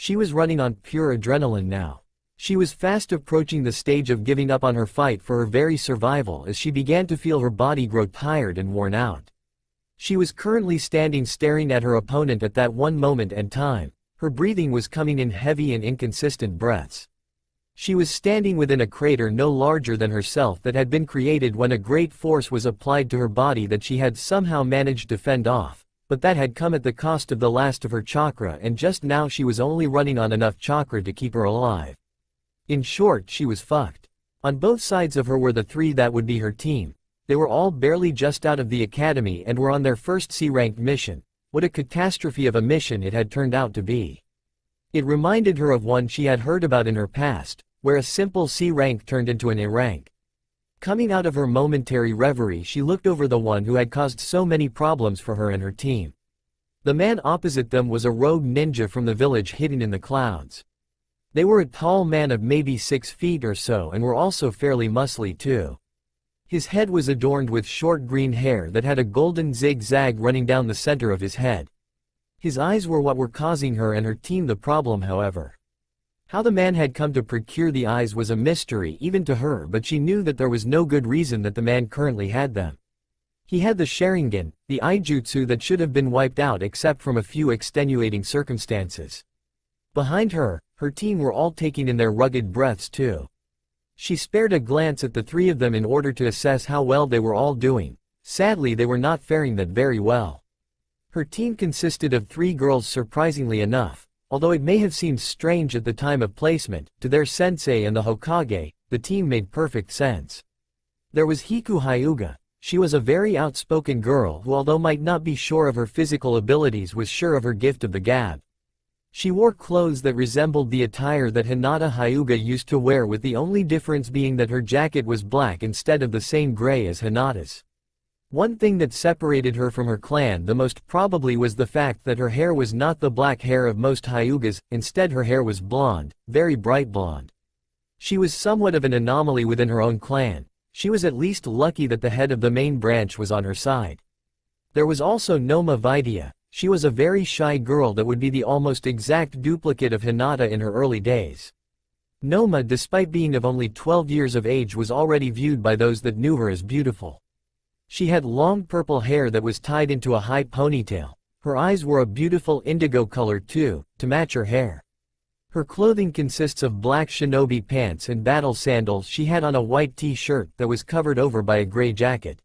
She was running on pure adrenaline now. She was fast approaching the stage of giving up on her fight for her very survival as she began to feel her body grow tired and worn out. She was currently standing staring at her opponent at that one moment and time. Her breathing was coming in heavy and inconsistent breaths. She was standing within a crater no larger than herself that had been created when a great force was applied to her body that she had somehow managed to fend off, but that had come at the cost of the last of her chakra, and just now she was only running on enough chakra to keep her alive. In short, she was fucked. On both sides of her were the three that would be her team. They were all barely just out of the academy and were on their first C-ranked mission. What a catastrophe of a mission it had turned out to be. It reminded her of one she had heard about in her past, where a simple C rank turned into an A rank. Coming out of her momentary reverie, she looked over the one who had caused so many problems for her and her team. The man opposite them was a rogue ninja from the village hidden in the clouds. They were a tall man of maybe 6 feet or so and were also fairly muscly too. His head was adorned with short green hair that had a golden zigzag running down the center of his head. His eyes were what were causing her and her team the problem, however. How the man had come to procure the eyes was a mystery even to her, but she knew that there was no good reason that the man currently had them. He had the Sharingan, the Ijutsu that should have been wiped out except from a few extenuating circumstances. Behind her, her team were all taking in their rugged breaths too. She spared a glance at the three of them in order to assess how well they were all doing. Sadly, they were not faring that very well. Her team consisted of 3 girls, surprisingly enough, although it may have seemed strange at the time of placement, to their sensei and the Hokage, the team made perfect sense. There was Hiku Hyuga. She was a very outspoken girl who, although might not be sure of her physical abilities, was sure of her gift of the gab. She wore clothes that resembled the attire that Hinata Hyuga used to wear, with the only difference being that her jacket was black instead of the same gray as Hinata's. One thing that separated her from her clan the most probably was the fact that her hair was not the black hair of most Hyugas, instead her hair was blonde, very bright blonde. She was somewhat of an anomaly within her own clan. She was at least lucky that the head of the main branch was on her side. There was also Noma Vidya. She was a very shy girl that would be the almost exact duplicate of Hinata in her early days. Noma, despite being of only 12 years of age, was already viewed by those that knew her as beautiful. She had long purple hair that was tied into a high ponytail. Her eyes were a beautiful indigo color too, to match her hair. Her clothing consists of black shinobi pants and battle sandals. She had on a white t-shirt that was covered over by a gray jacket.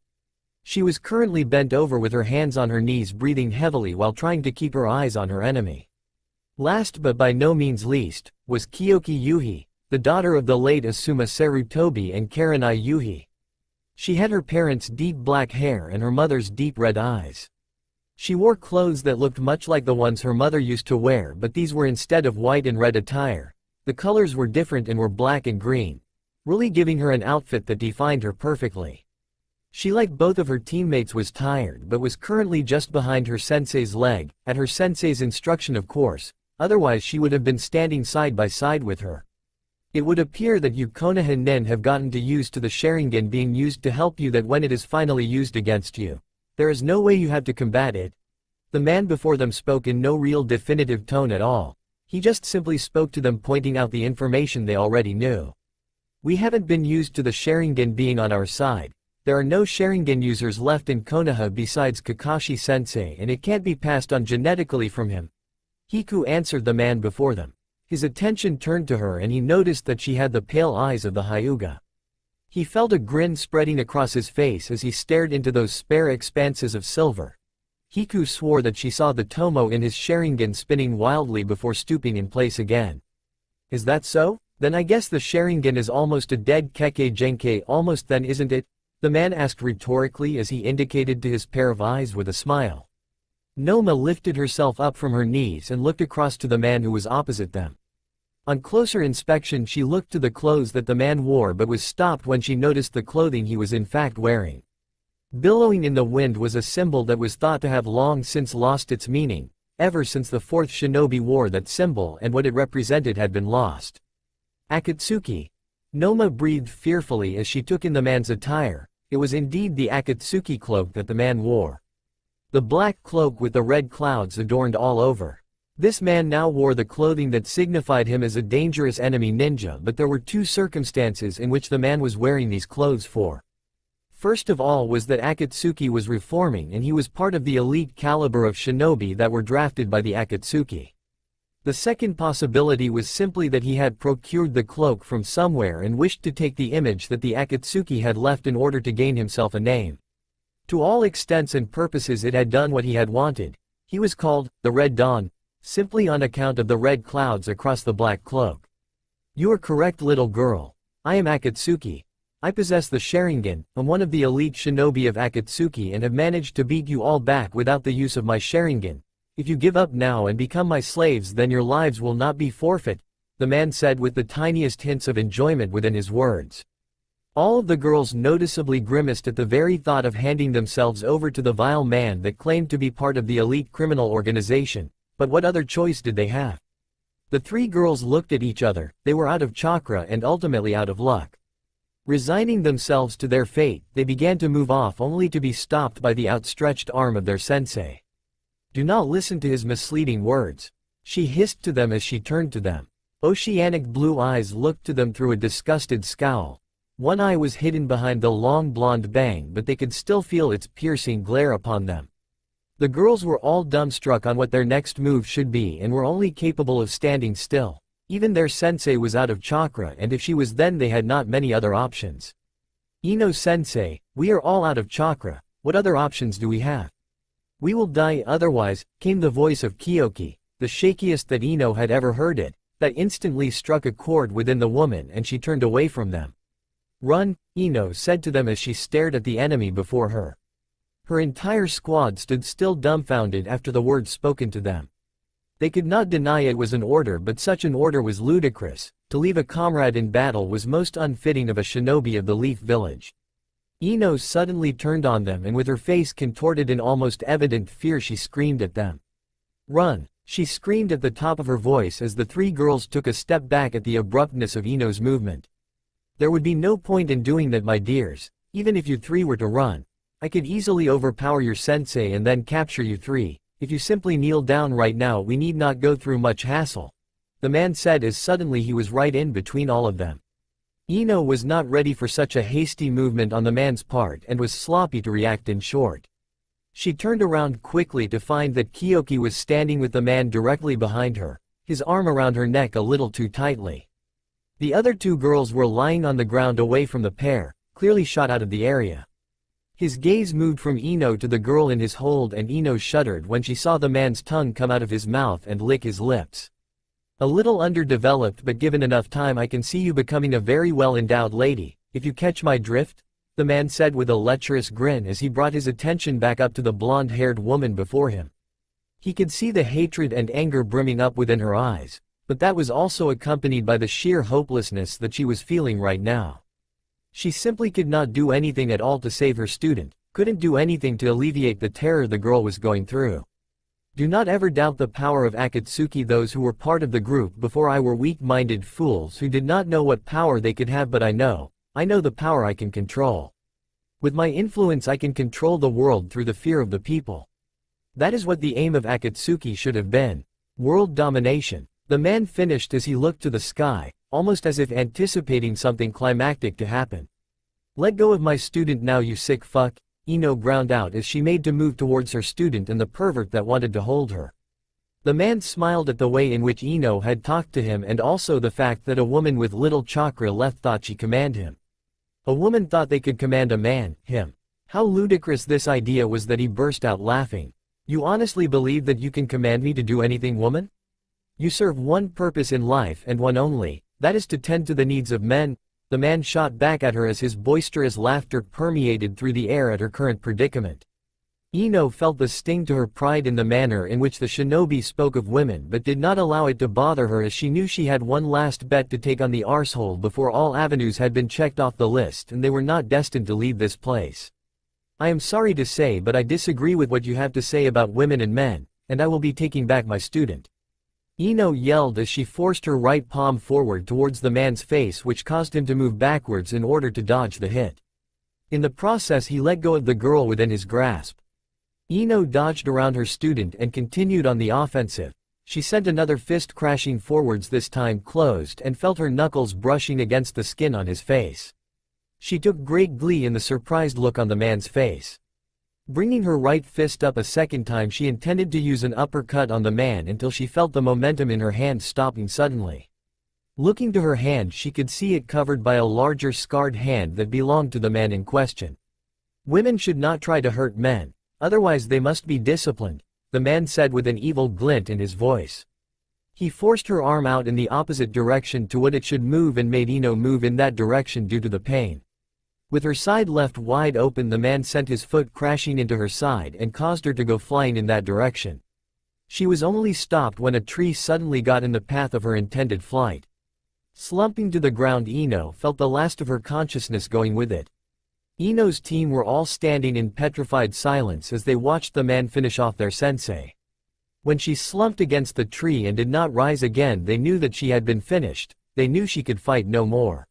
She was currently bent over with her hands on her knees, breathing heavily while trying to keep her eyes on her enemy. Last but by no means least, was Kyoki Yuhi, the daughter of the late Asuma Sarutobi and Karanai Yuhi. She had her parents' deep black hair and her mother's deep red eyes. She wore clothes that looked much like the ones her mother used to wear, but these were instead of white and red attire. The colors were different and were black and green, really giving her an outfit that defined her perfectly. She, like both of her teammates, was tired but was currently just behind her sensei's leg, at her sensei's instruction of course, otherwise she would have been standing side by side with her. It would appear that you Konoha nen have gotten to used to the Sharingan being used to help you, that when it is finally used against you, there is no way you have to combat it. The man before them spoke in no real definitive tone at all. He just simply spoke to them, pointing out the information they already knew. We haven't been used to the Sharingan being on our side. There are no Sharingan users left in Konoha besides Kakashi-sensei, and it can't be passed on genetically from him. Hiku answered the man before them. His attention turned to her and he noticed that she had the pale eyes of the Hyuga. He felt a grin spreading across his face as he stared into those spare expanses of silver. Hiku swore that she saw the Tomo in his Sharingan spinning wildly before stooping in place again. Is that so? Then I guess the Sharingan is almost a dead Kekkei Genkei almost then, isn't it? The man asked rhetorically as he indicated to his pair of eyes with a smile. Noma lifted herself up from her knees and looked across to the man who was opposite them. On closer inspection she looked to the clothes that the man wore, but was stopped when she noticed the clothing he was in fact wearing. Billowing in the wind was a symbol that was thought to have long since lost its meaning. Ever since the fourth shinobi wore that symbol and what it represented had been lost. Akatsuki. Noma breathed fearfully as she took in the man's attire. It was indeed the Akatsuki cloak that the man wore. The black cloak with the red clouds adorned all over. This man now wore the clothing that signified him as a dangerous enemy ninja, but there were two circumstances in which the man was wearing these clothes for. First of all was that Akatsuki was reforming and he was part of the elite caliber of shinobi that were drafted by the Akatsuki. The second possibility was simply that he had procured the cloak from somewhere and wished to take the image that the Akatsuki had left in order to gain himself a name. To all extents and purposes it had done what he had wanted. He was called the Red Dawn, simply on account of the red clouds across the black cloak. You are correct, little girl. I am Akatsuki. I possess the Sharingan, am one of the elite shinobi of Akatsuki and have managed to beat you all back without the use of my Sharingan. If you give up now and become my slaves, then your lives will not be forfeit, the man said with the tiniest hints of enjoyment within his words. All of the girls noticeably grimaced at the very thought of handing themselves over to the vile man that claimed to be part of the elite criminal organization, but what other choice did they have? The three girls looked at each other. They were out of chakra and ultimately out of luck. Resigning themselves to their fate, they began to move off only to be stopped by the outstretched arm of their sensei. Do not listen to his misleading words, she hissed to them as she turned to them. Oceanic blue eyes looked to them through a disgusted scowl. One eye was hidden behind the long blonde bang, but they could still feel its piercing glare upon them. The girls were all dumbstruck on what their next move should be and were only capable of standing still. Even their sensei was out of chakra, and if she was, then they had not many other options. Ino-sensei, we are all out of chakra, what other options do we have? We will die otherwise, came the voice of Kyoki, the shakiest that Ino had ever heard it, that instantly struck a chord within the woman and she turned away from them. Run, Ino said to them as she stared at the enemy before her. Her entire squad stood still dumbfounded after the words spoken to them. They could not deny it was an order, but such an order was ludicrous. To leave a comrade in battle was most unfitting of a shinobi of the Leaf Village. Ino suddenly turned on them and with her face contorted in almost evident fear she screamed at them. Run, she screamed at the top of her voice as the three girls took a step back at the abruptness of Ino's movement. There would be no point in doing that, my dears. Even if you three were to run, I could easily overpower your sensei and then capture you three. If you simply kneel down right now, we need not go through much hassle, the man said as suddenly he was right in between all of them. Ino was not ready for such a hasty movement on the man's part and was sloppy to react. In short, she turned around quickly to find that Kyoki was standing with the man directly behind her, his arm around her neck a little too tightly. The other two girls were lying on the ground away from the pair, clearly shot out of the area. His gaze moved from Ino to the girl in his hold, and Ino shuddered when she saw the man's tongue come out of his mouth and lick his lips. A little underdeveloped, but given enough time I can see you becoming a very well-endowed lady, if you catch my drift, the man said with a lecherous grin as he brought his attention back up to the blonde-haired woman before him. He could see the hatred and anger brimming up within her eyes, but that was also accompanied by the sheer hopelessness that she was feeling right now. She simply could not do anything at all to save her student, couldn't do anything to alleviate the terror the girl was going through. Do not ever doubt the power of Akatsuki. Those who were part of the group before I were weak-minded fools who did not know what power they could have, but I know the power I can control. With my influence I can control the world through the fear of the people. That is what the aim of Akatsuki should have been. World domination. The man finished as he looked to the sky, almost as if anticipating something climactic to happen. Let go of my student now, you sick fuck, Ino ground out as she made to move towards her student and the pervert that wanted to hold her. The man smiled at the way in which Ino had talked to him and also the fact that a woman with little chakra left thought she command him. A woman thought they could command a man, him. How ludicrous this idea was that he burst out laughing. You honestly believe that you can command me to do anything, woman? You serve one purpose in life and one only, that is to tend to the needs of men. The man shot back at her as his boisterous laughter permeated through the air at her current predicament. Ino felt the sting to her pride in the manner in which the shinobi spoke of women, but did not allow it to bother her as she knew she had one last bet to take on the arsehole before all avenues had been checked off the list and they were not destined to leave this place. I am sorry to say, but I disagree with what you have to say about women and men, and I will be taking back my student. Ino yelled as she forced her right palm forward towards the man's face, which caused him to move backwards in order to dodge the hit. In the process he let go of the girl within his grasp. Ino dodged around her student and continued on the offensive. She sent another fist crashing forwards, this time closed, and felt her knuckles brushing against the skin on his face. She took great glee in the surprised look on the man's face. Bringing her right fist up a second time, she intended to use an uppercut on the man until she felt the momentum in her hand stopping suddenly. Looking to her hand, she could see it covered by a larger scarred hand that belonged to the man in question. Women should not try to hurt men, otherwise they must be disciplined, the man said with an evil glint in his voice. He forced her arm out in the opposite direction to what it should move and made Ino move in that direction due to the pain. With her side left wide open, the man sent his foot crashing into her side and caused her to go flying in that direction. She was only stopped when a tree suddenly got in the path of her intended flight. Slumping to the ground, Ino felt the last of her consciousness going with it. Ino's team were all standing in petrified silence as they watched the man finish off their sensei. When she slumped against the tree and did not rise again, they knew that she had been finished. They knew she could fight no more.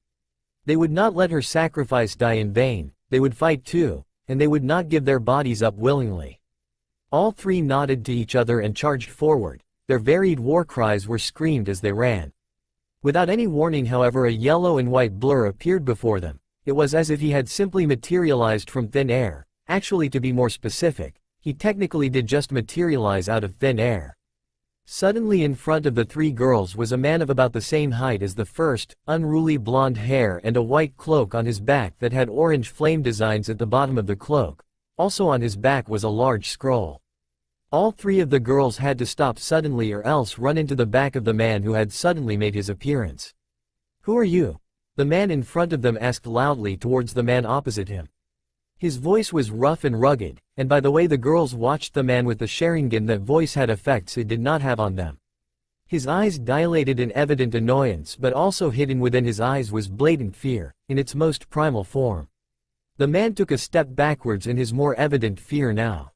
They would not let her sacrifice die in vain, they would fight too, and they would not give their bodies up willingly. All three nodded to each other and charged forward. Their varied war cries were screamed as they ran. Without any warning, however, a yellow and white blur appeared before them. It was as if he had simply materialized from thin air. Actually, to be more specific, he technically did just materialize out of thin air. Suddenly in front of the three girls was a man of about the same height as the first, unruly blonde hair and a white cloak on his back that had orange flame designs at the bottom of the cloak. Also on his back was a large scroll. All three of the girls had to stop suddenly or else run into the back of the man who had suddenly made his appearance. "Who are you?" the man in front of them asked loudly towards the man opposite him. His voice was rough and rugged, and by the way the girls watched the man with the Sharingan, that voice had effects it did not have on them. His eyes dilated in evident annoyance, but also hidden within his eyes was blatant fear, in its most primal form. The man took a step backwards in his more evident fear now.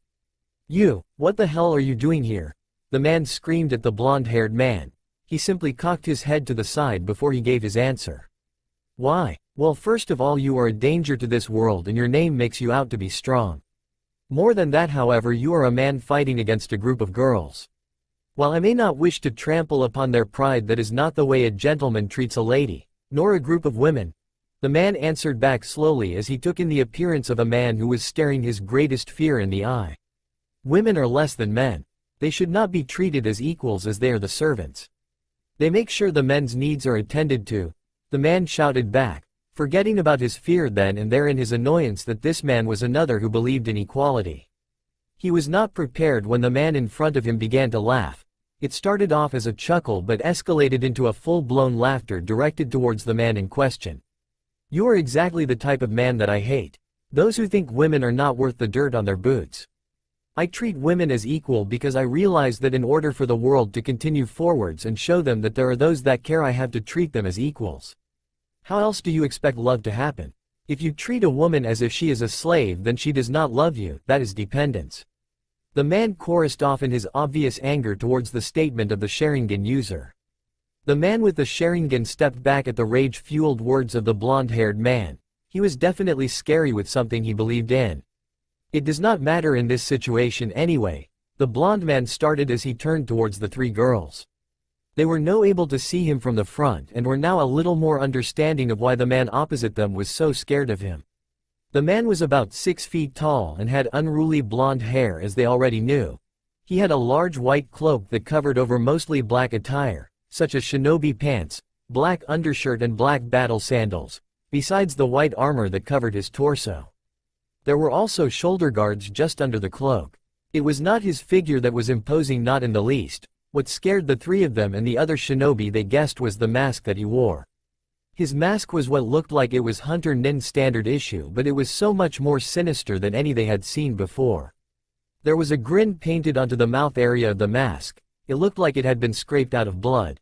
"You, what the hell are you doing here?" the man screamed at the blonde-haired man. He simply cocked his head to the side before he gave his answer. "Why? Well, first of all, you are a danger to this world and your name makes you out to be strong. More than that, however, you are a man fighting against a group of girls. While I may not wish to trample upon their pride, that is not the way a gentleman treats a lady, nor a group of women," the man answered back slowly as he took in the appearance of a man who was staring his greatest fear in the eye. "Women are less than men. They should not be treated as equals, as they are the servants. They make sure the men's needs are attended to," the man shouted back, forgetting about his fear then and there in his annoyance that this man was another who believed in equality. He was not prepared when the man in front of him began to laugh. It started off as a chuckle but escalated into a full-blown laughter directed towards the man in question. "You are exactly the type of man that I hate. Those who think women are not worth the dirt on their boots. I treat women as equal because I realize that in order for the world to continue forwards and show them that there are those that care, I have to treat them as equals. How else do you expect love to happen? If you treat a woman as if she is a slave, then she does not love you, that is dependence." The man chorused off in his obvious anger towards the statement of the Sharingan user. The man with the Sharingan stepped back at the rage-fueled words of the blonde-haired man. He was definitely scary with something he believed in. "It does not matter in this situation anyway," the blonde man started as he turned towards the three girls. They were now able to see him from the front and were now a little more understanding of why the man opposite them was so scared of him. The man was about 6 feet tall and had unruly blonde hair, as they already knew. He had a large white cloak that covered over mostly black attire, such as shinobi pants, black undershirt and black battle sandals, besides the white armor that covered his torso. There were also shoulder guards just under the cloak. It was not his figure that was imposing, not in the least. What scared the three of them and the other shinobi, they guessed, was the mask that he wore. His mask was what looked like it was Hunter Nin standard issue, but it was so much more sinister than any they had seen before. There was a grin painted onto the mouth area of the mask. It looked like it had been scraped out of blood.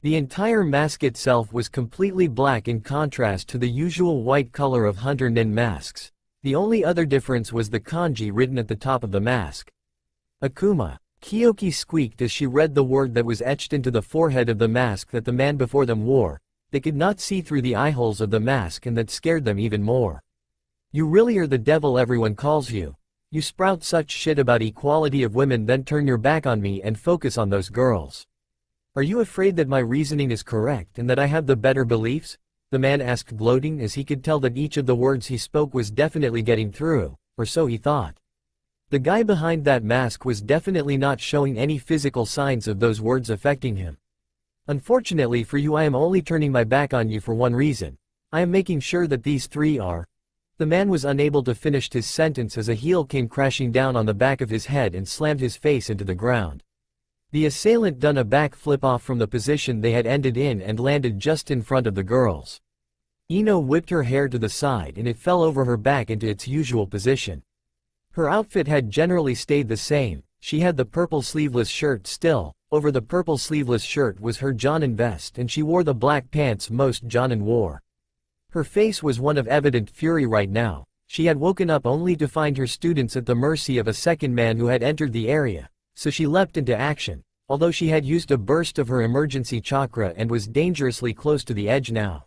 The entire mask itself was completely black in contrast to the usual white color of Hunter Nin masks. The only other difference was the kanji written at the top of the mask. Akuma. Kyoki squeaked as she read the word that was etched into the forehead of the mask that the man before them wore. They could not see through the eyeholes of the mask, and that scared them even more. "You really are the devil everyone calls you. You sprout such shit about equality of women then turn your back on me and focus on those girls. Are you afraid that my reasoning is correct and that I have the better beliefs? The man asked, gloating, as he could tell that each of the words he spoke was definitely getting through, or so he thought. The guy behind that mask was definitely not showing any physical signs of those words affecting him. Unfortunately for you, I am only turning my back on you for one reason. I am making sure that these three are. The man was unable to finish his sentence as a heel came crashing down on the back of his head and slammed his face into the ground. The assailant done a backflip off from the position they had ended in and landed just in front of the girls. Ino whipped her hair to the side and it fell over her back into its usual position. Her outfit had generally stayed the same. She had the purple sleeveless shirt still. Over the purple sleeveless shirt was her Jonin vest and she wore the black pants most Jonin wore. Her face was one of evident fury right now. She had woken up only to find her students at the mercy of a second man who had entered the area, so she leapt into action, although she had used a burst of her emergency chakra and was dangerously close to the edge now.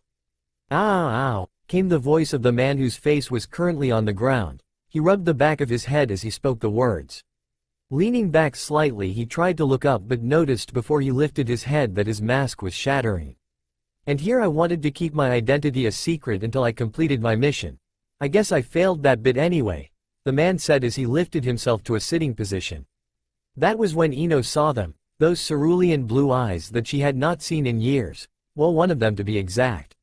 Ow, ow, came the voice of the man whose face was currently on the ground. He rubbed the back of his head as he spoke the words. Leaning back slightly, he tried to look up but noticed before he lifted his head that his mask was shattering. And here I wanted to keep my identity a secret until I completed my mission. I guess I failed that bit anyway, the man said as he lifted himself to a sitting position. That was when Ino saw them, those cerulean blue eyes that she had not seen in years, well, one of them to be exact.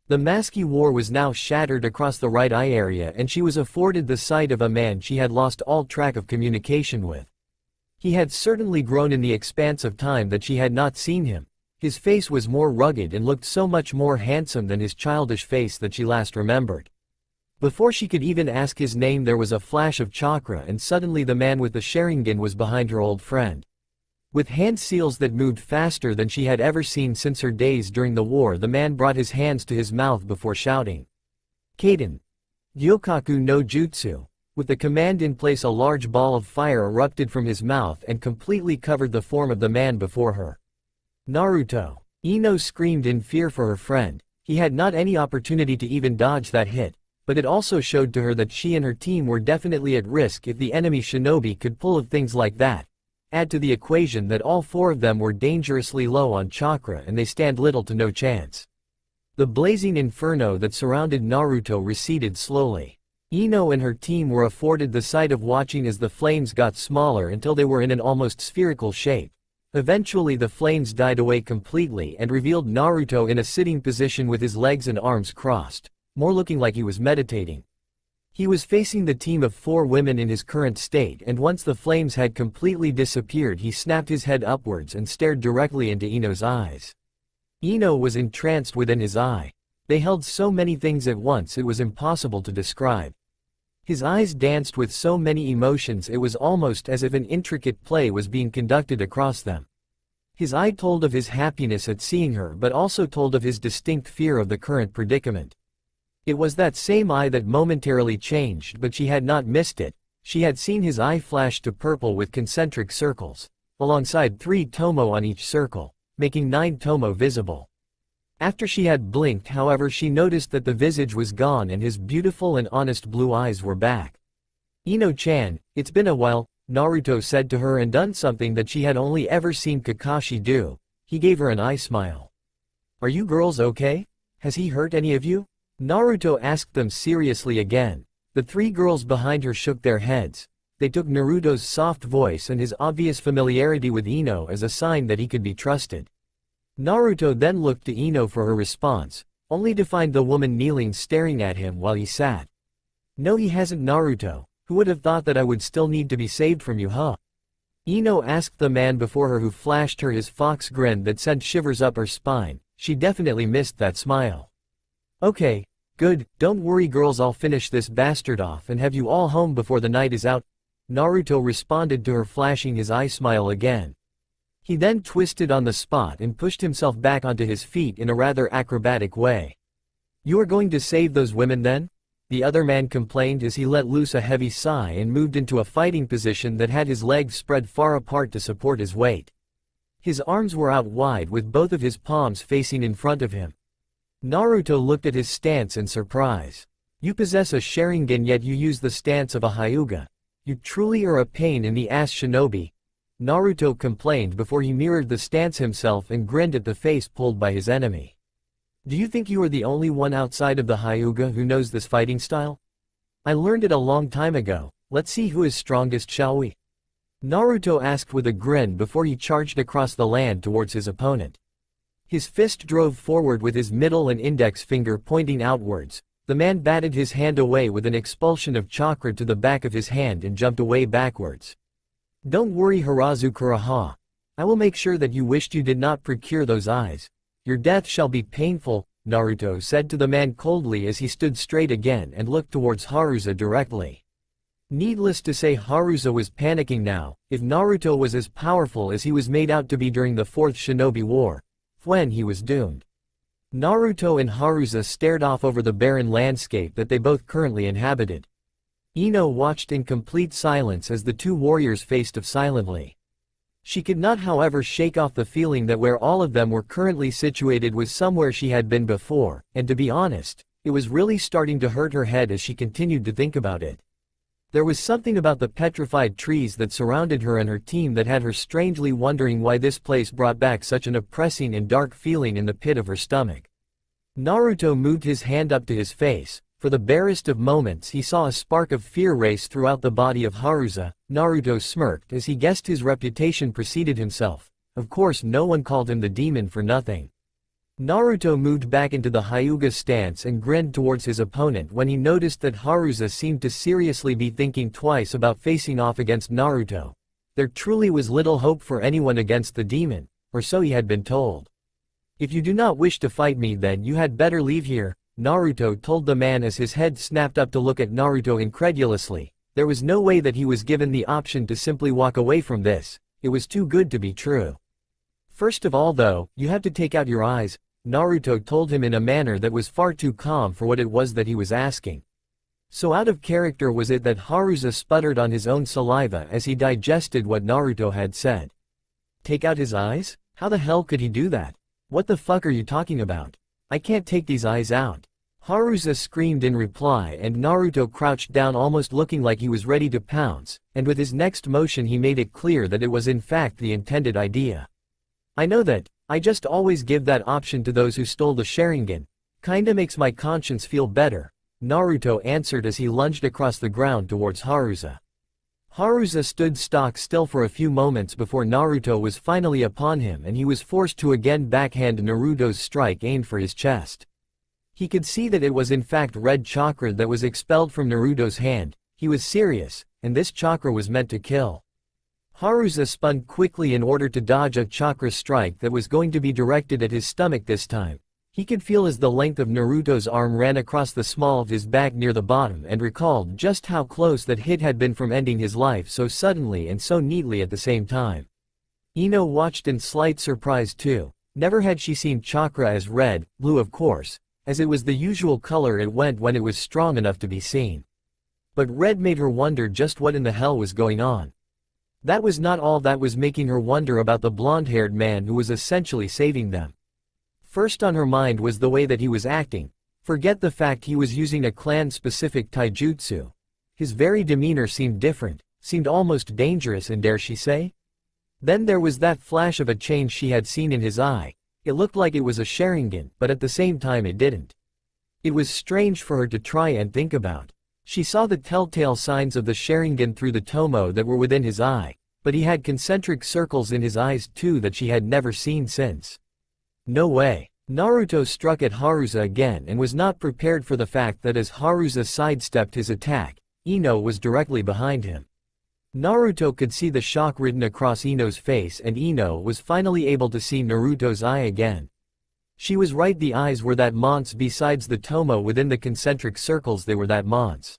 The mask he wore was now shattered across the right eye area and she was afforded the sight of a man she had lost all track of communication with. He had certainly grown in the expanse of time that she had not seen him. His face was more rugged and looked so much more handsome than his childish face that she last remembered. Before she could even ask his name, there was a flash of chakra and suddenly the man with the Sharingan was behind her old friend. With hand seals that moved faster than she had ever seen since her days during the war, the man brought his hands to his mouth before shouting, "Kaden! Gyokaku no Jutsu!" With the command in place, a large ball of fire erupted from his mouth and completely covered the form of the man before her. Naruto! Ino screamed in fear for her friend. He had not any opportunity to even dodge that hit, but it also showed to her that she and her team were definitely at risk if the enemy shinobi could pull of things like that. Add to the equation that all four of them were dangerously low on chakra and they stand little to no chance. The blazing inferno that surrounded Naruto receded slowly. Ino and her team were afforded the sight of watching as the flames got smaller until they were in an almost spherical shape. Eventually the flames died away completely and revealed Naruto in a sitting position with his legs and arms crossed, more looking like he was meditating. He was facing the team of 4 women in his current state, and once the flames had completely disappeared he snapped his head upwards and stared directly into Ino's eyes. Ino was entranced within his eye. They held so many things at once it was impossible to describe. His eyes danced with so many emotions it was almost as if an intricate play was being conducted across them. His eye told of his happiness at seeing her but also told of his distinct fear of the current predicament. It was that same eye that momentarily changed, but she had not missed it. She had seen his eye flash to purple with concentric circles, alongside 3 tomo on each circle, making 9 tomo visible. After she had blinked, however, she noticed that the visage was gone and his beautiful and honest blue eyes were back. "Ino-chan, it's been a while," Naruto said to her, and done something that she had only ever seen Kakashi do. He gave her an eye smile. "Are you girls okay? Has he hurt any of you?" Naruto asked them seriously again. The 3 girls behind her shook their heads. They took Naruto's soft voice and his obvious familiarity with Ino as a sign that he could be trusted. Naruto then looked to Ino for her response, only to find the woman kneeling staring at him while he sat. "No, he hasn't, Naruto. Who would have thought that I would still need to be saved from you, huh?" Ino asked the man before her, who flashed her his fox grin that sent shivers up her spine. She definitely missed that smile. "Okay, good, don't worry girls, I'll finish this bastard off and have you all home before the night is out," Naruto responded to her, flashing his eye smile again. He then twisted on the spot and pushed himself back onto his feet in a rather acrobatic way. "You are going to save those women then?" the other man complained as he let loose a heavy sigh and moved into a fighting position that had his legs spread far apart to support his weight. His arms were out wide with both of his palms facing in front of him. Naruto looked at his stance in surprise. "You possess a Sharingan yet you use the stance of a Hyuga. You truly are a pain in the ass, shinobi, Naruto complained before he mirrored the stance himself and grinned at the face pulled by his enemy. Do you think you are the only one outside of the Hyuga who knows this fighting style? I learned it a long time ago, let's see who is strongest, shall we? Naruto asked with a grin before he charged across the land towards his opponent. His fist drove forward with his middle and index finger pointing outwards. The man batted his hand away with an expulsion of chakra to the back of his hand and jumped away backwards. Don't worry, Harazukuraha. I will make sure that you wished you did not procure those eyes. Your death shall be painful, Naruto said to the man coldly as he stood straight again and looked towards Haruza directly. Needless to say, Haruza was panicking now. If Naruto was as powerful as he was made out to be during the Fourth Shinobi War, when he was doomed. Naruto and Haruza stared off over the barren landscape that they both currently inhabited. Ino watched in complete silence as the two warriors faced off silently. She could not, however, shake off the feeling that where all of them were currently situated was somewhere she had been before, and to be honest, it was really starting to hurt her head as she continued to think about it. There was something about the petrified trees that surrounded her and her team that had her strangely wondering why this place brought back such an oppressing and dark feeling in the pit of her stomach. Naruto moved his hand up to his face. For the barest of moments he saw a spark of fear race throughout the body of Haruza. Naruto smirked as he guessed his reputation preceded himself. Of course, no one called him the demon for nothing. Naruto moved back into the Hyuga stance and grinned towards his opponent when he noticed that Haruza seemed to seriously be thinking twice about facing off against Naruto. There truly was little hope for anyone against the demon, or so he had been told. If you do not wish to fight me, then you had better leave here, Naruto told the man as his head snapped up to look at Naruto incredulously. There was no way that he was given the option to simply walk away from this. It was too good to be true. First of all though, you have to take out your eyes, Naruto told him in a manner that was far too calm for what it was that he was asking. So out of character was it that Haruza sputtered on his own saliva as he digested what Naruto had said. Take out his eyes? How the hell could he do that? What the fuck are you talking about? I can't take these eyes out. Haruza screamed in reply, and Naruto crouched down almost looking like he was ready to pounce, and with his next motion he made it clear that it was in fact the intended idea. I know that, I just always give that option to those who stole the Sharingan. Kinda makes my conscience feel better, Naruto answered as he lunged across the ground towards Haruza. Haruza stood stock still for a few moments before Naruto was finally upon him and he was forced to again backhand Naruto's strike aimed for his chest. He could see that it was in fact red chakra that was expelled from Naruto's hand. He was serious, and this chakra was meant to kill. Haruza spun quickly in order to dodge a chakra strike that was going to be directed at his stomach this time. He could feel as the length of Naruto's arm ran across the small of his back near the bottom and recalled just how close that hit had been from ending his life so suddenly and so neatly at the same time. Ino watched in slight surprise too. Never had she seen chakra as red, blue of course, as it was the usual color it went when it was strong enough to be seen. But red made her wonder just what in the hell was going on. That was not all that was making her wonder about the blonde-haired man who was essentially saving them. First on her mind was the way that he was acting. Forget the fact he was using a clan-specific taijutsu. His very demeanor seemed different, seemed almost dangerous, and dare she say? Then there was that flash of a change she had seen in his eye. It looked like it was a Sharingan, but at the same time it didn't. It was strange for her to try and think about. She saw the telltale signs of the Sharingan through the tomo that were within his eye, but he had concentric circles in his eyes too that she had never seen since. No way. Naruto struck at Haruza again and was not prepared for the fact that as Haruza sidestepped his attack, Ino was directly behind him. Naruto could see the shock written across Ino's face, and Ino was finally able to see Naruto's eye again. She was right, the eyes were that months besides the tomo within the concentric circles, they were that months.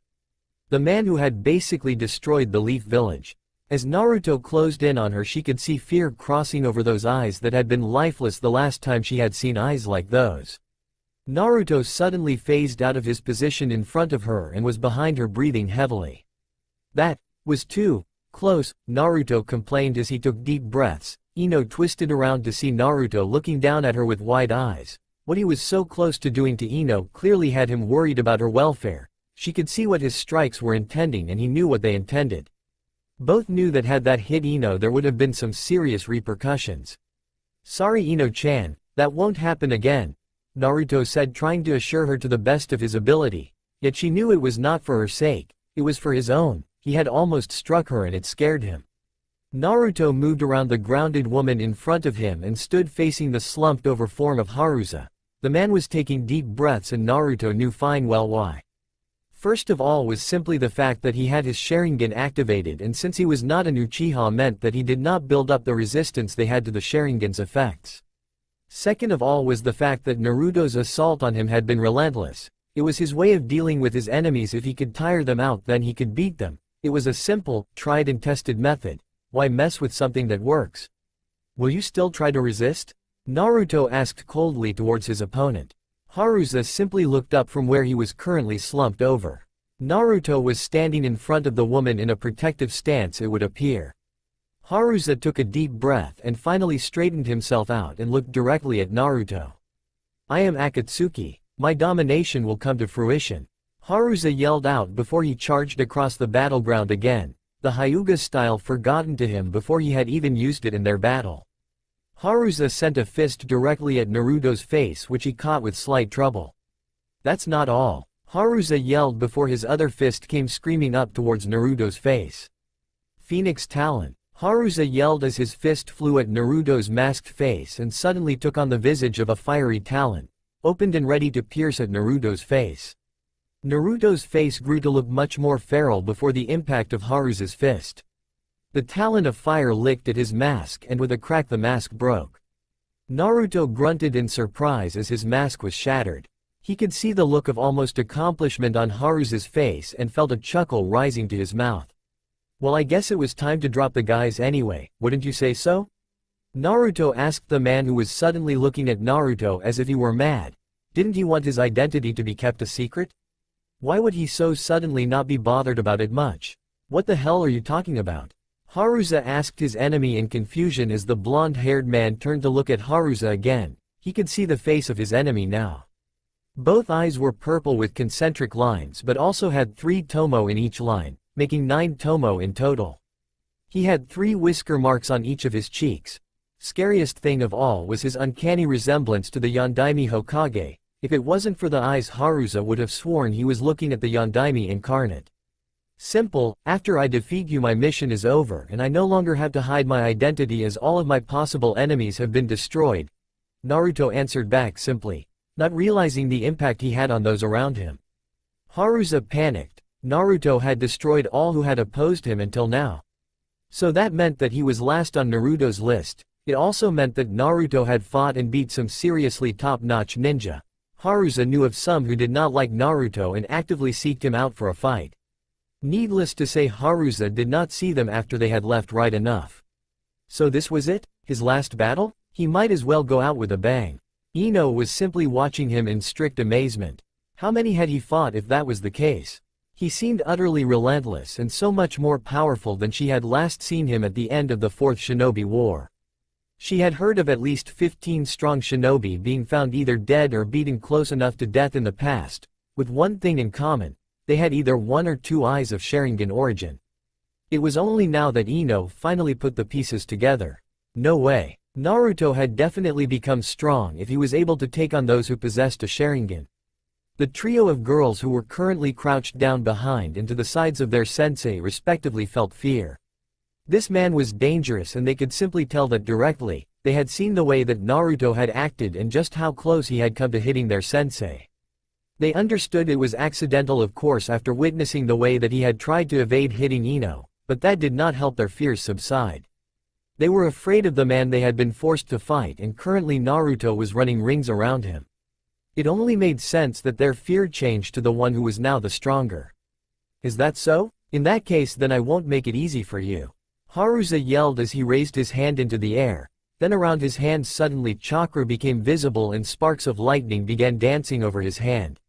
The man who had basically destroyed the Leaf Village. As Naruto closed in on her, she could see fear crossing over those eyes that had been lifeless the last time she had seen eyes like those. Naruto suddenly phased out of his position in front of her and was behind her, breathing heavily. That was too close, Naruto complained as he took deep breaths. Ino twisted around to see Naruto looking down at her with wide eyes. What he was so close to doing to Ino clearly had him worried about her welfare. She could see what his strikes were intending and he knew what they intended. Both knew that had that hit Ino there would have been some serious repercussions. "Sorry Ino-chan, that won't happen again," Naruto said, trying to assure her to the best of his ability. Yet she knew it was not for her sake, it was for his own. He had almost struck her and it scared him. Naruto moved around the grounded woman in front of him and stood facing the slumped over form of Haruza. The man was taking deep breaths and Naruto knew fine well why. First of all was simply the fact that he had his Sharingan activated, and since he was not an Uchiha meant that he did not build up the resistance they had to the Sharingan's effects. Second of all was the fact that Naruto's assault on him had been relentless. It was his way of dealing with his enemies. If he could tire them out, then he could beat them. It was a simple, tried and tested method. Why mess with something that works? "Will you still try to resist?" Naruto asked coldly towards his opponent. Haruza simply looked up from where he was currently slumped over. Naruto was standing in front of the woman in a protective stance, it would appear. Haruza took a deep breath and finally straightened himself out and looked directly at Naruto. "I am Akatsuki. My domination will come to fruition," Haruza yelled out before he charged across the battleground again, the Hyuga style forgotten to him before he had even used it in their battle. Haruza sent a fist directly at Naruto's face, which he caught with slight trouble. "That's not all," Haruza yelled before his other fist came screaming up towards Naruto's face. "Phoenix Talon," Haruza yelled as his fist flew at Naruto's masked face and suddenly took on the visage of a fiery talon, opened and ready to pierce at Naruto's face. Naruto's face grew to look much more feral before the impact of Haruza's fist. The talon of fire licked at his mask and with a crack the mask broke. Naruto grunted in surprise as his mask was shattered. He could see the look of almost accomplishment on Haruza's face and felt a chuckle rising to his mouth. "Well, I guess it was time to drop the guys anyway, wouldn't you say so?" Naruto asked the man who was suddenly looking at Naruto as if he were mad. Didn't he want his identity to be kept a secret? Why would he so suddenly not be bothered about it much? "What the hell are you talking about?" Haruza asked his enemy in confusion as the blonde-haired man turned to look at Haruza again. He could see the face of his enemy now. Both eyes were purple with concentric lines but also had 3 tomo in each line, making 9 tomo in total. He had 3 whisker marks on each of his cheeks. Scariest thing of all was his uncanny resemblance to the Yondaime Hokage. If it wasn't for the eyes, Haruza would have sworn he was looking at the Yondaime incarnate. "Simple, after I defeat you my mission is over and I no longer have to hide my identity as all of my possible enemies have been destroyed," Naruto answered back simply, not realizing the impact he had on those around him. Haruza panicked. Naruto had destroyed all who had opposed him until now. So that meant that he was last on Naruto's list. It also meant that Naruto had fought and beat some seriously top-notch ninja. Haruza knew of some who did not like Naruto and actively seeked him out for a fight. Needless to say, Haruza did not see them after they had left right enough. So this was it? His last battle? He might as well go out with a bang. Ino was simply watching him in strict amazement. How many had he fought if that was the case? He seemed utterly relentless and so much more powerful than she had last seen him at the end of the Fourth Shinobi War. She had heard of at least 15 strong shinobi being found either dead or beaten close enough to death in the past, with one thing in common: they had either 1 or 2 eyes of Sharingan origin. It was only now that Ino finally put the pieces together. No way. Naruto had definitely become strong if he was able to take on those who possessed a Sharingan. The trio of girls who were currently crouched down behind and to the sides of their sensei respectively felt fear. This man was dangerous and they could simply tell that directly. They had seen the way that Naruto had acted and just how close he had come to hitting their sensei. They understood it was accidental, of course, after witnessing the way that he had tried to evade hitting Ino, but that did not help their fears subside. They were afraid of the man they had been forced to fight, and currently Naruto was running rings around him. It only made sense that their fear changed to the one who was now the stronger. "Is that so? In that case then I won't make it easy for you," Haruza yelled as he raised his hand into the air. Then around his hand suddenly chakra became visible and sparks of lightning began dancing over his hand.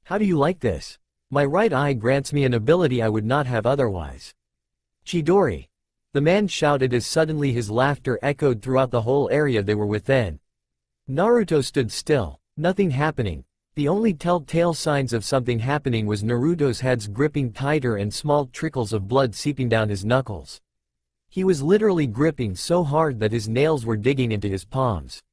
"How do you like this? My right eye grants me an ability I would not have otherwise." "Chidori!" the man shouted as suddenly his laughter echoed throughout the whole area they were within. Naruto stood still, nothing happening. The only telltale signs of something happening was Naruto's hands gripping tighter and small trickles of blood seeping down his knuckles. He was literally gripping so hard that his nails were digging into his palms.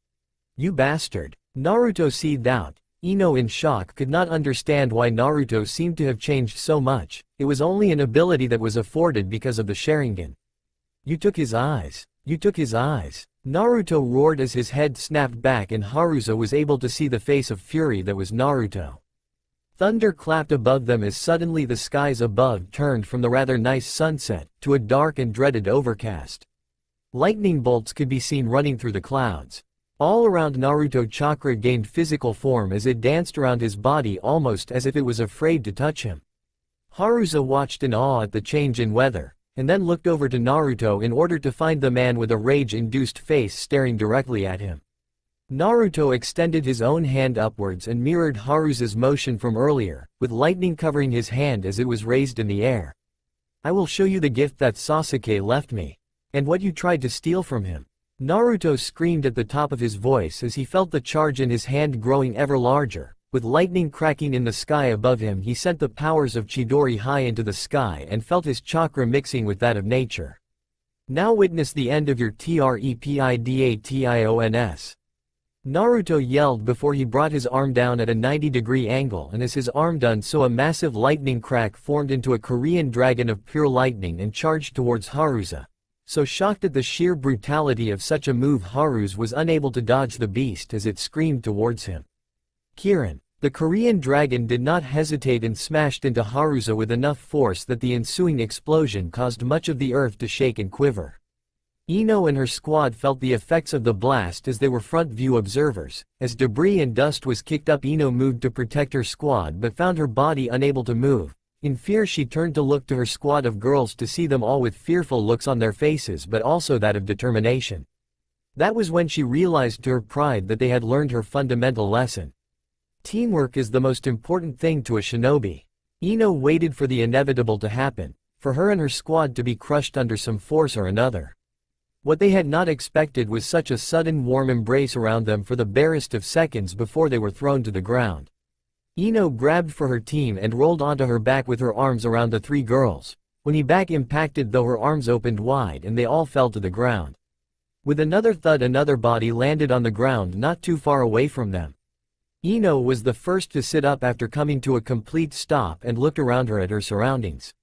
"You bastard!" Naruto seethed out. Ino in shock could not understand why Naruto seemed to have changed so much. It was only an ability that was afforded because of the Sharingan. "You took his eyes. You took his eyes." Naruto roared as his head snapped back and Haruka was able to see the face of fury that was Naruto. Thunder clapped above them as suddenly the skies above turned from the rather nice sunset to a dark and dreaded overcast. Lightning bolts could be seen running through the clouds. All around Naruto chakra gained physical form as it danced around his body almost as if it was afraid to touch him. Haruka watched in awe at the change in weather, and then looked over to Naruto in order to find the man with a rage-induced face staring directly at him. Naruto extended his own hand upwards and mirrored Haruka's motion from earlier, with lightning covering his hand as it was raised in the air. "I will show you the gift that Sasuke left me. And what you tried to steal from him." Naruto screamed at the top of his voice as he felt the charge in his hand growing ever larger. With lightning cracking in the sky above him, he sent the powers of Chidori high into the sky and felt his chakra mixing with that of nature. "Now witness the end of your Trepidation." Naruto yelled before he brought his arm down at a 90-degree angle, and as his arm done so a massive lightning crack formed into a Korean dragon of pure lightning and charged towards Haruka. So shocked at the sheer brutality of such a move, Haruka was unable to dodge the beast as it screamed towards him. Kirin. The Korean dragon did not hesitate and smashed into Haruka with enough force that the ensuing explosion caused much of the earth to shake and quiver. Ino and her squad felt the effects of the blast as they were front-view observers. As debris and dust was kicked up, Ino moved to protect her squad but found her body unable to move. In fear, she turned to look to her squad of girls to see them all with fearful looks on their faces but also that of determination. That was when she realized to her pride that they had learned her fundamental lesson. Teamwork is the most important thing to a shinobi. Ino waited for the inevitable to happen, for her and her squad to be crushed under some force or another. What they had not expected was such a sudden warm embrace around them for the barest of seconds before they were thrown to the ground. Ino grabbed for her team and rolled onto her back with her arms around the three girls. When he back impacted, though, her arms opened wide and they all fell to the ground. With another thud, another body landed on the ground not too far away from them. Ino was the first to sit up after coming to a complete stop and looked around her at her surroundings.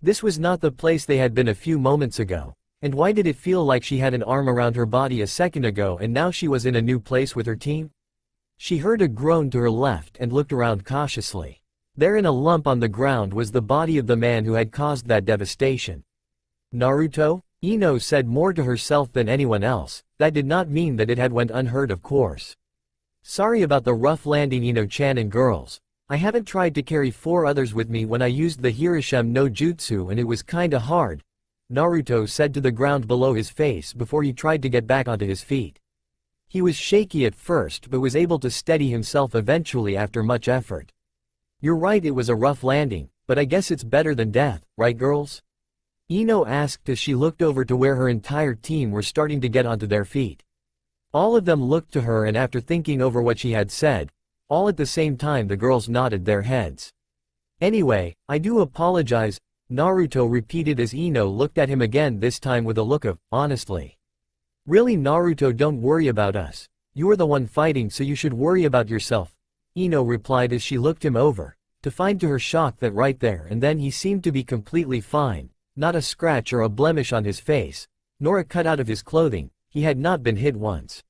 This was not the place they had been a few moments ago. And why did it feel like she had an arm around her body a second ago and now she was in a new place with her team? She heard a groan to her left and looked around cautiously. There in a lump on the ground was the body of the man who had caused that devastation. Naruto? Ino said more to herself than anyone else. That did not mean that it had went unheard, of course. "Sorry about the rough landing, Ino-chan and girls. I haven't tried to carry 4 others with me when I used the Hiroshima no Jutsu and it was kinda hard," Naruto said to the ground below his face before he tried to get back onto his feet. He was shaky at first but was able to steady himself eventually after much effort. "You're right, it was a rough landing, but I guess it's better than death, right girls?" Ino asked as she looked over to where her entire team were starting to get onto their feet. All of them looked to her, and after thinking over what she had said, all at the same time the girls nodded their heads. "Anyway, I do apologize," Naruto repeated as Ino looked at him again, this time with a look of, honestly. "Really, Naruto, don't worry about us. You are the one fighting, so you should worry about yourself," Ino replied as she looked him over, to find to her shock that right there and then he seemed to be completely fine, not a scratch or a blemish on his face, nor a cut out of his clothing. He had not been hit once.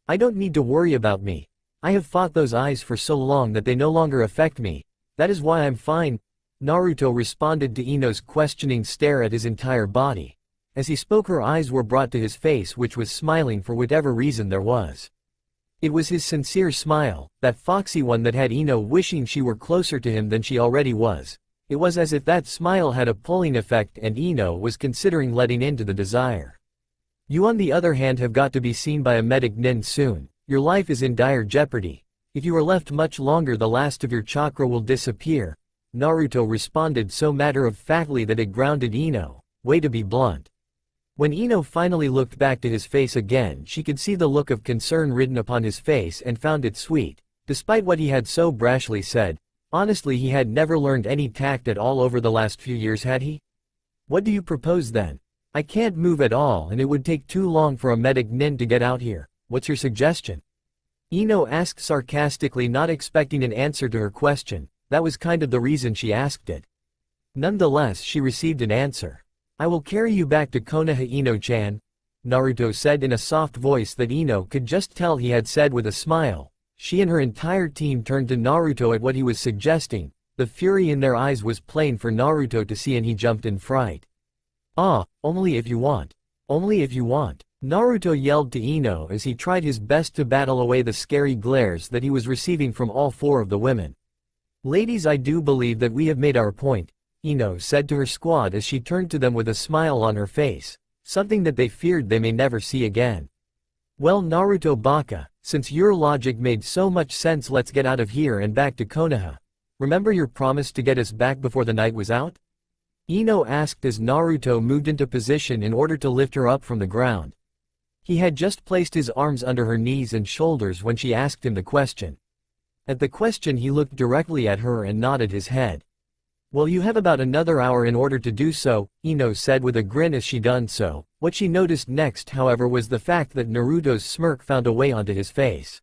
"I don't need to worry about me. I have fought those eyes for so long that they no longer affect me. That is why I'm fine," Naruto responded to Ino's questioning stare at his entire body. As he spoke, her eyes were brought to his face, which was smiling for whatever reason there was. It was his sincere smile, that foxy one that had Ino wishing she were closer to him than she already was. It was as if that smile had a pulling effect and Ino was considering letting into the desire. "You on the other hand have got to be seen by a medic nin soon. Your life is in dire jeopardy. If you are left much longer, the last of your chakra will disappear," Naruto responded so matter-of-factly that it grounded Ino. Way to be blunt. When Ino finally looked back to his face again, she could see the look of concern written upon his face and found it sweet. Despite what he had so brashly said, honestly he had never learned any tact at all over the last few years, had he? What do you propose then? I can't move at all and it would take too long for a medic nin to get out here. What's your suggestion? Ino asked sarcastically, not expecting an answer to her question. That was kind of the reason she asked it. Nonetheless, she received an answer. I will carry you back to Konoha, Ino-chan, Naruto said in a soft voice that Ino could just tell he had said with a smile. She and her entire team turned to Naruto at what he was suggesting. The fury in their eyes was plain for Naruto to see and he jumped in fright. Ah, only if you want. Only if you want. Naruto yelled to Ino as he tried his best to battle away the scary glares that he was receiving from all four of the women. Ladies, I do believe that we have made our point, Ino said to her squad as she turned to them with a smile on her face, something that they feared they may never see again. Well, Naruto Baka, since your logic made so much sense, let's get out of here and back to Konoha. Remember your promise to get us back before the night was out? Ino asked as Naruto moved into position in order to lift her up from the ground. He had just placed his arms under her knees and shoulders when she asked him the question. At the question he looked directly at her and nodded his head. Well, you have about another hour in order to do so, Ino said with a grin as she done so. What she noticed next, however, was the fact that Naruto's smirk found a way onto his face.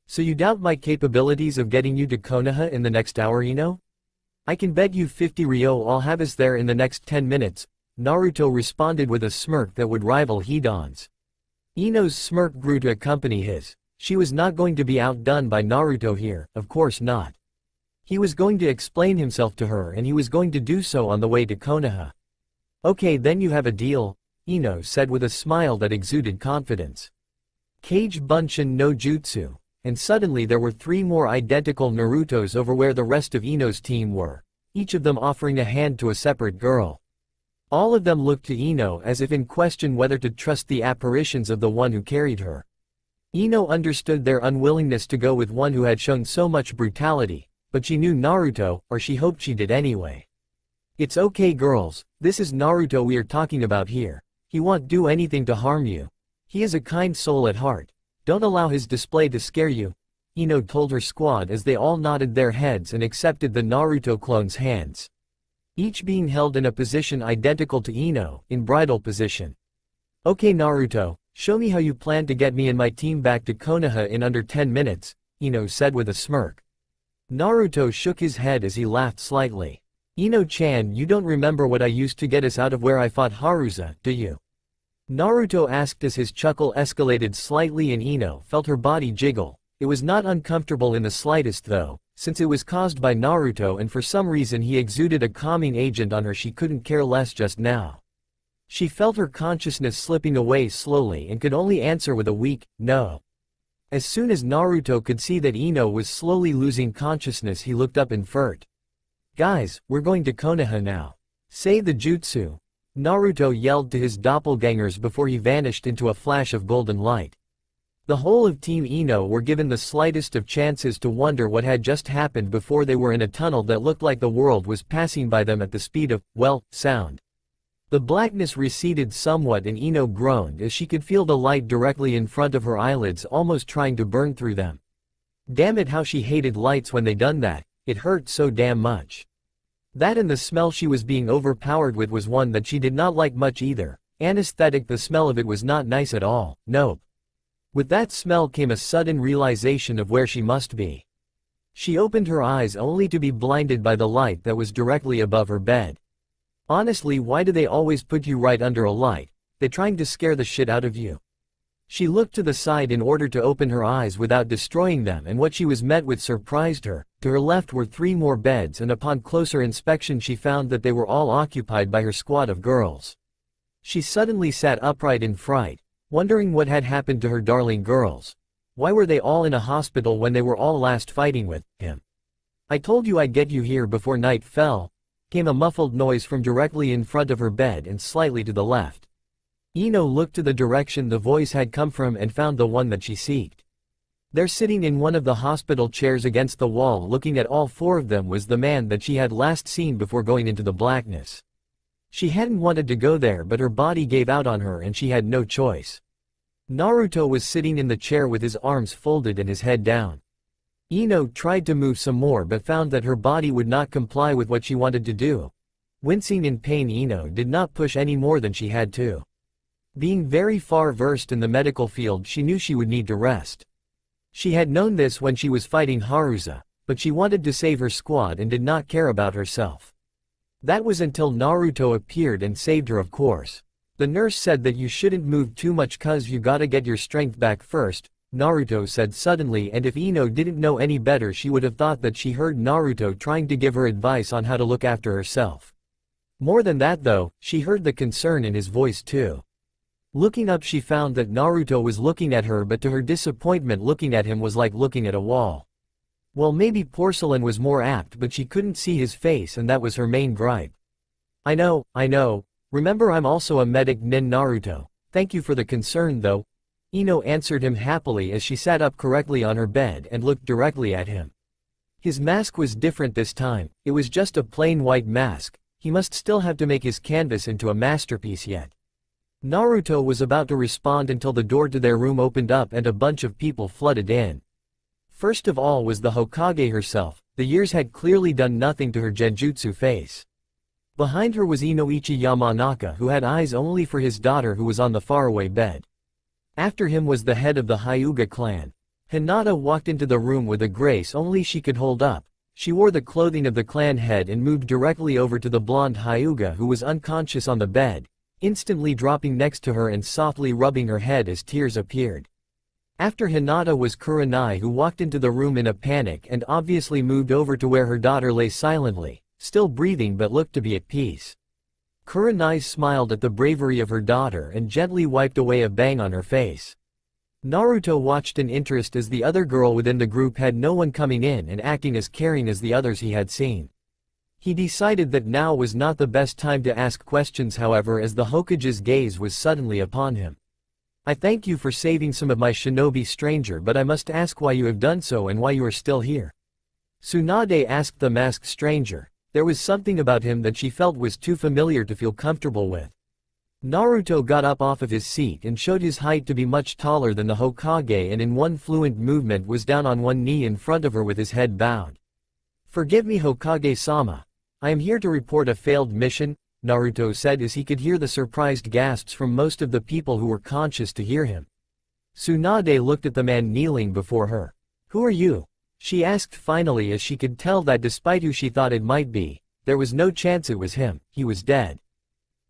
So you doubt my capabilities of getting you to Konoha in the next hour, Ino? I can bet you 50 ryo I'll have us there in the next 10 minutes, Naruto responded with a smirk that would rival Hidan's. Ino's smirk grew to accompany his. She was not going to be outdone by Naruto here, of course not. He was going to explain himself to her and he was going to do so on the way to Konoha. Okay, then you have a deal, Ino said with a smile that exuded confidence. Kage Bunshin no Jutsu. And suddenly there were 3 more identical Narutos over where the rest of Ino's team were, each of them offering a hand to a separate girl. All of them looked to Ino as if in question whether to trust the apparitions of the one who carried her. Ino understood their unwillingness to go with one who had shown so much brutality, but she knew Naruto, or she hoped she did anyway. It's okay girls, this is Naruto we are talking about here. He won't do anything to harm you. He is a kind soul at heart. Don't allow his display to scare you, Ino told her squad as they all nodded their heads and accepted the Naruto clone's hands. Each being held in a position identical to Ino, in bridal position. Okay Naruto, show me how you plan to get me and my team back to Konoha in under 10 minutes, Ino said with a smirk. Naruto shook his head as he laughed slightly. Ino-chan, you don't remember what I used to get us out of where I fought Haruza, do you? Naruto asked as his chuckle escalated slightly and Ino felt her body jiggle. It was not uncomfortable in the slightest though, since it was caused by Naruto and for some reason he exuded a calming agent on her. She couldn't care less just now. She felt her consciousness slipping away slowly and could only answer with a weak, no. As soon as Naruto could see that Ino was slowly losing consciousness, he looked up in furt. Guys, we're going to Konoha now. Say the jutsu. Naruto yelled to his doppelgangers before he vanished into a flash of golden light. The whole of Team Ino were given the slightest of chances to wonder what had just happened before they were in a tunnel that looked like the world was passing by them at the speed of, well, sound. The blackness receded somewhat and Ino groaned as she could feel the light directly in front of her eyelids almost trying to burn through them. Damn it, how she hated lights when they done that, it hurt so damn much. That and the smell she was being overpowered with was one that she did not like much either. Anesthetic, the smell of it was not nice at all, nope. With that smell came a sudden realization of where she must be. She opened her eyes only to be blinded by the light that was directly above her bed. Honestly, why do they always put you right under a light? They trying to scare the shit out of you? She looked to the side in order to open her eyes without destroying them, and what she was met with surprised her. To her left were 3 more beds, and upon closer inspection she found that they were all occupied by her squad of girls. She suddenly sat upright in fright, wondering what had happened to her darling girls. Why were they all in a hospital when they were all last fighting with him? I told you I'd get you here before night fell, came a muffled noise from directly in front of her bed and slightly to the left. Ino looked to the direction the voice had come from and found the one that she sought. There, sitting in one of the hospital chairs against the wall looking at all 4 of them, was the man that she had last seen before going into the blackness. She hadn't wanted to go there, but her body gave out on her and she had no choice. Naruto was sitting in the chair with his arms folded and his head down. Ino tried to move some more but found that her body would not comply with what she wanted to do. Wincing in pain, Ino did not push any more than she had to. Being very far versed in the medical field, she knew she would need to rest. She had known this when she was fighting Haruza, but she wanted to save her squad and did not care about herself. That was until Naruto appeared and saved her, of course. The nurse said that you shouldn't move too much cause you gotta get your strength back first, Naruto said suddenly, and if Ino didn't know any better she would have thought that she heard Naruto trying to give her advice on how to look after herself. More than that though, she heard the concern in his voice too. Looking up she found that Naruto was looking at her, but to her disappointment looking at him was like looking at a wall. Well, maybe porcelain was more apt, but she couldn't see his face and that was her main gripe. I know. Remember, I'm also a medic, nin Naruto. Thank you for the concern though. Ino answered him happily as she sat up correctly on her bed and looked directly at him. His mask was different this time, it was just a plain white mask. He must still have to make his canvas into a masterpiece yet. Naruto was about to respond until the door to their room opened up and a bunch of people flooded in. First of all was the Hokage herself. The years had clearly done nothing to her genjutsu face. Behind her was Inoichi Yamanaka, who had eyes only for his daughter who was on the faraway bed. After him was the head of the Hyuga clan. Hinata walked into the room with a grace only she could hold up. She wore the clothing of the clan head and moved directly over to the blonde Hyuga who was unconscious on the bed, instantly dropping next to her and softly rubbing her head as tears appeared. After Hinata was Kurenai, who walked into the room in a panic and obviously moved over to where her daughter lay silently, still breathing but looked to be at peace. Kurenai smiled at the bravery of her daughter and gently wiped away a bang on her face. Naruto watched in interest as the other girl within the group had no one coming in and acting as caring as the others he had seen. He decided that now was not the best time to ask questions, however, as the Hokage's gaze was suddenly upon him. I thank you for saving some of my shinobi, stranger, but I must ask why you have done so and why you are still here. Tsunade asked the masked stranger. There was something about him that she felt was too familiar to feel comfortable with. Naruto got up off of his seat and showed his height to be much taller than the Hokage, and in one fluent movement was down on one knee in front of her with his head bowed. Forgive me, Hokage-sama. I am here to report a failed mission, Naruto said as he could hear the surprised gasps from most of the people who were conscious to hear him. Tsunade looked at the man kneeling before her. Who are you? She asked finally, as she could tell that despite who she thought it might be, there was no chance it was him. He was dead.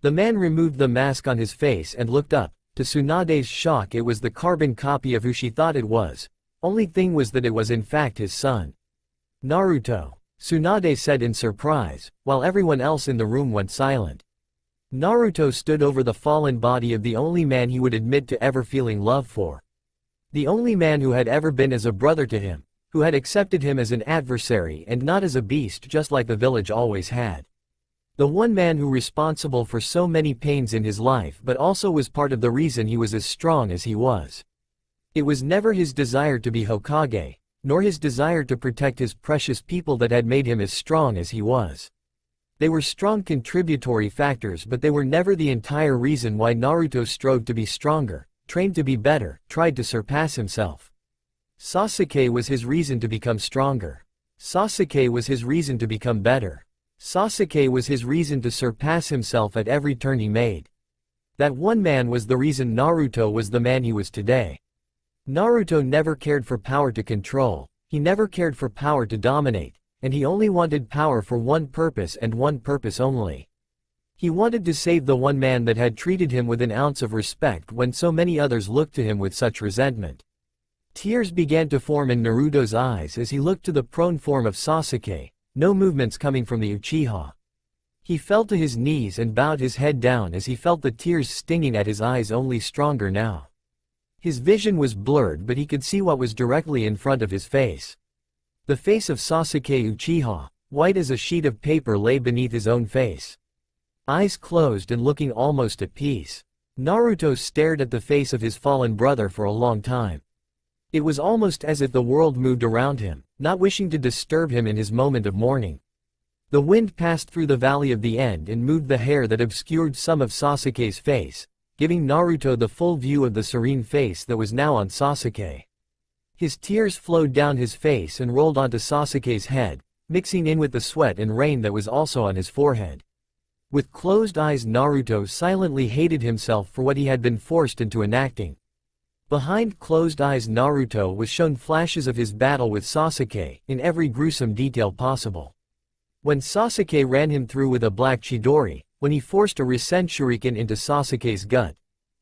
The man removed the mask on his face and looked up. To Tsunade's shock, it was the carbon copy of who she thought it was. Only thing was that it was in fact his son. Naruto, Tsunade said in surprise, while everyone else in the room went silent. Naruto stood over the fallen body of the only man he would admit to ever feeling love for. The only man who had ever been as a brother to him, who had accepted him as an adversary and not as a beast just like the village always had. The one man who responsible for so many pains in his life but also was part of the reason he was as strong as he was. It was never his desire to be Hokage, nor his desire to protect his precious people that had made him as strong as he was. They were strong contributory factors, but they were never the entire reason why Naruto strove to be stronger, trained to be better, tried to surpass himself. Sasuke was his reason to become stronger. Sasuke was his reason to become better. Sasuke was his reason to surpass himself at every turn he made. That one man was the reason Naruto was the man he was today. Naruto never cared for power to control, he never cared for power to dominate, and he only wanted power for one purpose and one purpose only. He wanted to save the one man that had treated him with an ounce of respect when so many others looked to him with such resentment. Tears began to form in Naruto's eyes as he looked to the prone form of Sasuke, no movements coming from the Uchiha. He fell to his knees and bowed his head down as he felt the tears stinging at his eyes only stronger now. His vision was blurred, but he could see what was directly in front of his face. The face of Sasuke Uchiha, white as a sheet of paper, lay beneath his own face. Eyes closed and looking almost at peace. Naruto stared at the face of his fallen brother for a long time. It was almost as if the world moved around him, not wishing to disturb him in his moment of mourning. The wind passed through the valley of the end and moved the hair that obscured some of Sasuke's face, giving Naruto the full view of the serene face that was now on Sasuke. His tears flowed down his face and rolled onto Sasuke's head, mixing in with the sweat and rain that was also on his forehead. With closed eyes, Naruto silently hated himself for what he had been forced into enacting. Behind closed eyes, Naruto was shown flashes of his battle with Sasuke, in every gruesome detail possible. When Sasuke ran him through with a black Chidori, when he forced a Rasen Shuriken into Sasuke's gut,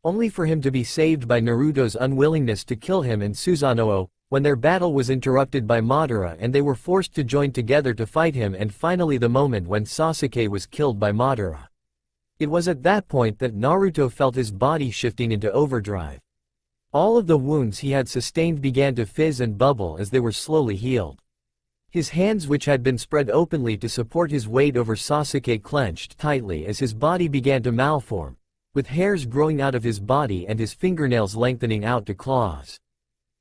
only for him to be saved by Naruto's unwillingness to kill him, and Susanoo, when their battle was interrupted by Madara and they were forced to join together to fight him, and finally the moment when Sasuke was killed by Madara. It was at that point that Naruto felt his body shifting into overdrive. All of the wounds he had sustained began to fizz and bubble as they were slowly healed. His hands, which had been spread openly to support his weight over Sasuke, clenched tightly as his body began to malform, with hairs growing out of his body and his fingernails lengthening out to claws.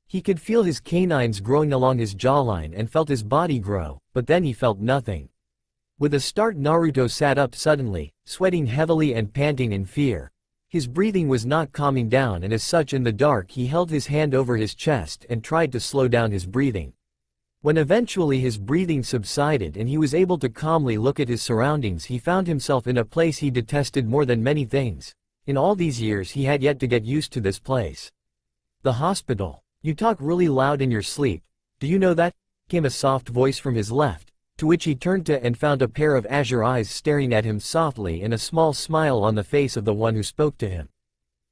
He could feel his canines growing along his jawline and felt his body grow, but then he felt nothing. With a start, Naruto sat up suddenly, sweating heavily and panting in fear. His breathing was not calming down, and as such in the dark he held his hand over his chest and tried to slow down his breathing. When eventually his breathing subsided and he was able to calmly look at his surroundings, he found himself in a place he detested more than many things. In all these years he had yet to get used to this place. The hospital. "You talk really loud in your sleep. Do you know that?" came a soft voice from his left, to which he turned to and found a pair of azure eyes staring at him softly and a small smile on the face of the one who spoke to him.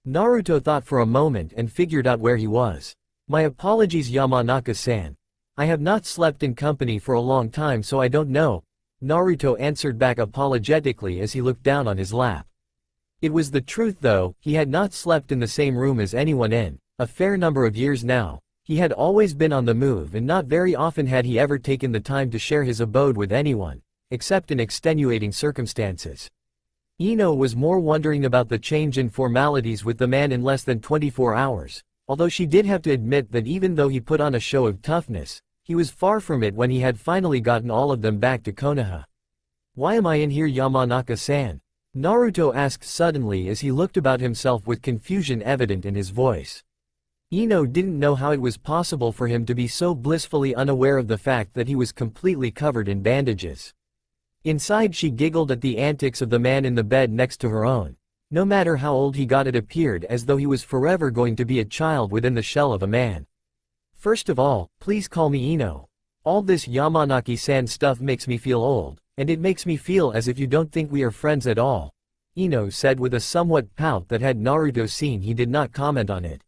Naruto thought for a moment and figured out where he was. "My apologies, Yamanaka-san. I have not slept in company for a long time, so I don't know," Naruto answered back apologetically as he looked down on his lap. It was the truth though, he had not slept in the same room as anyone in a fair number of years now. He had always been on the move, and not very often had he ever taken the time to share his abode with anyone, except in extenuating circumstances. Ino was more wondering about the change in formalities with the man in less than 24 hours, although she did have to admit that even though he put on a show of toughness, he was far from it when he had finally gotten all of them back to Konoha. "Why am I in here, Yamanaka-san?" Naruto asked suddenly as he looked about himself with confusion evident in his voice. Ino didn't know how it was possible for him to be so blissfully unaware of the fact that he was completely covered in bandages. Inside, she giggled at the antics of the man in the bed next to her own. No matter how old he got, it appeared as though he was forever going to be a child within the shell of a man. "First of all, please call me Ino. All this Yamanaki-san stuff makes me feel old, and it makes me feel as if you don't think we are friends at all," Ino said with a somewhat pout that had Naruto seen, he did not comment on it.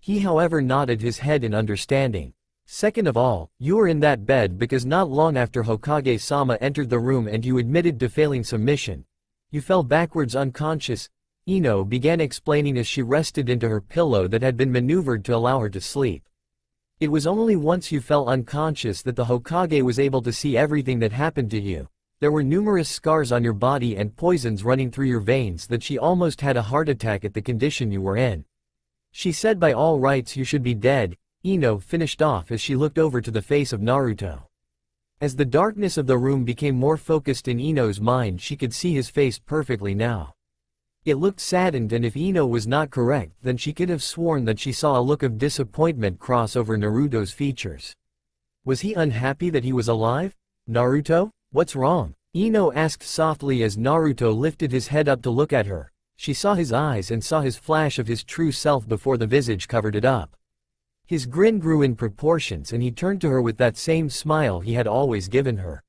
He however nodded his head in understanding. "Second of all, you were in that bed because not long after Hokage-sama entered the room and you admitted to failing some mission. You fell backwards unconscious," Ino began explaining as she rested into her pillow that had been maneuvered to allow her to sleep. "It was only once you fell unconscious that the Hokage was able to see everything that happened to you. There were numerous scars on your body and poisons running through your veins that she almost had a heart attack at the condition you were in. She said by all rights you should be dead," Ino finished off as she looked over to the face of Naruto. As the darkness of the room became more focused in Ino's mind, she could see his face perfectly now. It looked saddened, and if Ino was not correct, then she could have sworn that she saw a look of disappointment cross over Naruto's features. Was he unhappy that he was alive? "Naruto, what's wrong?" Ino asked softly as Naruto lifted his head up to look at her. She saw his eyes and saw his flash of his true self before the visage covered it up. His grin grew in proportions and he turned to her with that same smile he had always given her.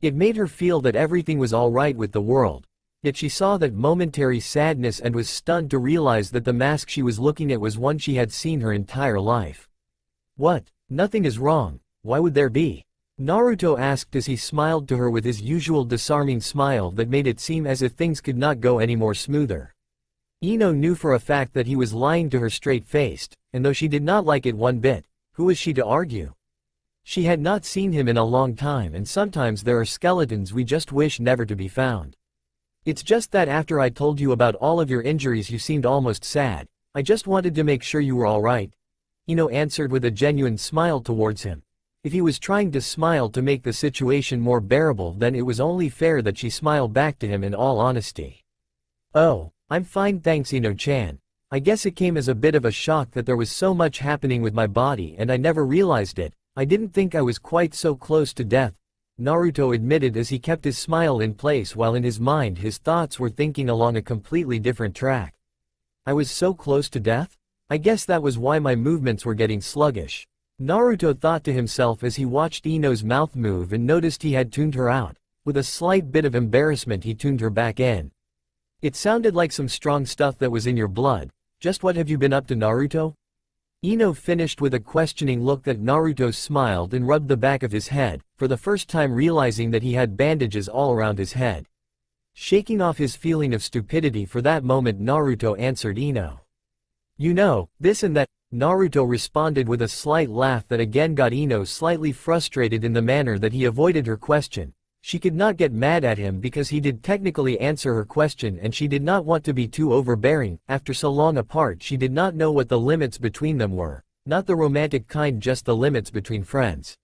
It made her feel that everything was all right with the world. Yet she saw that momentary sadness and was stunned to realize that the mask she was looking at was one she had seen her entire life. "What? Nothing is wrong. Why would there be?" Naruto asked as he smiled to her with his usual disarming smile that made it seem as if things could not go any more smoother. Ino knew for a fact that he was lying to her straight-faced, and though she did not like it one bit, who was she to argue? She had not seen him in a long time, and sometimes there are skeletons we just wish never to be found. "It's just that after I told you about all of your injuries you seemed almost sad. I just wanted to make sure you were all right," Ino answered with a genuine smile towards him. If he was trying to smile to make the situation more bearable, then it was only fair that she smile back to him in all honesty. "Oh, I'm fine thanks, Ino-chan," I guess it came as a bit of a shock that there was so much happening with my body and I never realized it. I didn't think I was quite so close to death, Naruto admitted as he kept his smile in place while in his mind his thoughts were thinking along a completely different track. I was so close to death? I guess that was why my movements were getting sluggish. Naruto thought to himself as he watched Ino's mouth move and noticed he had tuned her out. With a slight bit of embarrassment he tuned her back in. It sounded like some strong stuff that was in your blood. Just what have you been up to, Naruto? Ino finished with a questioning look that Naruto smiled and rubbed the back of his head, for the first time realizing that he had bandages all around his head. Shaking off his feeling of stupidity for that moment, Naruto answered Ino. You know, this and that. Naruto responded with a slight laugh that again got Ino slightly frustrated in the manner that he avoided her question. She could not get mad at him because he did technically answer her question and she did not want to be too overbearing. After so long apart she did not know what the limits between them were. Not the romantic kind, just the limits between friends.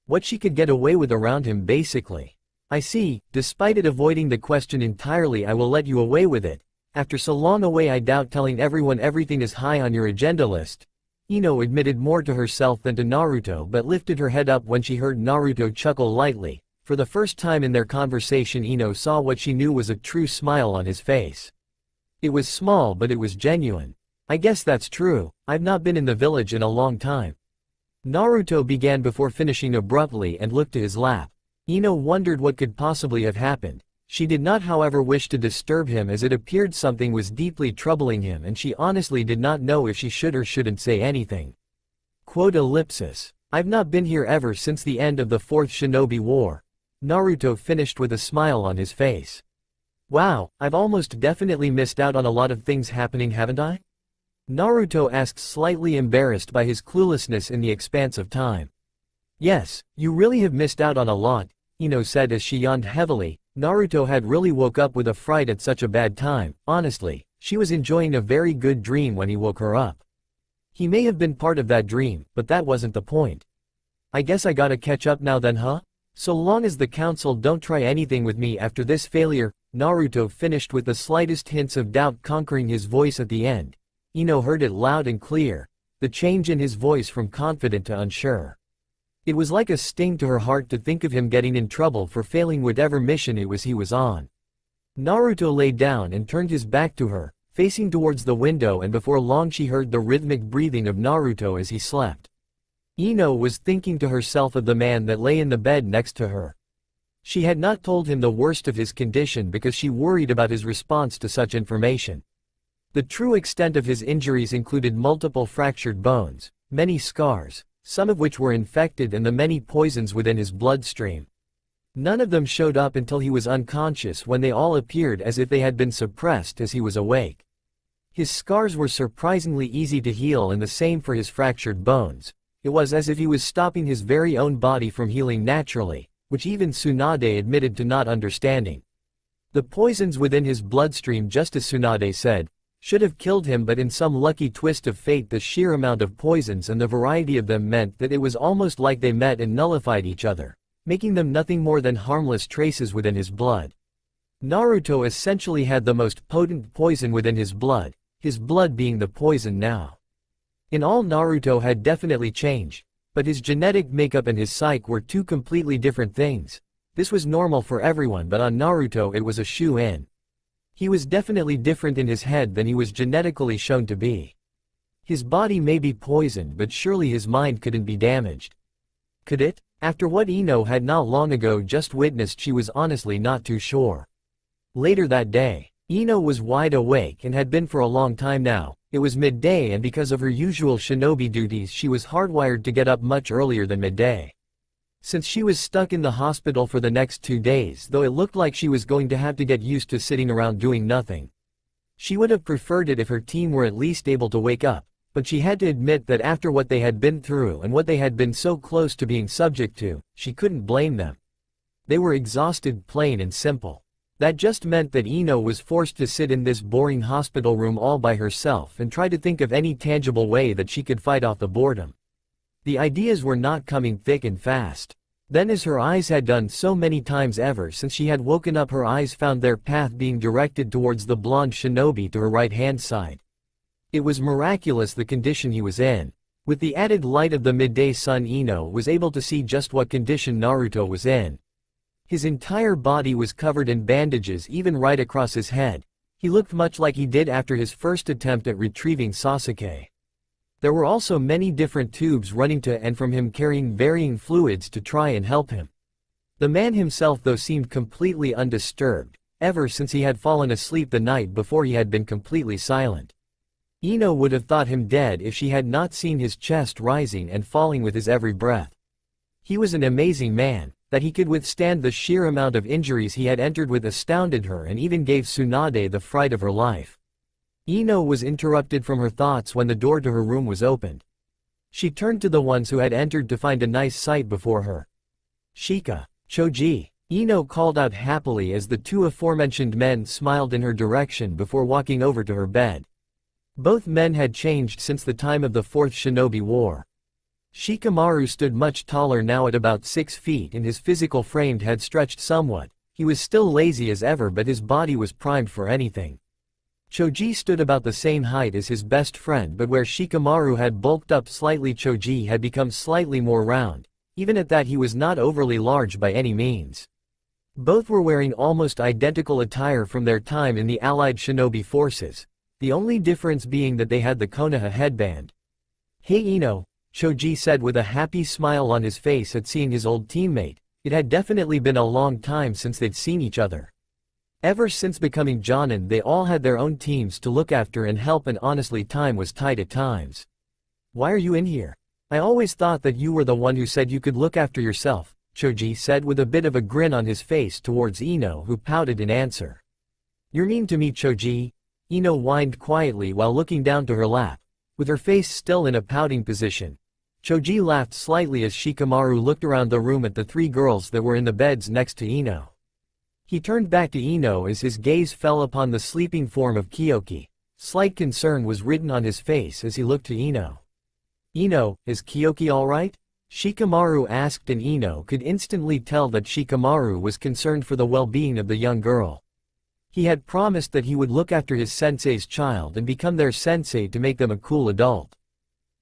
What she could get away with around him basically. I see, despite it avoiding the question entirely, I will let you away with it. After so long away I doubt telling everyone everything is high on your agenda list. Ino admitted more to herself than to Naruto but lifted her head up when she heard Naruto chuckle lightly. For the first time in their conversation Ino saw what she knew was a true smile on his face. It was small but it was genuine. I guess that's true, I've not been in the village in a long time. Naruto began before finishing abruptly and looked to his lap. Ino wondered what could possibly have happened. She did not however wish to disturb him as it appeared something was deeply troubling him and she honestly did not know if she should or shouldn't say anything. Quote ellipsis. I've not been here ever since the end of the 4th Shinobi War. Naruto finished with a smile on his face. Wow, I've almost definitely missed out on a lot of things happening, haven't I? Naruto asked, slightly embarrassed by his cluelessness in the expanse of time. Yes, you really have missed out on a lot, Ino said as she yawned heavily. Naruto had really woke up with a fright at such a bad time. Honestly, she was enjoying a very good dream when he woke her up. He may have been part of that dream, but that wasn't the point. I guess I gotta catch up now then, huh? So long as the council don't try anything with me after this failure, Naruto finished with the slightest hints of doubt conquering his voice at the end. Ino heard it loud and clear, the change in his voice from confident to unsure. It was like a sting to her heart to think of him getting in trouble for failing whatever mission it was he was on. Naruto lay down and turned his back to her, facing towards the window, and before long she heard the rhythmic breathing of Naruto as he slept. Ino was thinking to herself of the man that lay in the bed next to her. She had not told him the worst of his condition because she worried about his response to such information. The true extent of his injuries included multiple fractured bones, many scars, some of which were infected, and the many poisons within his bloodstream. None of them showed up until he was unconscious, when they all appeared as if they had been suppressed as he was awake. His scars were surprisingly easy to heal, and the same for his fractured bones. It was as if he was stopping his very own body from healing naturally, which even Tsunade admitted to not understanding. The poisons within his bloodstream, just as Tsunade said, should have killed him, but in some lucky twist of fate the sheer amount of poisons and the variety of them meant that it was almost like they met and nullified each other, making them nothing more than harmless traces within his blood. Naruto essentially had the most potent poison within his blood being the poison now. In all, Naruto had definitely changed, but his genetic makeup and his psyche were two completely different things. This was normal for everyone, but on Naruto it was a shoe-in. He was definitely different in his head than he was genetically shown to be. His body may be poisoned, but surely his mind couldn't be damaged. Could it? After what Ino had not long ago just witnessed, she was honestly not too sure. Later that day, Ino was wide awake and had been for a long time now. It was midday, and because of her usual shinobi duties she was hardwired to get up much earlier than midday. Since she was stuck in the hospital for the next 2 days, though it looked like she was going to have to get used to sitting around doing nothing. She would have preferred it if her team were at least able to wake up, but she had to admit that after what they had been through and what they had been so close to being subject to, she couldn't blame them. They were exhausted, plain and simple. That just meant that Ino was forced to sit in this boring hospital room all by herself and try to think of any tangible way that she could fight off the boredom. The ideas were not coming thick and fast. Then, as her eyes had done so many times ever since she had woken up, her eyes found their path being directed towards the blonde shinobi to her right-hand side. It was miraculous the condition he was in. With the added light of the midday sun, Ino was able to see just what condition Naruto was in. His entire body was covered in bandages, even right across his head. He looked much like he did after his first attempt at retrieving Sasuke. There were also many different tubes running to and from him, carrying varying fluids to try and help him. The man himself, though, seemed completely undisturbed, ever since he had fallen asleep the night before. He had been completely silent. Ino would have thought him dead if she had not seen his chest rising and falling with his every breath. He was an amazing man. That he could withstand the sheer amount of injuries he had entered with astounded her and even gave Tsunade the fright of her life. Ino was interrupted from her thoughts when the door to her room was opened. She turned to the ones who had entered to find a nice sight before her. "Shika, Choji," Ino called out happily as the two aforementioned men smiled in her direction before walking over to her bed. Both men had changed since the time of the Fourth Shinobi War. Shikamaru stood much taller now at about 6 feet, and his physical frame had stretched somewhat. He was still lazy as ever, but his body was primed for anything. Choji stood about the same height as his best friend, but where Shikamaru had bulked up slightly, Choji had become slightly more round. Even at that, he was not overly large by any means. Both were wearing almost identical attire from their time in the allied shinobi forces, the only difference being that they had the Konoha headband. "Hey Ino," Choji said with a happy smile on his face at seeing his old teammate. It had definitely been a long time since they'd seen each other. Ever since becoming Jonin, they all had their own teams to look after and help, and honestly time was tight at times. "Why are you in here? I always thought that you were the one who said you could look after yourself," Choji said with a bit of a grin on his face towards Ino, who pouted in answer. "You're mean to me, Choji," Ino whined quietly while looking down to her lap, with her face still in a pouting position. Choji laughed slightly as Shikamaru looked around the room at the 3 girls that were in the beds next to Ino. He turned back to Ino as his gaze fell upon the sleeping form of Kyoki. Slight concern was written on his face as he looked to Ino. "Ino, is Kyoki alright?" Shikamaru asked, and Ino could instantly tell that Shikamaru was concerned for the well-being of the young girl. He had promised that he would look after his sensei's child and become their sensei to make them a cool adult.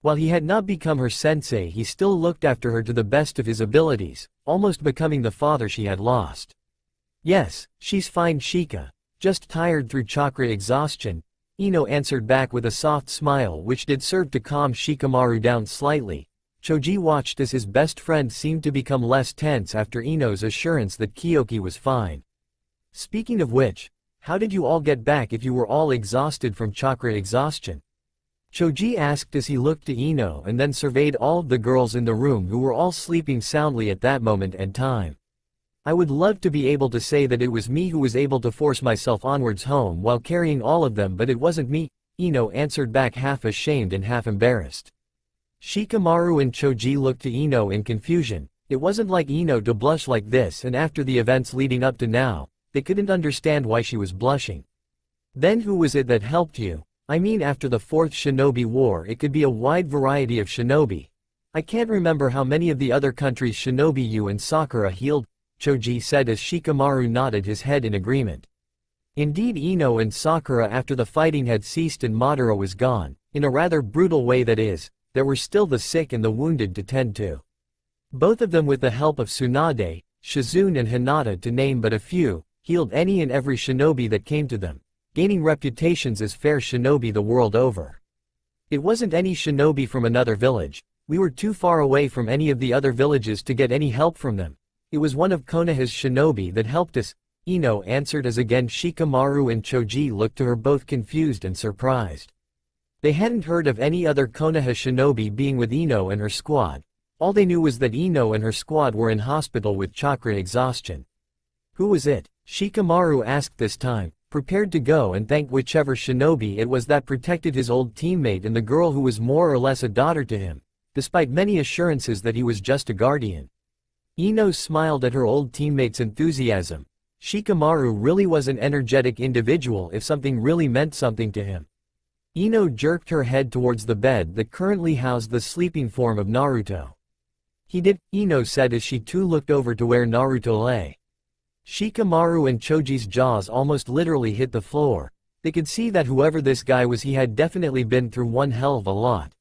While he had not become her sensei, he still looked after her to the best of his abilities, almost becoming the father she had lost. "Yes, she's fine, Shika. Just tired through chakra exhaustion," Ino answered back with a soft smile, which did serve to calm Shikamaru down slightly. Choji watched as his best friend seemed to become less tense after Ino's assurance that Kyoki was fine. "Speaking of which, how did you all get back if you were all exhausted from chakra exhaustion?" Choji asked as he looked to Ino and then surveyed all of the girls in the room who were all sleeping soundly at that moment and time. "I would love to be able to say that it was me who was able to force myself onwards home while carrying all of them, but it wasn't me," Ino answered back, half ashamed and half embarrassed. Shikamaru and Choji looked to Ino in confusion. It wasn't like Ino to blush like this, and after the events leading up to now, they couldn't understand why she was blushing. "Then who was it that helped you? I mean, after the Fourth Shinobi War, it could be a wide variety of shinobi. I can't remember how many of the other countries' shinobi you and Sakura healed," Choji said as Shikamaru nodded his head in agreement. Indeed, Ino and Sakura, after the fighting had ceased and Madara was gone, in a rather brutal way that is, there were still the sick and the wounded to tend to. Both of them, with the help of Tsunade, Shizune and Hinata to name but a few, healed any and every shinobi that came to them, gaining reputations as fair shinobi the world over. It wasn't any shinobi from another village. We were too far away from any of the other villages to get any help from them. It was one of Konoha's shinobi that helped us, Ino answered as again Shikamaru and Choji looked to her, both confused and surprised. They hadn't heard of any other Konoha shinobi being with Ino and her squad. All they knew was that Ino and her squad were in hospital with chakra exhaustion. "Who was it?" Shikamaru asked this time, prepared to go and thank whichever shinobi it was that protected his old teammate and the girl who was more or less a daughter to him, despite many assurances that he was just a guardian. Ino smiled at her old teammate's enthusiasm. Shikamaru really was an energetic individual if something really meant something to him. Ino jerked her head towards the bed that currently housed the sleeping form of Naruto. "He did," Ino said as she too looked over to where Naruto lay. Shikamaru and Choji's jaws almost literally hit the floor. They could see that whoever this guy was, he had definitely been through one hell of a lot.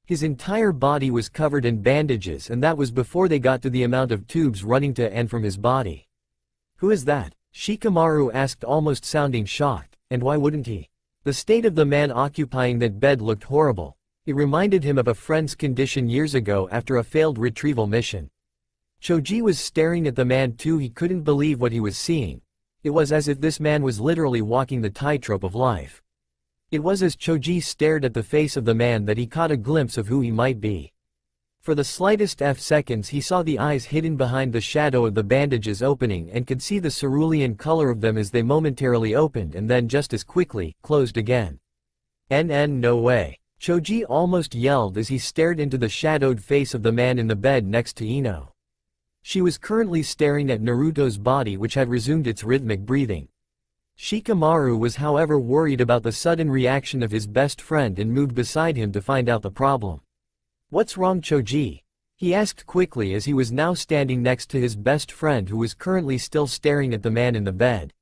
His entire body was covered in bandages, and that was before they got to the amount of tubes running to and from his body. "Who is that?" Shikamaru asked, almost sounding shocked, and why wouldn't he? The state of the man occupying that bed looked horrible. It reminded him of a friend's condition years ago after a failed retrieval mission. Choji was staring at the man too. He couldn't believe what he was seeing. It was as if this man was literally walking the tightrope of life. It was as Choji stared at the face of the man that he caught a glimpse of who he might be. For the slightest seconds he saw the eyes hidden behind the shadow of the bandages opening and could see the cerulean color of them as they momentarily opened and then just as quickly closed again. No way. Choji almost yelled as he stared into the shadowed face of the man in the bed next to Ino. She was currently staring at Naruto's body, which had resumed its rhythmic breathing. Shikamaru was however worried about the sudden reaction of his best friend and moved beside him to find out the problem. "What's wrong, Choji?" he asked quickly as he was now standing next to his best friend, who was currently still staring at the man in the bed.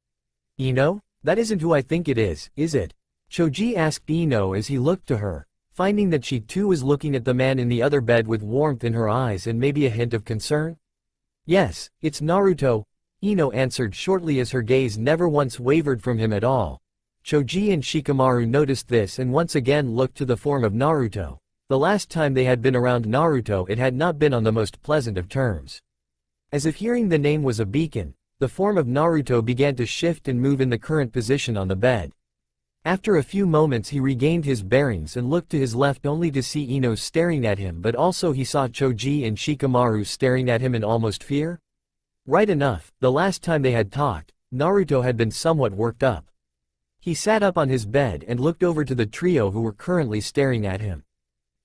"Ino? That isn't who I think it is it?" Choji asked Ino as he looked to her, finding that she too was looking at the man in the other bed with warmth in her eyes and maybe a hint of concern. "Yes, it's Naruto," Ino answered shortly as her gaze never once wavered from him at all. Choji and Shikamaru noticed this and once again looked to the form of Naruto. The last time they had been around Naruto, it had not been on the most pleasant of terms. As if hearing the name was a beacon, the form of Naruto began to shift and move in the current position on the bed. After a few moments he regained his bearings and looked to his left only to see Ino staring at him, but also he saw Choji and Shikamaru staring at him in almost fear. Right enough, the last time they had talked, Naruto had been somewhat worked up. He sat up on his bed and looked over to the trio who were currently staring at him.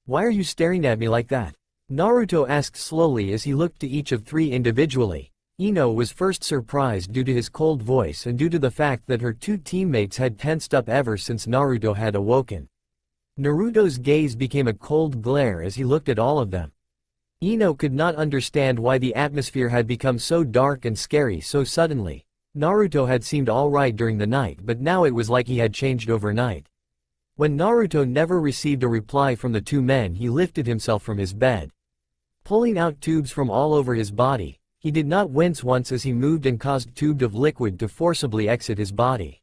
"Why are you staring at me like that?" Naruto asked slowly as he looked to each of three individually. Ino was first surprised due to his cold voice and due to the fact that her two teammates had tensed up ever since Naruto had awoken. Naruto's gaze became a cold glare as he looked at all of them. Ino could not understand why the atmosphere had become so dark and scary so suddenly. Naruto had seemed alright during the night, but now it was like he had changed overnight. When Naruto never received a reply from the two men, he lifted himself from his bed. Pulling out tubes from all over his body, he did not wince once as he moved and caused tube of liquid to forcibly exit his body.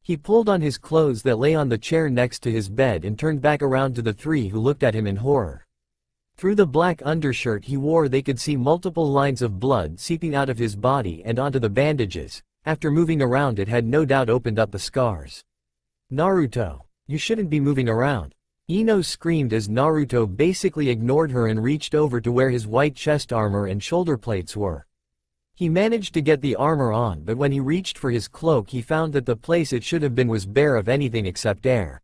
He pulled on his clothes that lay on the chair next to his bed and turned back around to the three who looked at him in horror. Through the black undershirt he wore they could see multiple lines of blood seeping out of his body and onto the bandages. After moving around it had no doubt opened up the scars. "Naruto, you shouldn't be moving around," Ino screamed as Naruto basically ignored her and reached over to where his white chest armor and shoulder plates were. He managed to get the armor on, but when he reached for his cloak he found that the place it should have been was bare of anything except air.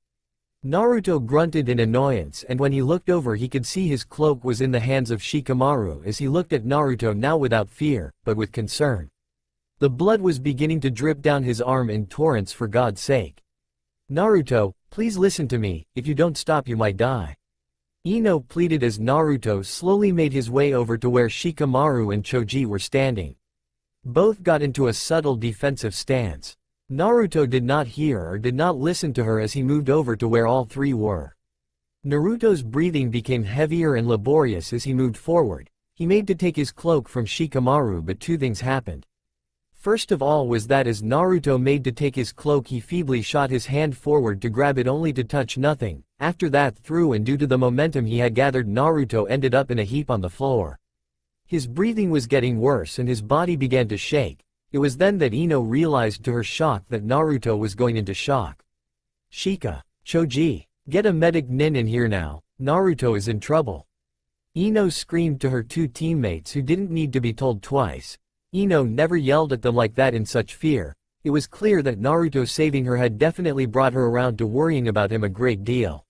Naruto grunted in annoyance, and when he looked over he could see his cloak was in the hands of Shikamaru as he looked at Naruto now without fear, but with concern. The blood was beginning to drip down his arm in torrents. "For God's sake. Naruto, please listen to me, if you don't stop you might die," Ino pleaded as Naruto slowly made his way over to where Shikamaru and Choji were standing. Both got into a subtle defensive stance. Naruto did not hear or did not listen to her as he moved over to where all three were. Naruto's breathing became heavier and laborious as he moved forward. He made to take his cloak from Shikamaru, but two things happened. First of all was that as Naruto made to take his cloak he feebly shot his hand forward to grab it only to touch nothing. After that through and due to the momentum he had gathered, Naruto ended up in a heap on the floor. His breathing was getting worse and his body began to shake. It was then that Ino realized to her shock that Naruto was going into shock. Choji, get a medic nin in here now, Naruto is in trouble," Ino screamed to her two teammates who didn't need to be told twice. Ino never yelled at them like that in such fear. It was clear that Naruto saving her had definitely brought her around to worrying about him a great deal.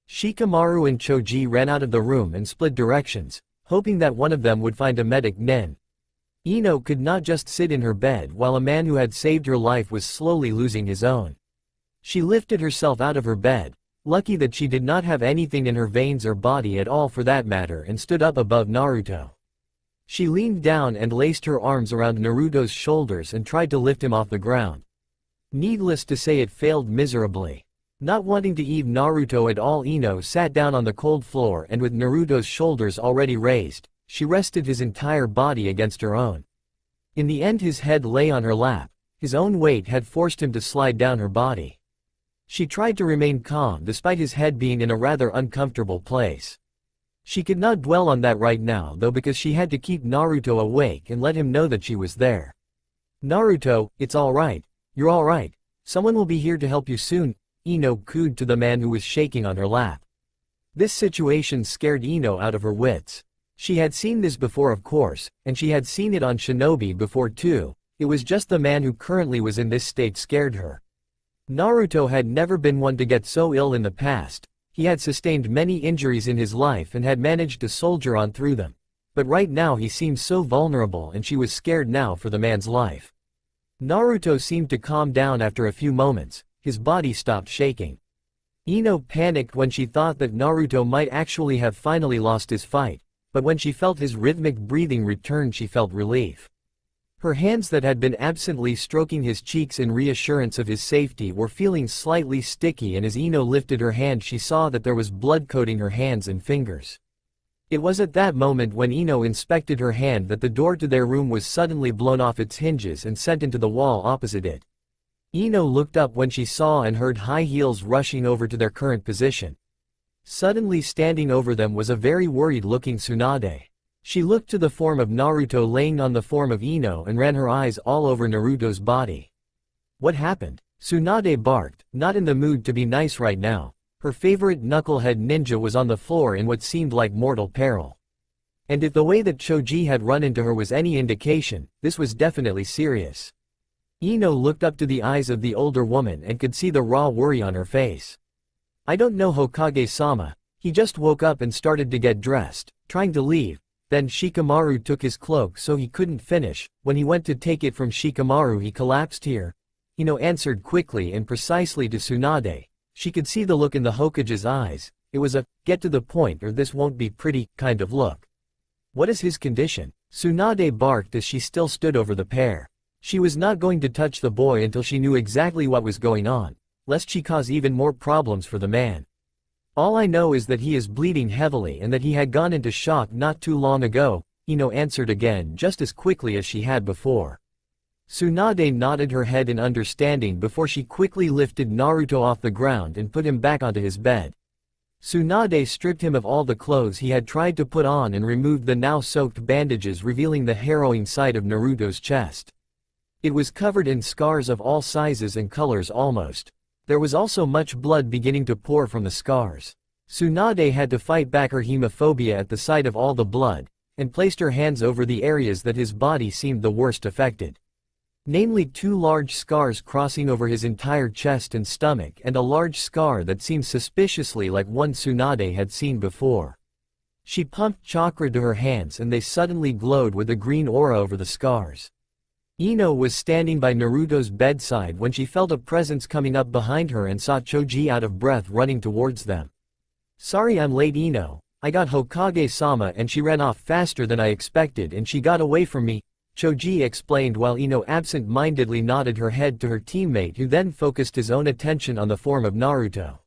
Shikamaru and Choji ran out of the room and split directions, hoping that one of them would find a medic nin. Ino could not just sit in her bed while a man who had saved her life was slowly losing his own. She lifted herself out of her bed, lucky that she did not have anything in her veins or body at all for that matter, and stood up above Naruto. She leaned down and laced her arms around Naruto's shoulders and tried to lift him off the ground. Needless to say, it failed miserably. Not wanting to leave Naruto at all, Ino sat down on the cold floor, and with Naruto's shoulders already raised, she rested his entire body against her own. In the end, his head lay on her lap. His own weight had forced him to slide down her body. She tried to remain calm despite his head being in a rather uncomfortable place. She could not dwell on that right now though, because she had to keep Naruto awake and let him know that she was there. "Naruto, it's alright. You're alright. Someone will be here to help you soon," Ino cooed to the man who was shaking on her lap. This situation scared Ino out of her wits. She had seen this before, of course, and she had seen it on Shinobi before too. It was just the man who currently was in this state scared her. Naruto had never been one to get so ill in the past. He had sustained many injuries in his life and had managed to soldier on through them. But right now he seemed so vulnerable, and she was scared now for the man's life. Naruto seemed to calm down after a few moments. His body stopped shaking. Ino panicked when she thought that Naruto might actually have finally lost his fight, but when she felt his rhythmic breathing return, she felt relief. Her hands that had been absently stroking his cheeks in reassurance of his safety were feeling slightly sticky, and as Ino lifted her hand, she saw that there was blood coating her hands and fingers. It was at that moment when Ino inspected her hand that the door to their room was suddenly blown off its hinges and sent into the wall opposite it. Ino looked up when she saw and heard high heels rushing over to their current position. Suddenly standing over them was a very worried-looking Tsunade. She looked to the form of Naruto laying on the form of Ino and ran her eyes all over Naruto's body. "What happened?" Tsunade barked, not in the mood to be nice right now. Her favorite knucklehead ninja was on the floor in what seemed like mortal peril. And if the way that Choji had run into her was any indication, this was definitely serious. Ino looked up to the eyes of the older woman and could see the raw worry on her face. "I don't know, Hokage-sama. He just woke up and started to get dressed, trying to leave. Then Shikamaru took his cloak so he couldn't finish. When he went to take it from Shikamaru, he collapsed here," Ino answered quickly and precisely to Tsunade. She could see the look in the Hokage's eyes. It was a, "get to the point or this won't be pretty," kind of look. "What is his condition?" Tsunade barked as she still stood over the pair. She was not going to touch the boy until she knew exactly what was going on, lest she cause even more problems for the man. "All I know is that he is bleeding heavily and that he had gone into shock not too long ago," Ino answered again just as quickly as she had before. Tsunade nodded her head in understanding before she quickly lifted Naruto off the ground and put him back onto his bed. Tsunade stripped him of all the clothes he had tried to put on and removed the now soaked bandages, revealing the harrowing sight of Naruto's chest. It was covered in scars of all sizes and colors almost. There was also much blood beginning to pour from the scars. Tsunade had to fight back her hemophobia at the sight of all the blood, and placed her hands over the areas that his body seemed the worst affected. Namely, 2 large scars crossing over his entire chest and stomach, and a large scar that seemed suspiciously like one Tsunade had seen before. She pumped chakra to her hands and they suddenly glowed with a green aura over the scars. Ino was standing by Naruto's bedside when she felt a presence coming up behind her and saw Choji out of breath running towards them. "Sorry I'm late, Ino. I got Hokage-sama and she ran off faster than I expected and she got away from me," Choji explained while Ino absent-mindedly nodded her head to her teammate, who then focused his own attention on the form of Naruto.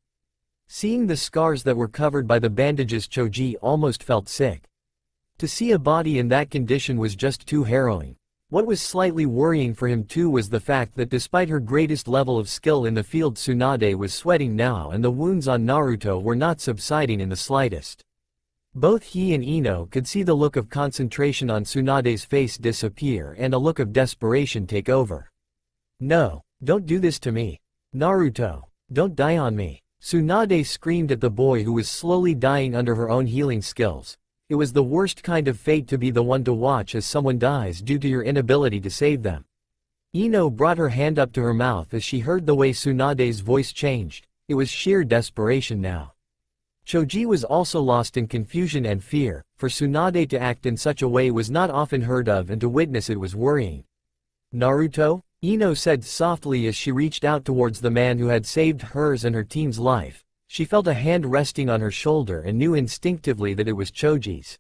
Seeing the scars that were covered by the bandages, Choji almost felt sick. To see a body in that condition was just too harrowing. What was slightly worrying for him too was the fact that despite her greatest level of skill in the field, Tsunade was sweating now and the wounds on Naruto were not subsiding in the slightest. Both he and Ino could see the look of concentration on Tsunade's face disappear and a look of desperation take over. "No, don't do this to me. Naruto, don't die on me," Tsunade screamed at the boy who was slowly dying under her own healing skills. It was the worst kind of fate to be the one to watch as someone dies due to your inability to save them. Ino brought her hand up to her mouth as she heard the way Tsunade's voice changed. It was sheer desperation now. Choji was also lost in confusion and fear, for Tsunade to act in such a way was not often heard of, and to witness it was worrying. "Naruto?" Ino said softly as she reached out towards the man who had saved hers and her team's life. She felt a hand resting on her shoulder and knew instinctively that it was Choji's.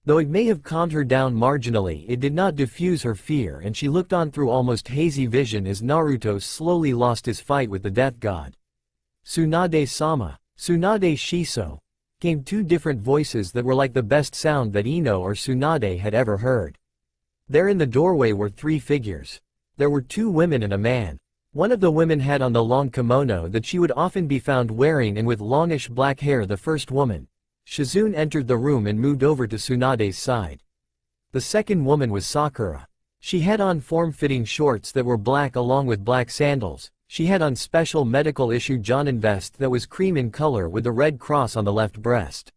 Though it may have calmed her down marginally, it did not diffuse her fear, and she looked on through almost hazy vision as Naruto slowly lost his fight with the death god. "Tsunade-sama, Tsunade Shiso," came two different voices that were like the best sound that Ino or Tsunade had ever heard. There in the doorway were three figures. There were two women and a man. One of the women had on the long kimono that she would often be found wearing, and with longish black hair. The first woman, Shizune, entered the room and moved over to Tsunade's side. The second woman was Sakura. She had on form-fitting shorts that were black along with black sandals. She had on special medical issue Jonin vest that was cream in color with the red cross on the left breast.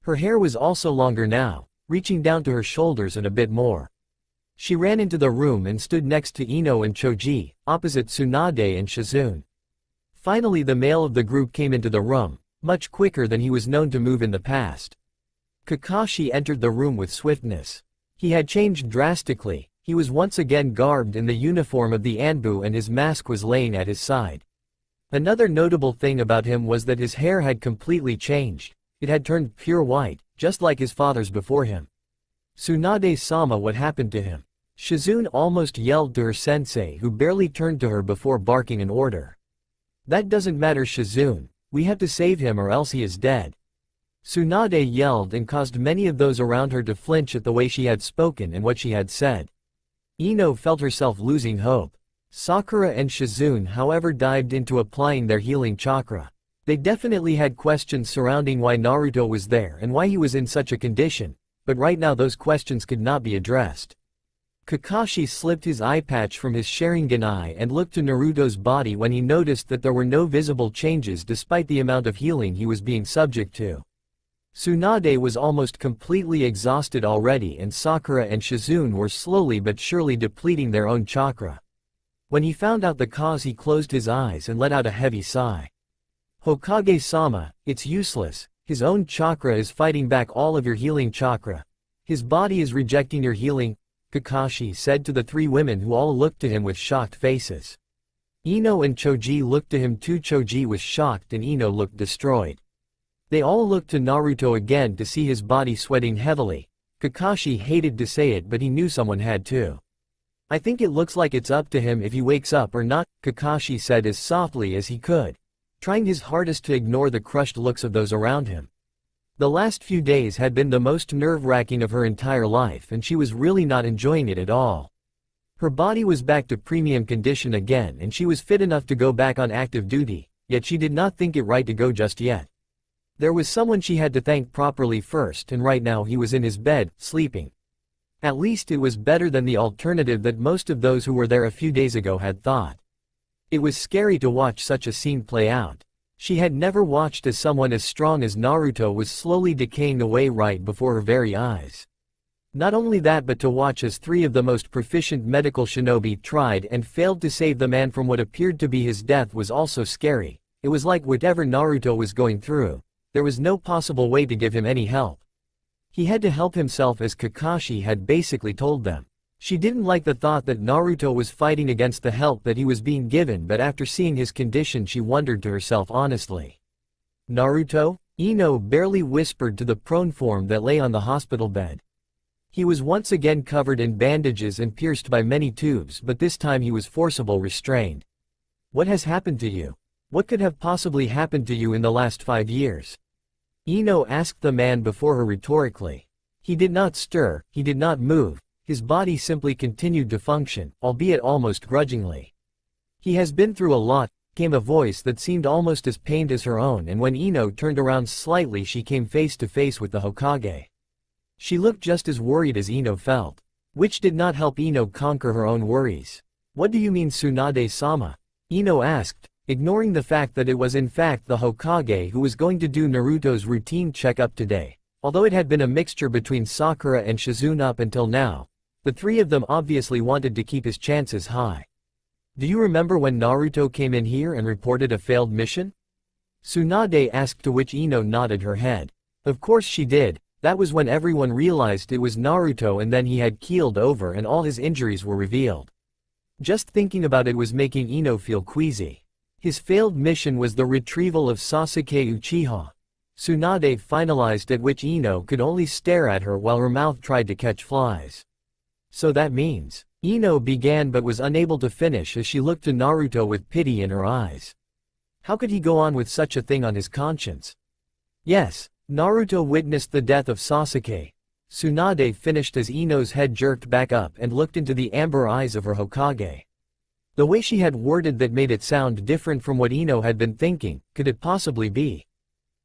Her hair was also longer now, reaching down to her shoulders and a bit more. She ran into the room and stood next to Ino and Choji, opposite Tsunade and Shizune. Finally the male of the group came into the room, much quicker than he was known to move in the past. Kakashi entered the room with swiftness. He had changed drastically. He was once again garbed in the uniform of the Anbu, and his mask was laying at his side. Another notable thing about him was that his hair had completely changed. It had turned pure white, just like his father's before him. "Tsunade-sama, what happened to him?" Shizune almost yelled to her sensei, who barely turned to her before barking an order. "That doesn't matter, Shizune. We have to save him or else he is dead." Tsunade yelled and caused many of those around her to flinch at the way she had spoken and what she had said. Ino felt herself losing hope. Sakura and Shizune, however, dived into applying their healing chakra. They definitely had questions surrounding why Naruto was there and why he was in such a condition, but right now those questions could not be addressed. Kakashi slipped his eye patch from his Sharingan eye and looked to Naruto's body when he noticed that there were no visible changes despite the amount of healing he was being subject to. Tsunade was almost completely exhausted already, and Sakura and Shizune were slowly but surely depleting their own chakra. When he found out the cause, he closed his eyes and let out a heavy sigh. "Hokage-sama, it's useless. His own chakra is fighting back all of your healing chakra. His body is rejecting your healing," Kakashi said to the three women, who all looked to him with shocked faces. Ino and Choji looked to him too. Choji was shocked and Ino looked destroyed. They all looked to Naruto again to see his body sweating heavily. Kakashi hated to say it, but he knew someone had to. "I think it looks like it's up to him if he wakes up or not," Kakashi said as softly as he could, trying his hardest to ignore the crushed looks of those around him. The last few days had been the most nerve-wracking of her entire life, and she was really not enjoying it at all. Her body was back to premium condition again, and she was fit enough to go back on active duty, yet she did not think it right to go just yet. There was someone she had to thank properly first, and right now he was in his bed, sleeping. At least it was better than the alternative that most of those who were there a few days ago had thought. It was scary to watch such a scene play out. She had never watched as someone as strong as Naruto was slowly decaying away right before her very eyes. Not only that, but to watch as three of the most proficient medical shinobi tried and failed to save the man from what appeared to be his death was also scary. It was like whatever Naruto was going through, there was no possible way to give him any help. He had to help himself, as Kakashi had basically told them. She didn't like the thought that Naruto was fighting against the help that he was being given, but after seeing his condition she wondered to herself honestly. "Naruto?" Ino barely whispered to the prone form that lay on the hospital bed. He was once again covered in bandages and pierced by many tubes, but this time he was forcibly restrained. "What has happened to you? What could have possibly happened to you in the last 5 years?" Ino asked the man before her rhetorically. He did not stir, he did not move. His body simply continued to function, albeit almost grudgingly. "He has been through a lot," came a voice that seemed almost as pained as her own, and when Ino turned around slightly she came face to face with the Hokage. She looked just as worried as Ino felt, which did not help Ino conquer her own worries. "What do you mean, Tsunade-sama?" Ino asked, ignoring the fact that it was in fact the Hokage who was going to do Naruto's routine checkup today. Although it had been a mixture between Sakura and Shizune up until now, the three of them obviously wanted to keep his chances high. "Do you remember when Naruto came in here and reported a failed mission?" Tsunade asked, to which Ino nodded her head. Of course she did. That was when everyone realized it was Naruto, and then he had keeled over and all his injuries were revealed. Just thinking about it was making Ino feel queasy. His failed mission was the retrieval of Sasuke Uchiha. Tsunade finalized, at which Ino could only stare at her while her mouth tried to catch flies. So that means… Ino began but was unable to finish as she looked to Naruto with pity in her eyes. How could he go on with such a thing on his conscience? Yes, Naruto witnessed the death of Sasuke. Tsunade finished as Ino's head jerked back up and looked into the amber eyes of her Hokage. The way she had worded that made it sound different from what Ino had been thinking. Could it possibly be?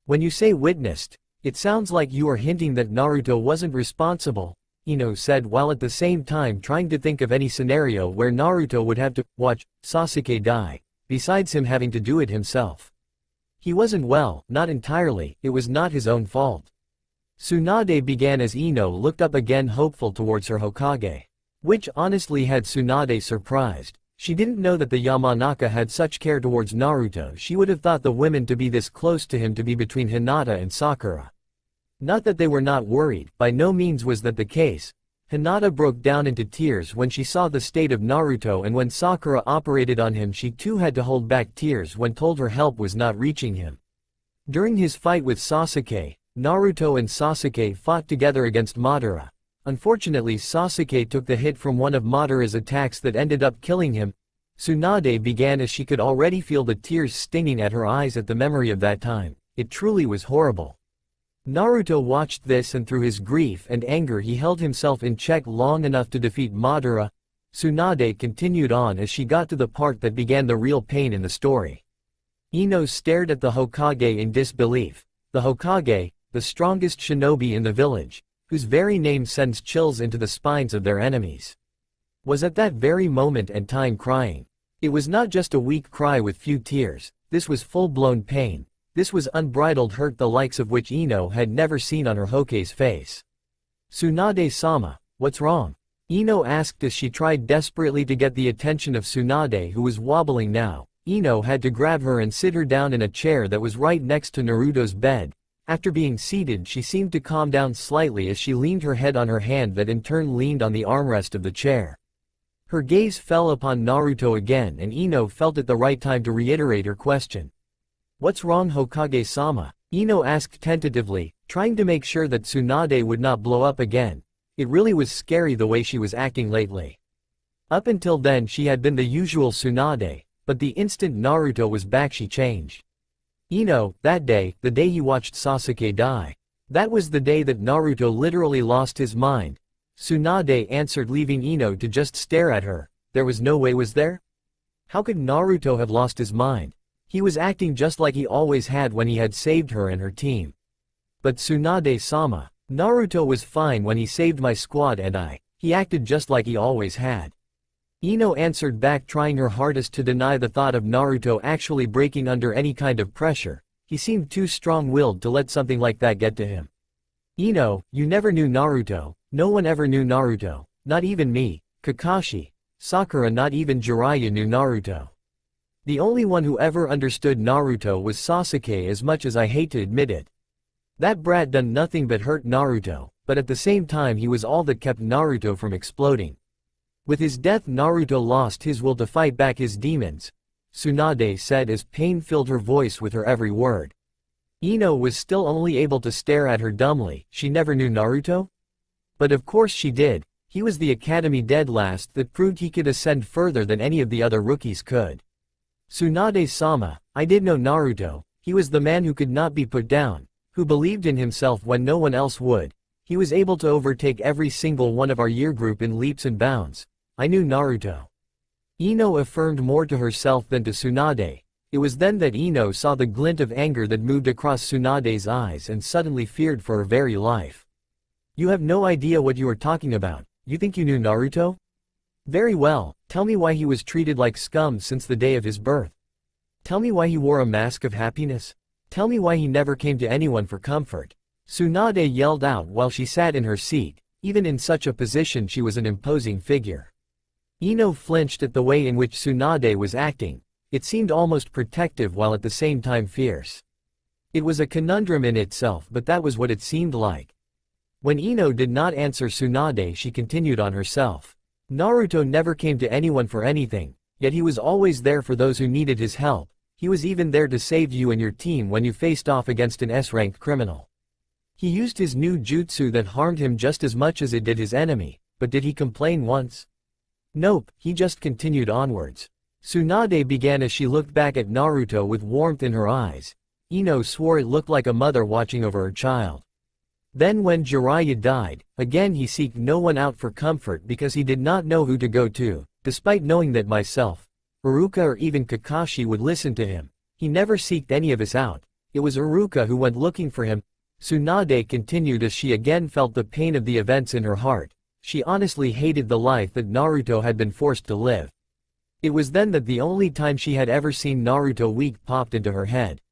When you say witnessed, it sounds like you are hinting that Naruto wasn't responsible, Ino said, while at the same time trying to think of any scenario where Naruto would have to watch Sasuke die, besides him having to do it himself. He wasn't well, not entirely, it was not his own fault. Tsunade began as Ino looked up again, hopeful towards her Hokage. Which honestly had Tsunade surprised. She didn't know that the Yamanaka had such care towards Naruto. She would have thought the women to be this close to him to be between Hinata and Sakura. Not that they were not worried, by no means was that the case. Hinata broke down into tears when she saw the state of Naruto, and when Sakura operated on him she too had to hold back tears when told her help was not reaching him. During his fight with Sasuke, Naruto and Sasuke fought together against Madara. Unfortunately, Sasuke took the hit from one of Madara's attacks that ended up killing him. Tsunade began as she could already feel the tears stinging at her eyes at the memory of that time. It truly was horrible. Naruto watched this, and through his grief and anger he held himself in check long enough to defeat Madara. Tsunade continued on as she got to the part that began the real pain in the story. Ino stared at the Hokage in disbelief. The Hokage, the strongest shinobi in the village, whose very name sends chills into the spines of their enemies, was at that very moment and time crying. It was not just a weak cry with few tears, this was full-blown pain. This was unbridled hurt, the likes of which Ino had never seen on her Hokage's face. Tsunade-sama, what's wrong? Ino asked as she tried desperately to get the attention of Tsunade, who was wobbling now. Ino had to grab her and sit her down in a chair that was right next to Naruto's bed. After being seated, she seemed to calm down slightly as she leaned her head on her hand that in turn leaned on the armrest of the chair. Her gaze fell upon Naruto again, and Ino felt it the right time to reiterate her question. What's wrong, Hokage-sama? Ino asked tentatively, trying to make sure that Tsunade would not blow up again. It really was scary the way she was acting lately. Up until then she had been the usual Tsunade, but the instant Naruto was back she changed. Ino, that day, the day he watched Sasuke die. That was the day that Naruto literally lost his mind. Tsunade answered, leaving Ino to just stare at her. There was no way, was there? How could Naruto have lost his mind? He was acting just like he always had when he had saved her and her team. But Tsunade-sama, Naruto was fine when he saved my squad and he acted just like he always had. Ino answered back, trying her hardest to deny the thought of Naruto actually breaking under any kind of pressure. He seemed too strong-willed to let something like that get to him. Ino, you never knew Naruto. No one ever knew Naruto. Not even me, Kakashi, Sakura, not even Jiraiya knew Naruto. The only one who ever understood Naruto was Sasuke, as much as I hate to admit it. That brat done nothing but hurt Naruto, but at the same time he was all that kept Naruto from exploding. With his death Naruto lost his will to fight back his demons, Tsunade said as pain filled her voice with her every word. Ino was still only able to stare at her dumbly. She never knew Naruto? But of course she did. He was the academy dead last that proved he could ascend further than any of the other rookies could. Tsunade-sama, I did know Naruto. He was the man who could not be put down, who believed in himself when no one else would. He was able to overtake every single one of our year group in leaps and bounds. I knew Naruto. Ino affirmed more to herself than to Tsunade. It was then that Ino saw the glint of anger that moved across Tsunade's eyes and suddenly feared for her very life. You have no idea what you are talking about. You think you knew Naruto? Very well, tell me why he was treated like scum since the day of his birth. Tell me why he wore a mask of happiness. Tell me why he never came to anyone for comfort. Tsunade yelled out while she sat in her seat. Even in such a position she was an imposing figure. Ino flinched at the way in which Tsunade was acting. It seemed almost protective while at the same time fierce. It was a conundrum in itself, but that was what it seemed like. When Ino did not answer Tsunade, she continued on herself. Naruto never came to anyone for anything, yet he was always there for those who needed his help. He was even there to save you and your team when you faced off against an S-ranked criminal. He used his new jutsu that harmed him just as much as it did his enemy, but did he complain once? Nope, he just continued onwards. Tsunade began as she looked back at Naruto with warmth in her eyes. Ino swore it looked like a mother watching over her child. Then when Jiraiya died, again he seeked no one out for comfort because he did not know who to go to, despite knowing that myself, Iruka or even Kakashi would listen to him. He never seeked any of us out. It was Iruka who went looking for him. Tsunade continued as she again felt the pain of the events in her heart. She honestly hated the life that Naruto had been forced to live. It was then that the only time she had ever seen Naruto weak popped into her head.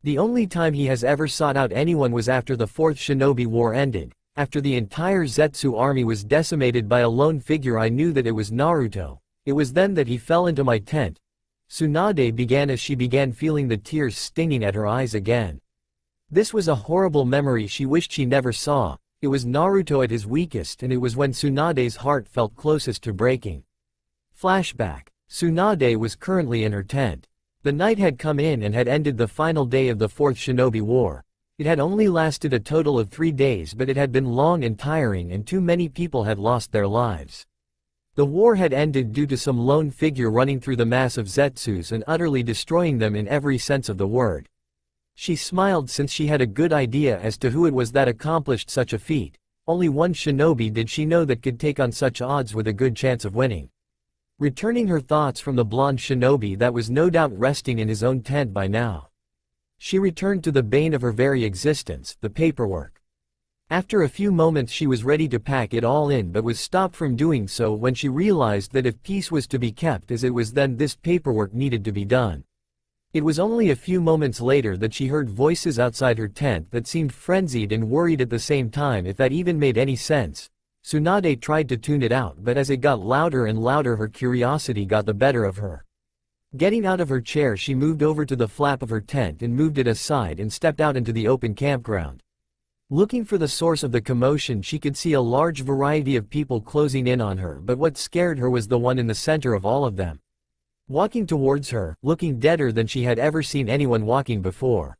The only time he has ever sought out anyone was after the Fourth Shinobi War ended. After the entire Zetsu army was decimated by a lone figure, I knew that it was Naruto. It was then that he fell into my tent. Tsunade began as she began feeling the tears stinging at her eyes again. This was a horrible memory she wished she never saw. It was Naruto at his weakest, and it was when Tsunade's heart felt closest to breaking. Flashback. Tsunade was currently in her tent. The night had come in and had ended the final day of the Fourth Shinobi War. It had only lasted a total of 3 days, but it had been long and tiring, and too many people had lost their lives. The war had ended due to some lone figure running through the mass of Zetsus and utterly destroying them in every sense of the word. She smiled since she had a good idea as to who it was that accomplished such a feat. Only one shinobi did she know that could take on such odds with a good chance of winning. Returning her thoughts from the blonde shinobi that was no doubt resting in his own tent by now, she returned to the bane of her very existence, the paperwork. After a few moments she was ready to pack it all in, but was stopped from doing so when she realized that if peace was to be kept as it was, then this paperwork needed to be done. It was only a few moments later that she heard voices outside her tent that seemed frenzied and worried at the same time, if that even made any sense. Tsunade tried to tune it out, but as it got louder and louder her curiosity got the better of her. Getting out of her chair, she moved over to the flap of her tent and moved it aside and stepped out into the open campground. Looking for the source of the commotion, she could see a large variety of people closing in on her, but what scared her was the one in the center of all of them. Walking towards her, looking deader than she had ever seen anyone walking before,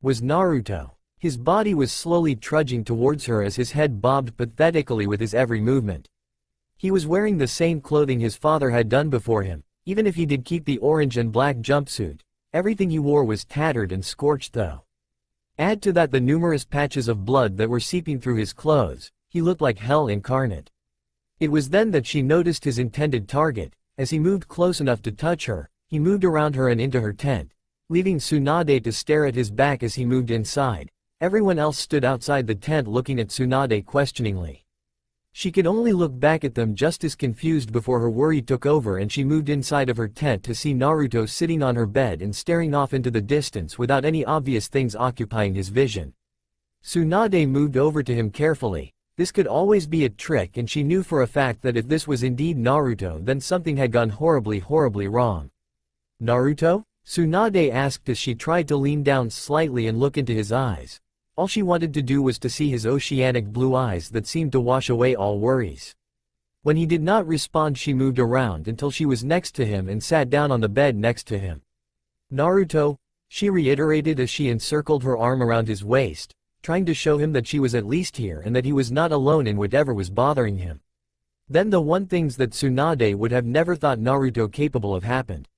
was Naruto. His body was slowly trudging towards her as his head bobbed pathetically with his every movement. He was wearing the same clothing his father had done before him, even if he did keep the orange and black jumpsuit. Everything he wore was tattered and scorched though. Add to that the numerous patches of blood that were seeping through his clothes. He looked like hell incarnate. It was then that she noticed his intended target. As he moved close enough to touch her, he moved around her and into her tent, leaving Tsunade to stare at his back as he moved inside. Everyone else stood outside the tent looking at Tsunade questioningly. She could only look back at them just as confused before her worry took over and she moved inside of her tent to see Naruto sitting on her bed and staring off into the distance without any obvious things occupying his vision. Tsunade moved over to him carefully. This could always be a trick, and she knew for a fact that if this was indeed Naruto, then something had gone horribly wrong. Naruto? Tsunade asked as she tried to lean down slightly and look into his eyes. All she wanted to do was to see his oceanic blue eyes that seemed to wash away all worries. When he did not respond, she moved around until she was next to him and sat down on the bed next to him. Naruto? She reiterated as she encircled her arm around his waist, trying to show him that she was at least here and that he was not alone in whatever was bothering him. Then the one things that Tsunade would have never thought Naruto capable of happened.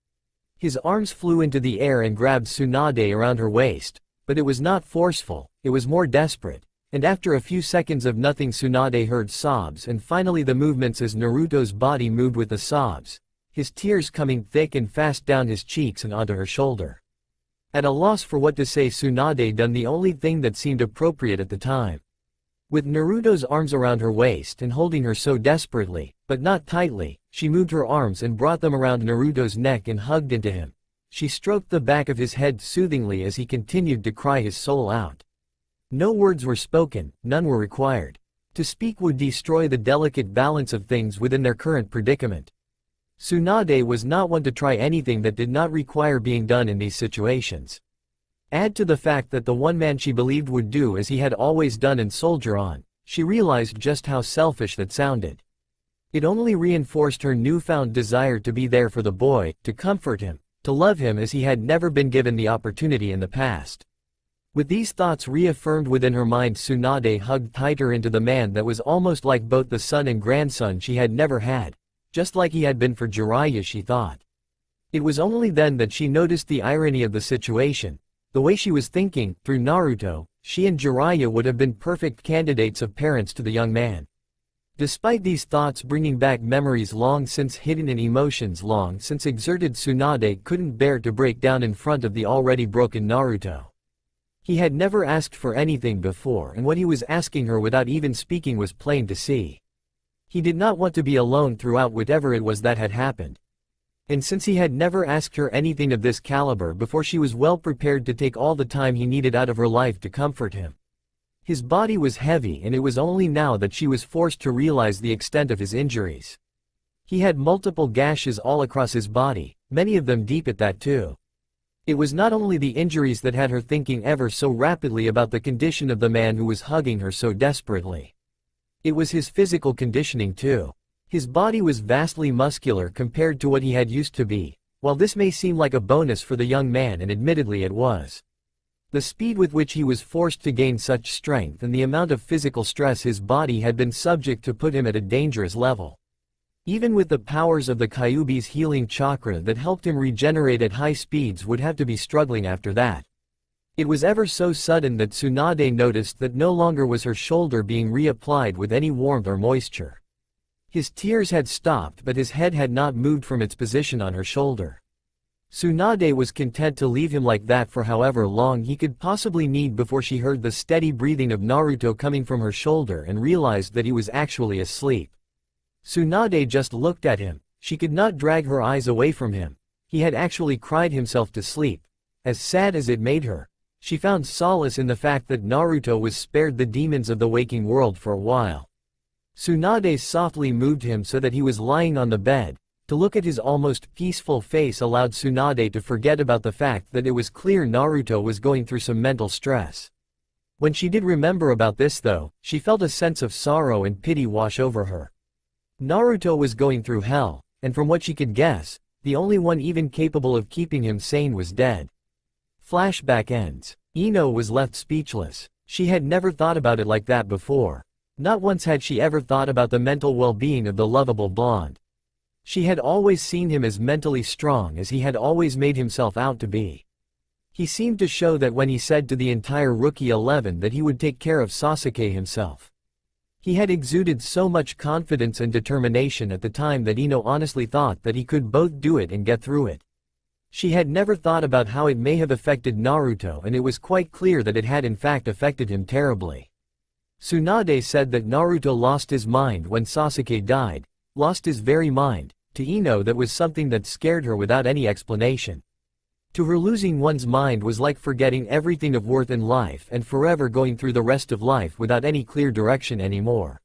His arms flew into the air and grabbed Tsunade around her waist, but it was not forceful, it was more desperate, and after a few seconds of nothing Tsunade heard sobs and finally the movements as Naruto's body moved with the sobs, his tears coming thick and fast down his cheeks and onto her shoulder. At a loss for what to say, Tsunade done the only thing that seemed appropriate at the time. With Naruto's arms around her waist and holding her so desperately, but not tightly, she moved her arms and brought them around Naruto's neck and hugged into him. She stroked the back of his head soothingly as he continued to cry his soul out. No words were spoken, none were required. To speak would destroy the delicate balance of things within their current predicament. Tsunade was not one to try anything that did not require being done in these situations. Add to the fact that the one man she believed would do as he had always done and soldier on, she realized just how selfish that sounded. It only reinforced her newfound desire to be there for the boy, to comfort him, to love him as he had never been given the opportunity in the past. With these thoughts reaffirmed within her mind, Tsunade hugged tighter into the man that was almost like both the son and grandson she had never had, just like he had been for Jiraiya, she thought. It was only then that she noticed the irony of the situation. The way she was thinking, through Naruto, she and Jiraiya would have been perfect candidates of parents to the young man. Despite these thoughts bringing back memories long since hidden and emotions long since exerted, Tsunade couldn't bear to break down in front of the already broken Naruto. He had never asked for anything before, and what he was asking her without even speaking was plain to see. He did not want to be alone throughout whatever it was that had happened. And since he had never asked her anything of this caliber before, she was well prepared to take all the time he needed out of her life to comfort him. His body was heavy, and it was only now that she was forced to realize the extent of his injuries. He had multiple gashes all across his body, many of them deep at that too. It was not only the injuries that had her thinking ever so rapidly about the condition of the man who was hugging her so desperately. It was his physical conditioning too. His body was vastly muscular compared to what he had used to be. While this may seem like a bonus for the young man, and admittedly it was, the speed with which he was forced to gain such strength and the amount of physical stress his body had been subject to put him at a dangerous level. Even with the powers of the Kyuubi's healing chakra that helped him regenerate at high speeds, would have to be struggling after that. It was ever so sudden that Tsunade noticed that no longer was her shoulder being reapplied with any warmth or moisture. His tears had stopped, but his head had not moved from its position on her shoulder. Tsunade was content to leave him like that for however long he could possibly need before she heard the steady breathing of Naruto coming from her shoulder and realized that he was actually asleep. Tsunade just looked at him. She could not drag her eyes away from him. He had actually cried himself to sleep. As sad as it made her, she found solace in the fact that Naruto was spared the demons of the waking world for a while. Tsunade softly moved him so that he was lying on the bed. To look at his almost peaceful face allowed Tsunade to forget about the fact that it was clear Naruto was going through some mental stress. When she did remember about this though, she felt a sense of sorrow and pity wash over her. Naruto was going through hell, and from what she could guess, the only one even capable of keeping him sane was dead. Flashback ends. Ino was left speechless. She had never thought about it like that before. Not once had she ever thought about the mental well-being of the lovable blonde. She had always seen him as mentally strong as he had always made himself out to be. He seemed to show that when he said to the entire Rookie 11 that he would take care of Sasuke himself. He had exuded so much confidence and determination at the time that Ino honestly thought that he could both do it and get through it. She had never thought about how it may have affected Naruto, and it was quite clear that it had in fact affected him terribly. Tsunade said that Naruto lost his mind when Sasuke died, lost his very mind. To Ino that was something that scared her without any explanation. To her, losing one's mind was like forgetting everything of worth in life and forever going through the rest of life without any clear direction anymore.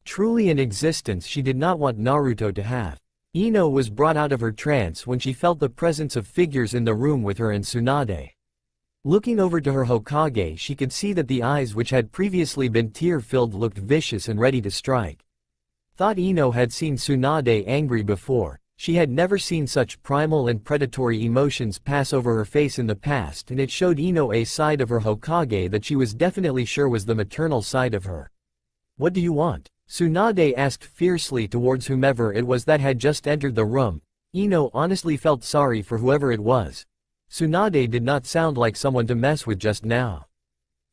Truly an existence she did not want Naruto to have. Ino was brought out of her trance when she felt the presence of figures in the room with her and Tsunade. Looking over to her Hokage, she could see that the eyes which had previously been tear-filled looked vicious and ready to strike. Thought Ino had seen Tsunade angry before. She had never seen such primal and predatory emotions pass over her face in the past, and it showed Ino a side of her Hokage that she was definitely sure was the maternal side of her. "What do you want?" Tsunade asked fiercely towards whomever it was that had just entered the room. Ino honestly felt sorry for whoever it was. Tsunade did not sound like someone to mess with just now.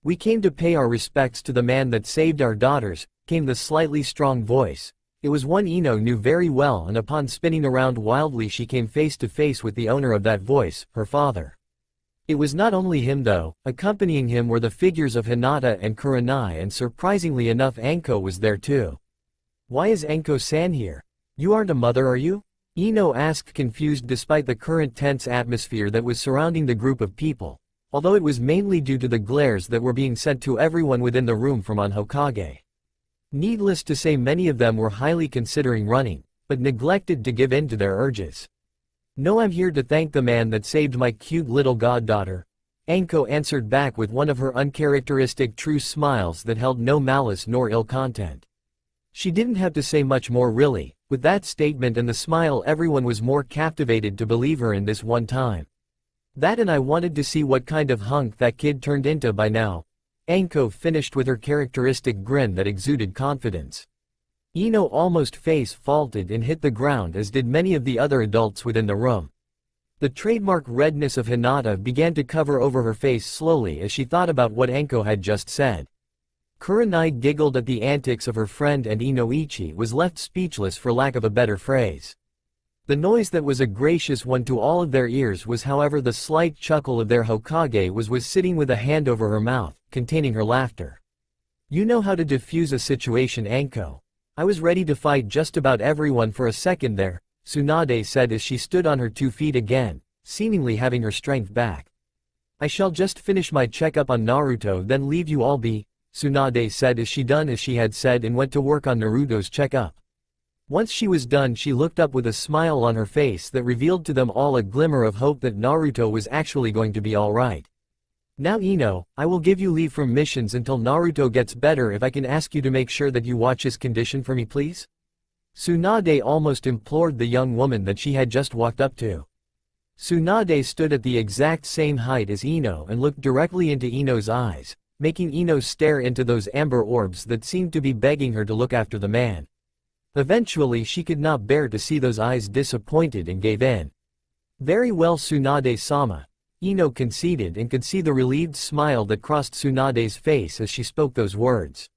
"We came to pay our respects to the man that saved our daughters," came the slightly strong voice. It was one Ino knew very well, and upon spinning around wildly she came face to face with the owner of that voice, her father. It was not only him though. Accompanying him were the figures of Hinata and Kurenai, and surprisingly enough Anko was there too. "Why is Anko-san here? You aren't a mother, are you?" Ino asked, confused despite the current tense atmosphere that was surrounding the group of people, although it was mainly due to the glares that were being sent to everyone within the room from on Hokage. Needless to say, many of them were highly considering running, but neglected to give in to their urges. "No, I'm here to thank the man that saved my cute little goddaughter," Anko answered back with one of her uncharacteristic true smiles that held no malice nor ill content. She didn't have to say much more really. With that statement and the smile, everyone was more captivated to believe her in this one time. That, and I wanted to see what kind of hunk that kid turned into by now. Anko finished with her characteristic grin that exuded confidence. Ino almost face faulted and hit the ground, as did many of the other adults within the room. The trademark redness of Hinata began to cover over her face slowly as she thought about what Anko had just said. Kurenai giggled at the antics of her friend, and Inoichi was left speechless for lack of a better phrase. The noise that was a gracious one to all of their ears was, however, the slight chuckle of their Hokage was sitting with a hand over her mouth, containing her laughter. "You know how to diffuse a situation, Anko. I was ready to fight just about everyone for a second there," Tsunade said as she stood on her 2 feet again, seemingly having her strength back. "I shall just finish my checkup on Naruto, then leave you all be," Tsunade said as she done as she had said and went to work on Naruto's checkup. Once she was done, she looked up with a smile on her face that revealed to them all a glimmer of hope that Naruto was actually going to be alright. "Now Ino, I will give you leave from missions until Naruto gets better. If I can ask you to make sure that you watch his condition for me, please?" Tsunade almost implored the young woman that she had just walked up to. Tsunade stood at the exact same height as Ino and looked directly into Ino's eyes, making Ino stare into those amber orbs that seemed to be begging her to look after the man. Eventually she could not bear to see those eyes disappointed and gave in. "Very well, Tsunade-sama," Ino conceded, and could see the relieved smile that crossed Tsunade's face as she spoke those words.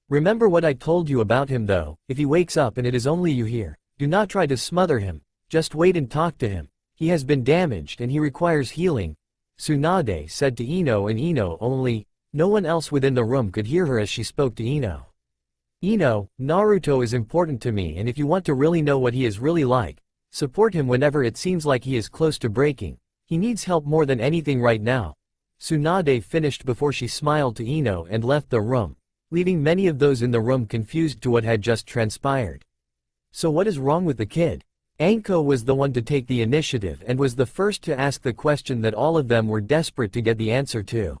"Remember what I told you about him though. If he wakes up and it is only you here, do not try to smother him, just wait and talk to him. He has been damaged and he requires healing," Tsunade said to Ino, and Ino only. No one else within the room could hear her as she spoke to Ino. "Ino, Naruto is important to me, and if you want to really know what he is really like, support him whenever it seems like he is close to breaking. He needs help more than anything right now." Tsunade finished before she smiled to Ino and left the room, leaving many of those in the room confused to what had just transpired. So what is wrong with the kid? Anko was the one to take the initiative and was the first to ask the question that all of them were desperate to get the answer to.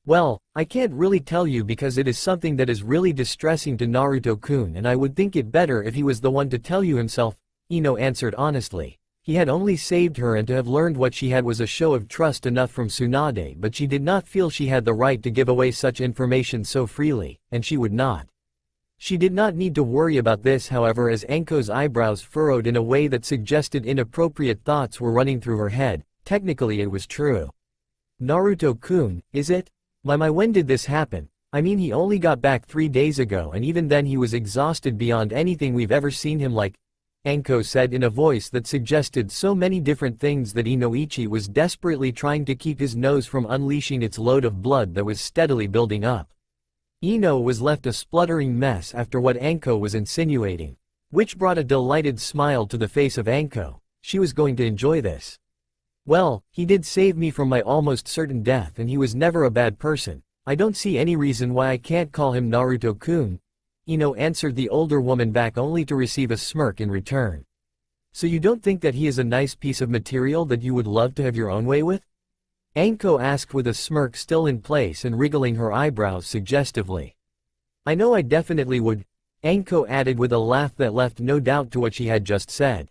"Well, I can't really tell you because it is something that is really distressing to Naruto-kun, and I would think it better if he was the one to tell you himself," Ino answered honestly. He had only saved her, and to have learned what she had was a show of trust enough from Tsunade, but she did not feel she had the right to give away such information so freely, and she would not. She did not need to worry about this, however, as Anko's eyebrows furrowed in a way that suggested inappropriate thoughts were running through her head. Technically it was true. "Naruto-kun, is it? When did this happen? I mean, he only got back 3 days ago, and even then he was exhausted beyond anything we've ever seen him like," Anko said in a voice that suggested so many different things that Inoichi was desperately trying to keep his nose from unleashing its load of blood that was steadily building up. Ino was left a spluttering mess after what Anko was insinuating, which brought a delighted smile to the face of Anko. She was going to enjoy this. "Well, he did save me from my almost certain death, and he was never a bad person. I don't see any reason why I can't call him Naruto-kun," Ino answered the older woman back, only to receive a smirk in return. "So you don't think that he is a nice piece of material that you would love to have your own way with?" Anko asked with a smirk still in place and wriggling her eyebrows suggestively. "I know I definitely would," Anko added with a laugh that left no doubt to what she had just said.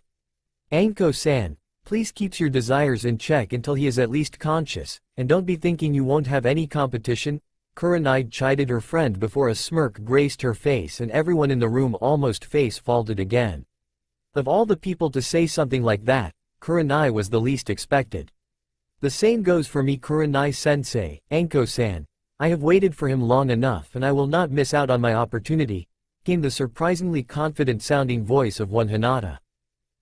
"Anko-san, please keep your desires in check until he is at least conscious, and don't be thinking you won't have any competition," Kurenai chided her friend before a smirk graced her face and everyone in the room almost face faulted again. Of all the people to say something like that, Kurenai was the least expected. "The same goes for me, Kurenai-sensei, Anko-san. I have waited for him long enough and I will not miss out on my opportunity," came the surprisingly confident-sounding voice of one Hinata.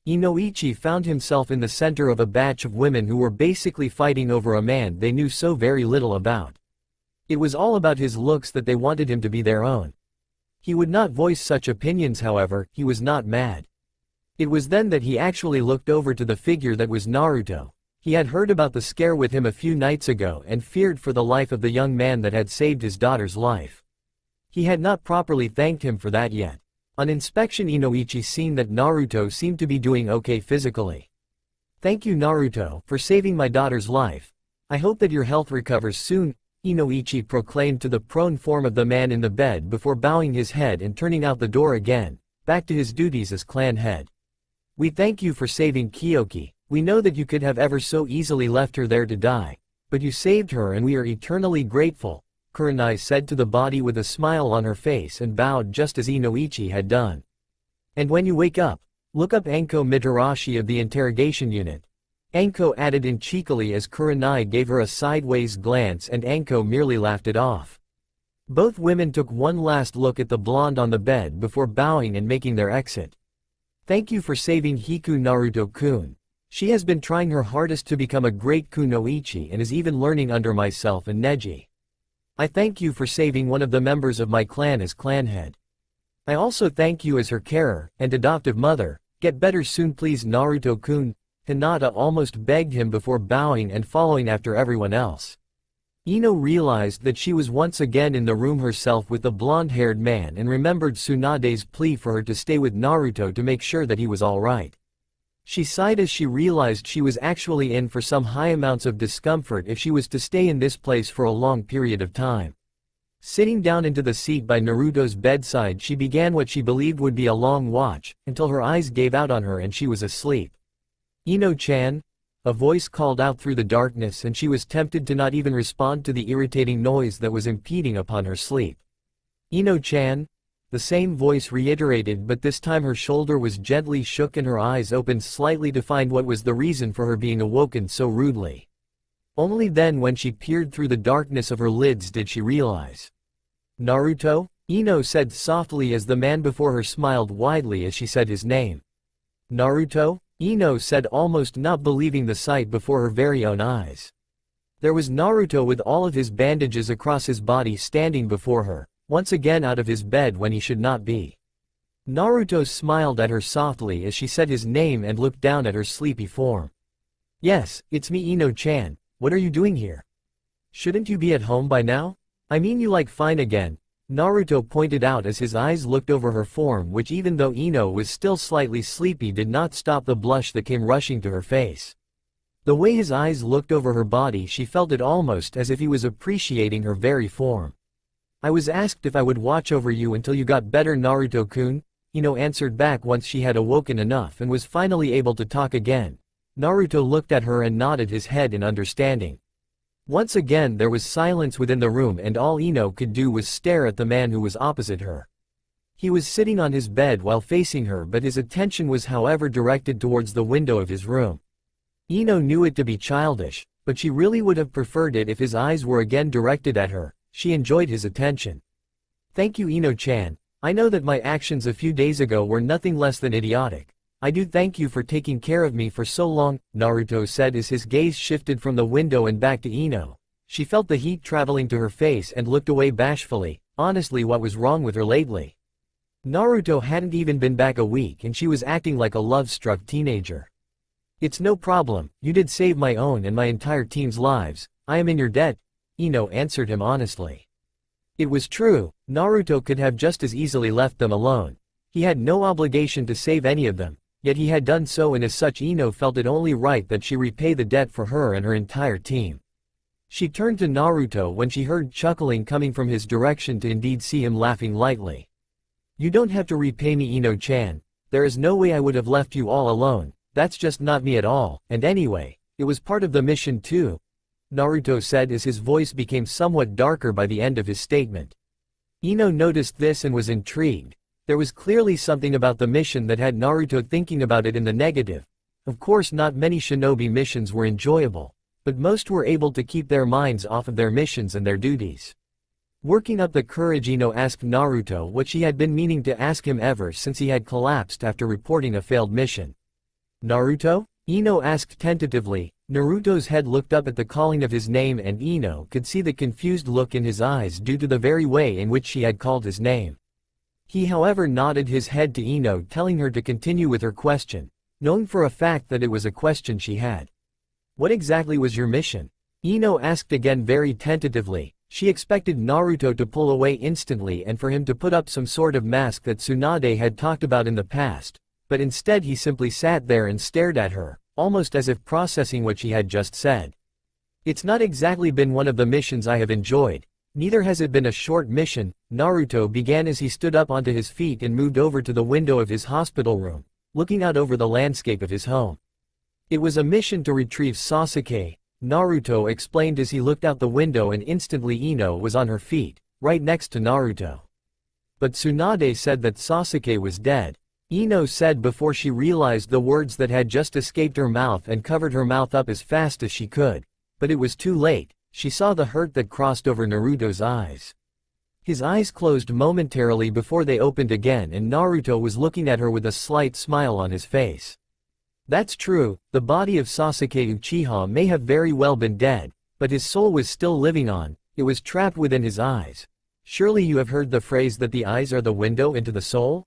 Inoichi found himself in the center of a batch of women who were basically fighting over a man they knew so very little about. It was all about his looks that they wanted him to be their own. He would not voice such opinions, however. He was not mad. It was then that he actually looked over to the figure that was Naruto. He had heard about the scare with him a few nights ago and feared for the life of the young man that had saved his daughter's life. He had not properly thanked him for that yet. On inspection, Inoichi seen that Naruto seemed to be doing okay physically. "Thank you, Naruto, for saving my daughter's life. I hope that your health recovers soon," Inoichi proclaimed to the prone form of the man in the bed before bowing his head and turning out the door again, back to his duties as clan head. We thank you for saving Kyoki. We know that you could have ever so easily left her there to die, but you saved her and we are eternally grateful, Kurenai said to the body with a smile on her face and bowed just as Inoichi had done. And when you wake up, look up Anko Mitarashi of the interrogation unit. Anko added in cheekily as Kurenai gave her a sideways glance and Anko merely laughed it off. Both women took one last look at the blonde on the bed before bowing and making their exit. Thank you for saving Hiku Naruto-kun. She has been trying her hardest to become a great kunoichi and is even learning under myself and Neji. I thank you for saving one of the members of my clan as clan head. I also thank you as her carer and adoptive mother. Get better soon please Naruto-kun. Hinata almost begged him before bowing and following after everyone else. Ino realized that she was once again in the room herself with the blonde-haired man and remembered Tsunade's plea for her to stay with Naruto to make sure that he was alright. She sighed as she realized she was actually in for some high amounts of discomfort if she was to stay in this place for a long period of time. Sitting down into the seat by Naruto's bedside she began what she believed would be a long watch, until her eyes gave out on her and she was asleep. Ino-chan? A voice called out through the darkness and she was tempted to not even respond to the irritating noise that was impeding upon her sleep. Ino-chan? The same voice reiterated, but this time her shoulder was gently shook and her eyes opened slightly to find what was the reason for her being awoken so rudely. Only then when she peered through the darkness of her lids did she realize. Naruto? Ino said softly as the man before her smiled widely as she said his name. Naruto? Ino said almost not believing the sight before her very own eyes. There was Naruto with all of his bandages across his body standing before her, once again out of his bed when he should not be. Naruto smiled at her softly as she said his name and looked down at her sleepy form. Yes, it's me Ino-chan, what are you doing here? Shouldn't you be at home by now? I mean you like fine again, Naruto pointed out as his eyes looked over her form which even though Ino was still slightly sleepy did not stop the blush that came rushing to her face. The way his eyes looked over her body she felt it almost as if he was appreciating her very form. I was asked if I would watch over you until you got better Naruto-kun, Ino answered back once she had awoken enough and was finally able to talk again. Naruto looked at her and nodded his head in understanding. Once again there was silence within the room and all Ino could do was stare at the man who was opposite her. He was sitting on his bed while facing her but his attention was however directed towards the window of his room. Ino knew it to be childish, but she really would have preferred it if his eyes were again directed at her. She enjoyed his attention. Thank you Ino-chan, I know that my actions a few days ago were nothing less than idiotic. I do thank you for taking care of me for so long, Naruto said as his gaze shifted from the window and back to Ino. She felt the heat traveling to her face and looked away bashfully. Honestly, what was wrong with her lately? Naruto hadn't even been back a week and she was acting like a love-struck teenager. It's no problem, you did save my own and my entire team's lives. I am in your debt, Ino answered him honestly. It was true, Naruto could have just as easily left them alone. He had no obligation to save any of them. Yet he had done so and as such Ino felt it only right that she repay the debt for her and her entire team. She turned to Naruto when she heard chuckling coming from his direction to indeed see him laughing lightly. You don't have to repay me Ino-chan, there is no way I would have left you all alone, that's just not me at all, and anyway, it was part of the mission too, Naruto said as his voice became somewhat darker by the end of his statement. Ino noticed this and was intrigued. There was clearly something about the mission that had Naruto thinking about it in the negative. Of course not many shinobi missions were enjoyable, but most were able to keep their minds off of their missions and their duties. Working up the courage Ino asked Naruto what she had been meaning to ask him ever since he had collapsed after reporting a failed mission. Naruto? Ino asked tentatively. Naruto's head looked up at the calling of his name and Ino could see the confused look in his eyes due to the very way in which she had called his name. He however nodded his head to Ino telling her to continue with her question, knowing for a fact that it was a question she had. What exactly was your mission? Ino asked again very tentatively. She expected Naruto to pull away instantly and for him to put up some sort of mask that Tsunade had talked about in the past, but instead he simply sat there and stared at her, almost as if processing what she had just said. It's not exactly been one of the missions I have enjoyed. Neither has it been a short mission, Naruto began as he stood up onto his feet and moved over to the window of his hospital room, looking out over the landscape of his home. It was a mission to retrieve Sasuke, Naruto explained as he looked out the window, and instantly Ino was on her feet, right next to Naruto. But Tsunade said that Sasuke was dead. Ino said before she realized the words that had just escaped her mouth and covered her mouth up as fast as she could. But it was too late, she saw the hurt that crossed over Naruto's eyes. His eyes closed momentarily before they opened again, and Naruto was looking at her with a slight smile on his face. That's true, the body of Sasuke Uchiha may have very well been dead, but his soul was still living on, it was trapped within his eyes. Surely you have heard the phrase that the eyes are the window into the soul?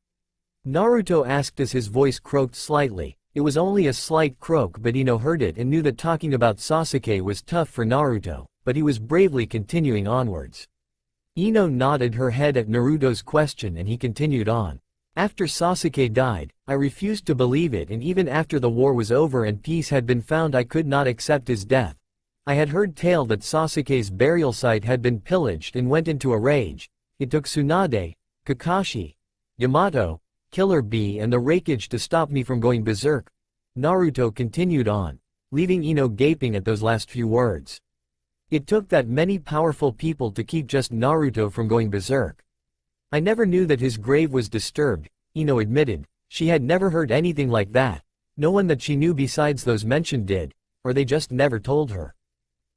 Naruto asked as his voice croaked slightly. It was only a slight croak, but Ino heard it and knew that talking about Sasuke was tough for Naruto, but he was bravely continuing onwards. Ino nodded her head at Naruto's question and he continued on. After Sasuke died, I refused to believe it, and even after the war was over and peace had been found, I could not accept his death. I had heard tale that Sasuke's burial site had been pillaged and went into a rage. It took Tsunade, Kakashi, Yamato, Killer Bee and the Raikage to stop me from going berserk. Naruto continued on, leaving Ino gaping at those last few words. It took that many powerful people to keep just Naruto from going berserk. I never knew that his grave was disturbed, Ino admitted. She had never heard anything like that. No one that she knew besides those mentioned did, or they just never told her.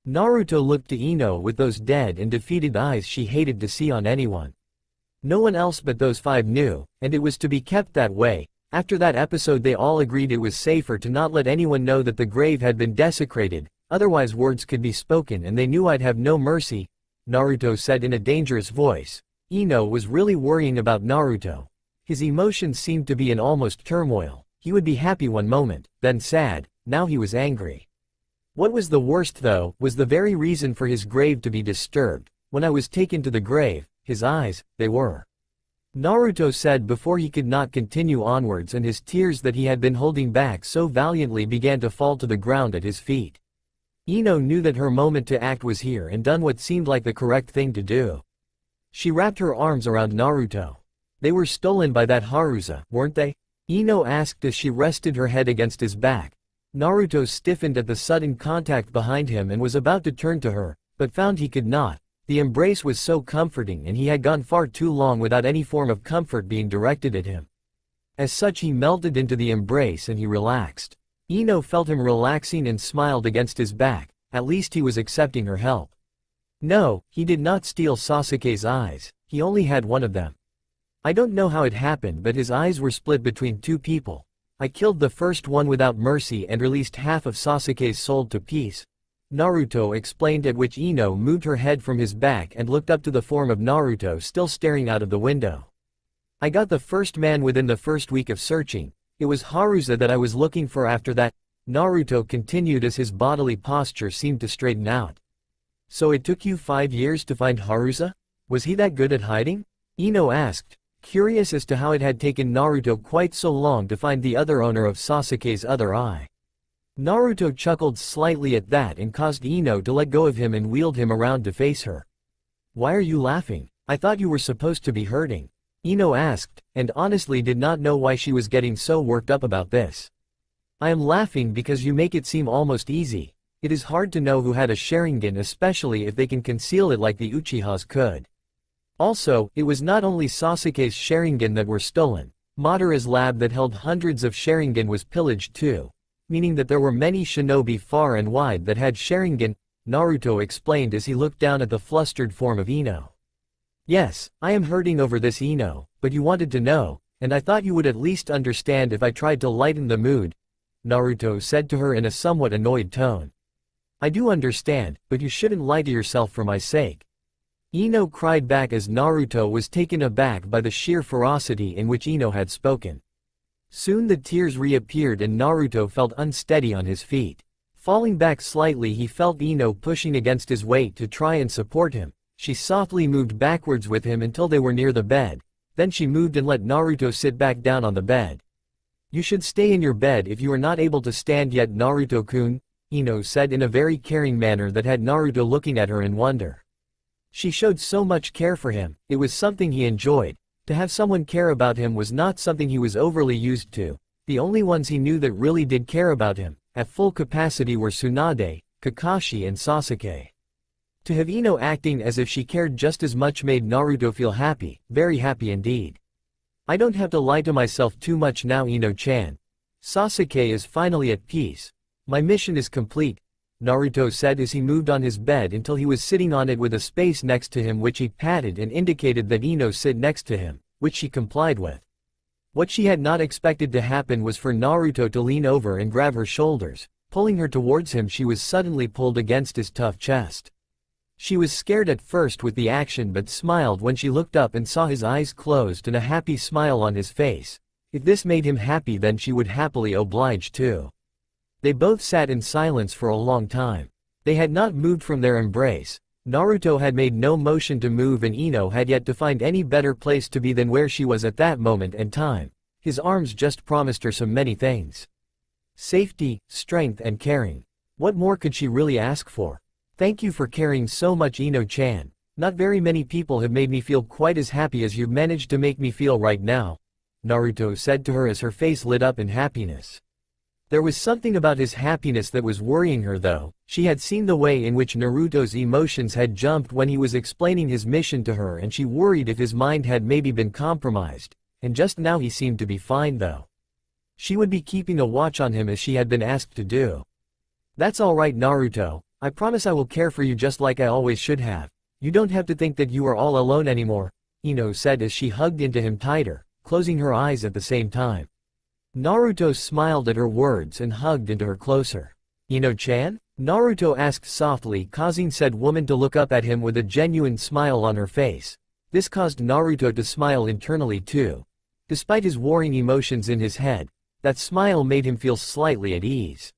Naruto looked to Ino with those dead and defeated eyes she hated to see on anyone. No one else but those five knew, and it was to be kept that way. After that episode they all agreed it was safer to not let anyone know that the grave had been desecrated, otherwise words could be spoken and they knew I'd have no mercy, Naruto said in a dangerous voice. Ino was really worrying about Naruto. His emotions seemed to be in almost turmoil. He would be happy one moment, then sad, now he was angry. What was the worst though, was the very reason for his grave to be disturbed. When I was taken to the grave, his eyes, they were. Naruto said before he could not continue onwards, and his tears that he had been holding back so valiantly began to fall to the ground at his feet. Ino knew that her moment to act was here and done what seemed like the correct thing to do. She wrapped her arms around Naruto. They were stolen by that Haruza, weren't they? Ino asked as she rested her head against his back. Naruto stiffened at the sudden contact behind him and was about to turn to her, but found he could not. The embrace was so comforting and he had gone far too long without any form of comfort being directed at him. As such he melted into the embrace and he relaxed. Ino felt him relaxing and smiled against his back, at least he was accepting her help. No, he did not steal Sasuke's eyes, he only had one of them. I don't know how it happened, but his eyes were split between two people. I killed the first one without mercy and released half of Sasuke's soul to peace. Naruto explained, at which Ino moved her head from his back and looked up to the form of Naruto still staring out of the window. I got the first man within the first week of searching. It was Haruza that I was looking for after that, Naruto continued as his bodily posture seemed to straighten out. So it took you 5 years to find Haruza? Was he that good at hiding? Ino asked, curious as to how it had taken Naruto quite so long to find the other owner of Sasuke's other eye. Naruto chuckled slightly at that and caused Ino to let go of him and wheeled him around to face her. Why are you laughing? I thought you were supposed to be hurting. Ino asked, and honestly did not know why she was getting so worked up about this. I am laughing because you make it seem almost easy. It is hard to know who had a Sharingan, especially if they can conceal it like the Uchihas could. Also, it was not only Sasuke's Sharingan that were stolen. Madara's lab that held hundreds of Sharingan was pillaged too. Meaning that there were many shinobi far and wide that had Sharingan, Naruto explained as he looked down at the flustered form of Ino. Yes, I am hurting over this, Ino, but you wanted to know, and I thought you would at least understand if I tried to lighten the mood, Naruto said to her in a somewhat annoyed tone. I do understand, but you shouldn't lie to yourself for my sake. Ino cried back as Naruto was taken aback by the sheer ferocity in which Ino had spoken. Soon the tears reappeared and Naruto felt unsteady on his feet. Falling back slightly, he felt Ino pushing against his weight to try and support him. She softly moved backwards with him until they were near the bed. Then she moved and let Naruto sit back down on the bed. You should stay in your bed if you are not able to stand yet, Naruto-kun, Ino said in a very caring manner that had Naruto looking at her in wonder. She showed so much care for him, it was something he enjoyed. To have someone care about him was not something he was overly used to. The only ones he knew that really did care about him, at full capacity, were Tsunade, Kakashi and Sasuke. To have Ino acting as if she cared just as much made Naruto feel happy, very happy indeed. I don't have to lie to myself too much now, Ino-chan. Sasuke is finally at peace. My mission is complete, Naruto said as he moved on his bed until he was sitting on it with a space next to him, which he patted and indicated that Ino sit next to him, which she complied with. What she had not expected to happen was for Naruto to lean over and grab her shoulders. Pulling her towards him, she was suddenly pulled against his tough chest. She was scared at first with the action but smiled when she looked up and saw his eyes closed and a happy smile on his face. If this made him happy, then she would happily oblige too. They both sat in silence for a long time. They had not moved from their embrace. Naruto had made no motion to move and Ino had yet to find any better place to be than where she was at that moment and time. His arms just promised her so many things. Safety, strength and caring. What more could she really ask for? Thank you for caring so much, Ino-chan. Not very many people have made me feel quite as happy as you've managed to make me feel right now, Naruto said to her as her face lit up in happiness. There was something about his happiness that was worrying her though. She had seen the way in which Naruto's emotions had jumped when he was explaining his mission to her, and she worried if his mind had maybe been compromised, and just now he seemed to be fine though. She would be keeping a watch on him as she had been asked to do. That's alright, Naruto, I promise I will care for you just like I always should have. You don't have to think that you are all alone anymore, Ino said as she hugged into him tighter, closing her eyes at the same time. Naruto smiled at her words and hugged into her closer. Ino-chan? Naruto asked softly, causing said woman to look up at him with a genuine smile on her face. This caused Naruto to smile internally too. Despite his warring emotions in his head, that smile made him feel slightly at ease.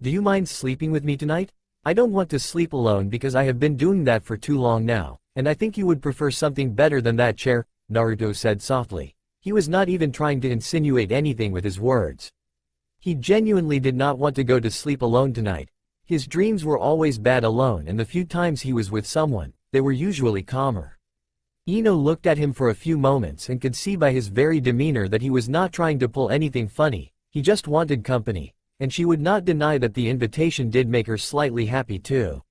Do you mind sleeping with me tonight? I don't want to sleep alone because I have been doing that for too long now, and I think you would prefer something better than that chair, Naruto said softly. He was not even trying to insinuate anything with his words. He genuinely did not want to go to sleep alone tonight. His dreams were always bad alone, and the few times he was with someone, they were usually calmer. Ino looked at him for a few moments and could see by his very demeanor that he was not trying to pull anything funny, he just wanted company, and she would not deny that the invitation did make her slightly happy too.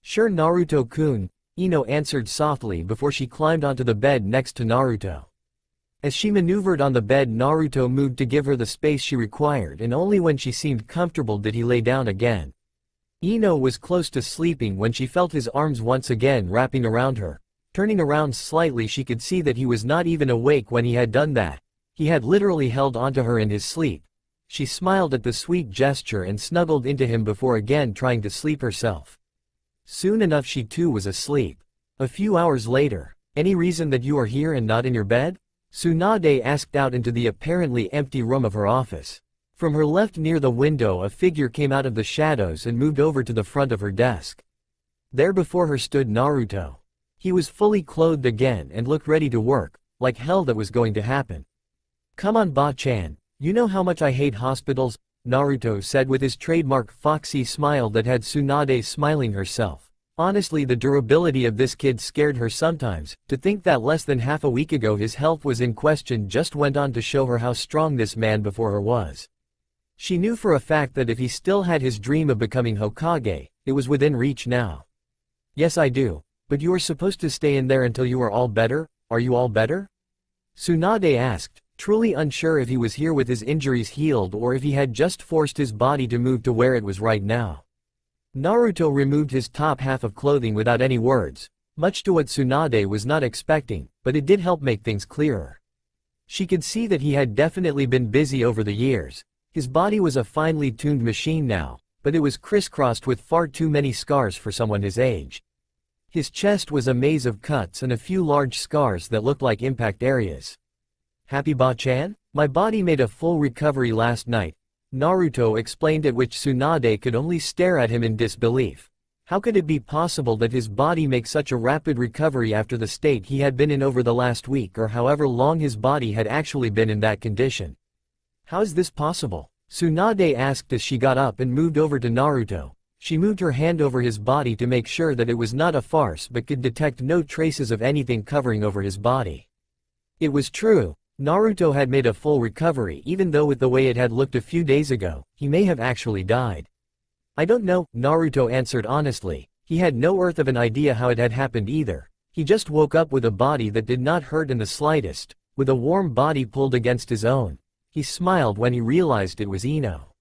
Sure, Naruto-kun, Ino answered softly before she climbed onto the bed next to Naruto. As she maneuvered on the bed, Naruto moved to give her the space she required, and only when she seemed comfortable did he lay down again. Ino was close to sleeping when she felt his arms once again wrapping around her. Turning around slightly, she could see that he was not even awake when he had done that. He had literally held onto her in his sleep. She smiled at the sweet gesture and snuggled into him before again trying to sleep herself. Soon enough she too was asleep. A few hours later, any reason that you are here and not in your bed? Tsunade asked out into the apparently empty room of her office. From her left near the window a figure came out of the shadows and moved over to the front of her desk. There before her stood Naruto. He was fully clothed again and looked ready to work, like hell that was going to happen. Come on, Ba-chan, you know how much I hate hospitals, Naruto said with his trademark foxy smile that had Tsunade smiling herself. Honestly, the durability of this kid scared her sometimes. To think that less than half a week ago his health was in question just went on to show her how strong this man before her was. She knew for a fact that if he still had his dream of becoming Hokage, it was within reach now. Yes, I do, but you are supposed to stay in there until you are all better. Are you all better? Tsunade asked, truly unsure if he was here with his injuries healed or if he had just forced his body to move to where it was right now. Naruto removed his top half of clothing without any words, much to what Tsunade was not expecting, but it did help make things clearer. She could see that he had definitely been busy over the years. His body was a finely tuned machine now, but it was crisscrossed with far too many scars for someone his age. His chest was a maze of cuts and a few large scars that looked like impact areas. Happy Ba-chan? My body made a full recovery last night, Naruto explained, at which Tsunade could only stare at him in disbelief. How could it be possible that his body make such a rapid recovery after the state he had been in over the last week or however long his body had actually been in that condition? How is this possible? Tsunade asked as she got up and moved over to Naruto. She moved her hand over his body to make sure that it was not a farce but could detect no traces of anything covering over his body. It was true. Naruto had made a full recovery even though with the way it had looked a few days ago, he may have actually died. I don't know, Naruto answered honestly. He had no earth of an idea how it had happened either. He just woke up with a body that did not hurt in the slightest, with a warm body pulled against his own. He smiled when he realized it was Ino.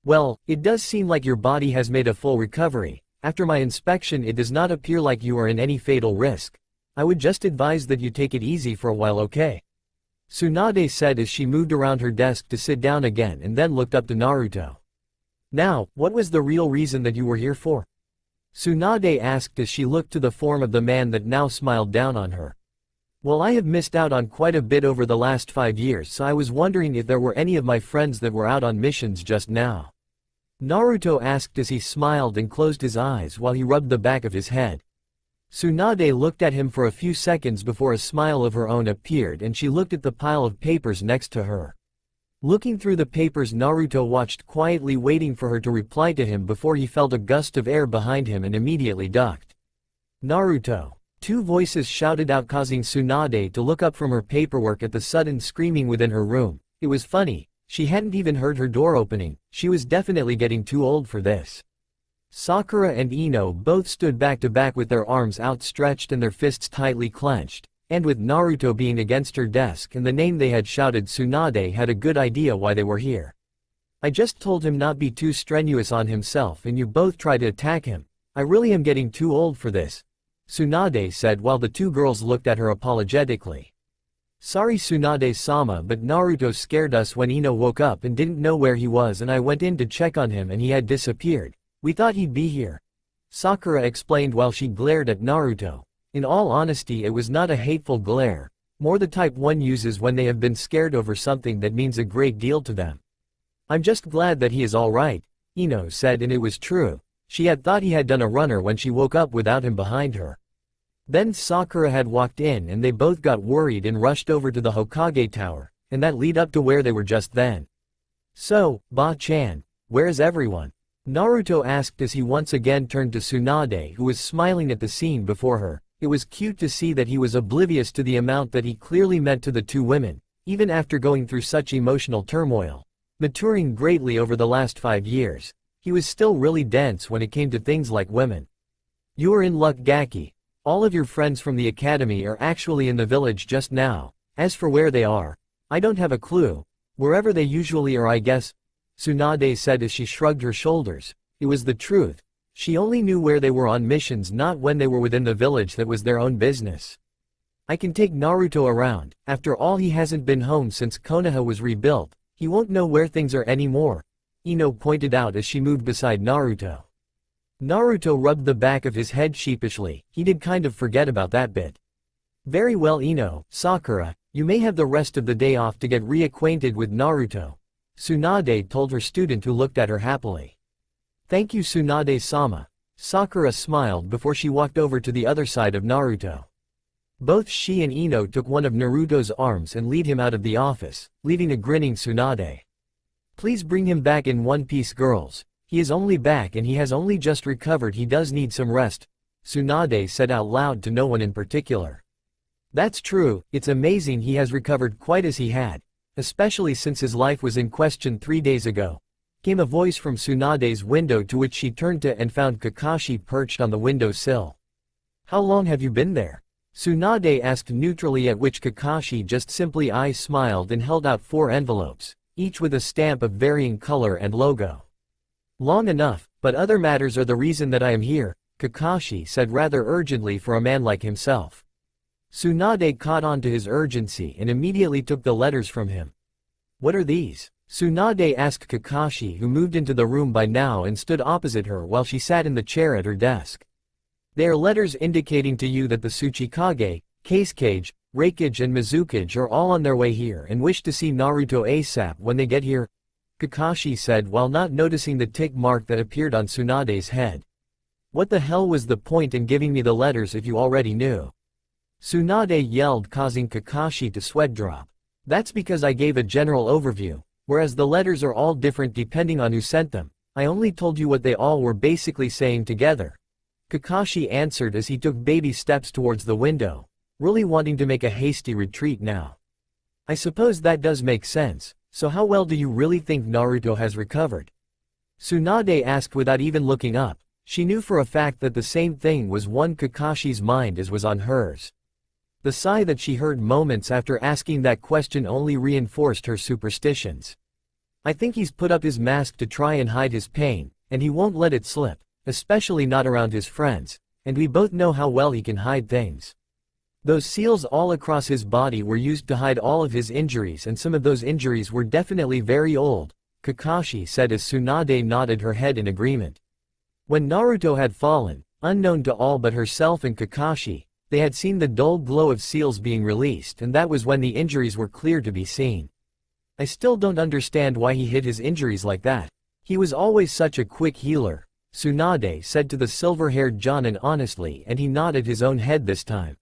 Well, it does seem like your body has made a full recovery. After my inspection it does not appear like you are in any fatal risk. I would just advise that you take it easy for a while, okay? Tsunade said as she moved around her desk to sit down again and then looked up to Naruto. Now, what was the real reason that you were here for? Tsunade asked as she looked to the form of the man that now smiled down on her. Well, I have missed out on quite a bit over the last 5 years, so I was wondering if there were any of my friends that were out on missions just now. Naruto asked as he smiled and closed his eyes while he rubbed the back of his head. Tsunade looked at him for a few seconds before a smile of her own appeared and she looked at the pile of papers next to her. Looking through the papers, Naruto watched quietly, waiting for her to reply to him before he felt a gust of air behind him and immediately ducked. Naruto! Two voices shouted out, causing Tsunade to look up from her paperwork at the sudden screaming within her room. It was funny, she hadn't even heard her door opening. She was definitely getting too old for this. Sakura and Ino both stood back to back with their arms outstretched and their fists tightly clenched, and with Naruto being against her desk and the name they had shouted, Tsunade had a good idea why they were here. I just told him not be too strenuous on himself and you both try to attack him. I really am getting too old for this, Tsunade said while the two girls looked at her apologetically. Sorry Tsunade-sama, but Naruto scared us when Ino woke up and didn't know where he was, and I went in to check on him and he had disappeared. We thought he'd be here, Sakura explained while she glared at Naruto. In all honesty, it was not a hateful glare, more the type one uses when they have been scared over something that means a great deal to them. I'm just glad that he is alright, Ino said, and it was true. She had thought he had done a runner when she woke up without him behind her. Then Sakura had walked in and they both got worried and rushed over to the Hokage Tower, and that lead up to where they were just then. So, Ba-chan, where's everyone? Naruto asked as he once again turned to Tsunade, who was smiling at the scene before her. It was cute to see that he was oblivious to the amount that he clearly meant to the two women, even after going through such emotional turmoil. Maturing greatly over the last 5 years, he was still really dense when it came to things like women. You are in luck, Gaki. All of your friends from the academy are actually in the village just now. As for where they are, I don't have a clue. Wherever they usually are, I guess, Tsunade said as she shrugged her shoulders. It was the truth. She only knew where they were on missions, not when they were within the village. That was their own business. I can take Naruto around. After all, he hasn't been home since Konoha was rebuilt. He won't know where things are anymore, Ino pointed out as she moved beside Naruto. Naruto rubbed the back of his head sheepishly. He did kind of forget about that bit. Very well, Ino. Sakura, you may have the rest of the day off to get reacquainted with Naruto, Tsunade told her student, who looked at her happily. Thank you, Tsunade-sama. Sakura smiled before she walked over to the other side of Naruto. Both she and Ino took one of Naruto's arms and lead him out of the office, leaving a grinning Tsunade. Please bring him back in one piece, girls. He is only back and he has only just recovered. He does need some rest, Tsunade said out loud to no one in particular. That's true, it's amazing he has recovered quite as he had, especially since his life was in question 3 days ago, came a voice from Tsunade's window, to which she turned to and found Kakashi perched on the window sill. How long have you been there? Tsunade asked neutrally, at which Kakashi just simply smiled and held out 4 envelopes, each with a stamp of varying color and logo. Long enough, but other matters are the reason that I am here, Kakashi said rather urgently for a man like himself. Tsunade caught on to his urgency and immediately took the letters from him. What are these? Tsunade asked Kakashi, who moved into the room by now and stood opposite her while she sat in the chair at her desk. They are letters indicating to you that the Tsuchikage, Kasekage, Raikage and Mizukage are all on their way here and wish to see Naruto ASAP when they get here, Kakashi said while not noticing the tick mark that appeared on Tsunade's head. What the hell was the point in giving me the letters if you already knew? Tsunade yelled, causing Kakashi to sweat drop. That's because I gave a general overview. whereas the letters are all different depending on who sent them. I only told you what they all were basically saying together. Kakashi answered as he took baby steps towards the window, really wanting to make a hasty retreat now. I suppose that does make sense, so how well do you really think Naruto has recovered? Tsunade asked without even looking up. She knew for a fact that the same thing was on Kakashi's mind as was on hers. The sigh that she heard moments after asking that question only reinforced her superstitions. I think he's put up his mask to try and hide his pain, and he won't let it slip, especially not around his friends, and we both know how well he can hide things. Those seals all across his body were used to hide all of his injuries, and some of those injuries were definitely very old, Kakashi said as Tsunade nodded her head in agreement. When Naruto had fallen, unknown to all but herself and Kakashi, they had seen the dull glow of seals being released, and that was when the injuries were clear to be seen. I still don't understand why he hid his injuries like that. He was always such a quick healer, Tsunade said to the silver-haired Jonin honestly, and he nodded his own head this time.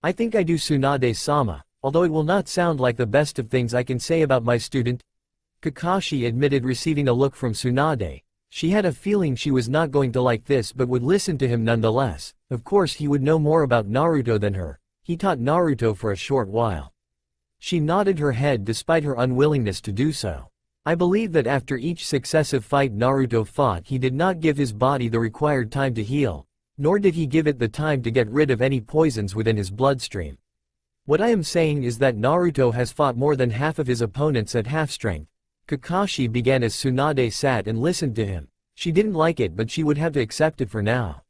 I think I do, Tsunade-sama, although it will not sound like the best of things I can say about my student. Kakashi admitted, receiving a look from Tsunade. She had a feeling she was not going to like this but would listen to him nonetheless. Of course he would know more about Naruto than her. He taught Naruto for a short while. She nodded her head despite her unwillingness to do so. I believe that after each successive fight Naruto fought, he did not give his body the required time to heal, nor did he give it the time to get rid of any poisons within his bloodstream. What I am saying is that Naruto has fought more than half of his opponents at half strength. Kakashi began as Tsunade sat and listened to him. She didn't like it, but she would have to accept it for now.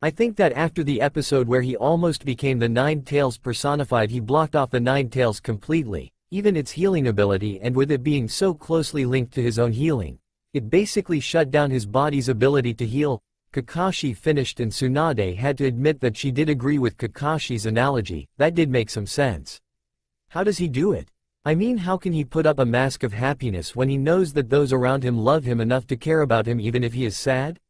I think that after the episode where he almost became the Nine Tails personified, he blocked off the Nine Tails completely, even its healing ability, and with it being so closely linked to his own healing, it basically shut down his body's ability to heal. Kakashi finished, and Tsunade had to admit that she did agree with Kakashi's analogy. That did make some sense. How does he do it? I mean, how can he put up a mask of happiness when he knows that those around him love him enough to care about him even if he is sad?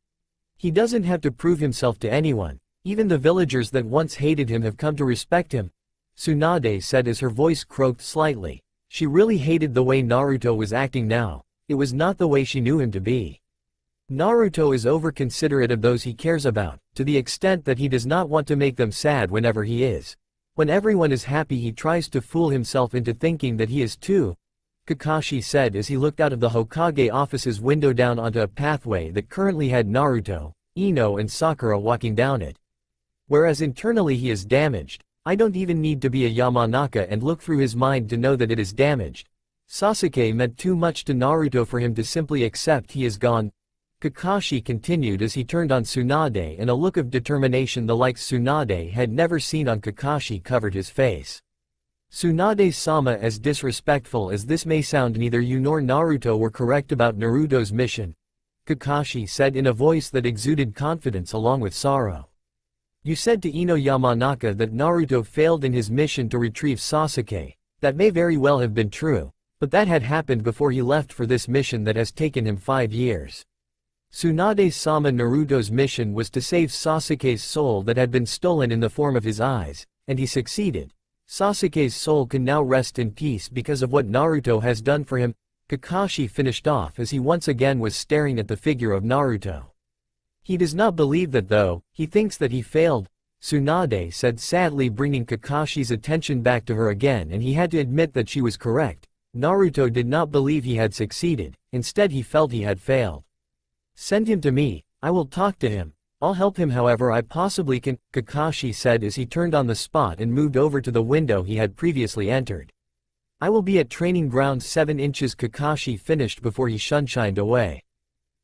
He doesn't have to prove himself to anyone. Even the villagers that once hated him have come to respect him, Tsunade said as her voice croaked slightly. She really hated the way Naruto was acting now. It was not the way she knew him to be. Naruto is over-considerate of those he cares about, to the extent that he does not want to make them sad whenever he is. When everyone is happy, he tries to fool himself into thinking that he is too, Kakashi said as he looked out of the Hokage office's window down onto a pathway that currently had Naruto, Ino and Sakura walking down it. Whereas internally he is damaged. I don't even need to be a Yamanaka and look through his mind to know that it is damaged. Sasuke meant too much to Naruto for him to simply accept he is gone. Kakashi continued as he turned on Tsunade, and a look of determination the likes Tsunade had never seen on Kakashi covered his face. Tsunade-sama, as disrespectful as this may sound, neither you nor Naruto were correct about Naruto's mission, Kakashi said in a voice that exuded confidence along with sorrow. You said to Ino Yamanaka that Naruto failed in his mission to retrieve Sasuke. That may very well have been true, but that had happened before he left for this mission that has taken him 5 years. Tsunade-sama, Naruto's mission was to save Sasuke's soul that had been stolen in the form of his eyes, and he succeeded. Sasuke's soul can now rest in peace because of what Naruto has done for him, Kakashi finished off as he once again was staring at the figure of Naruto. He does not believe that though, he thinks that he failed, Tsunade said sadly, bringing Kakashi's attention back to her again, and he had to admit that she was correct. Naruto did not believe he had succeeded, instead he felt he had failed. Send him to me, I will talk to him. I'll help him however I possibly can, Kakashi said as he turned on the spot and moved over to the window he had previously entered. I will be at training ground 7 inches, Kakashi finished before he shunshined away.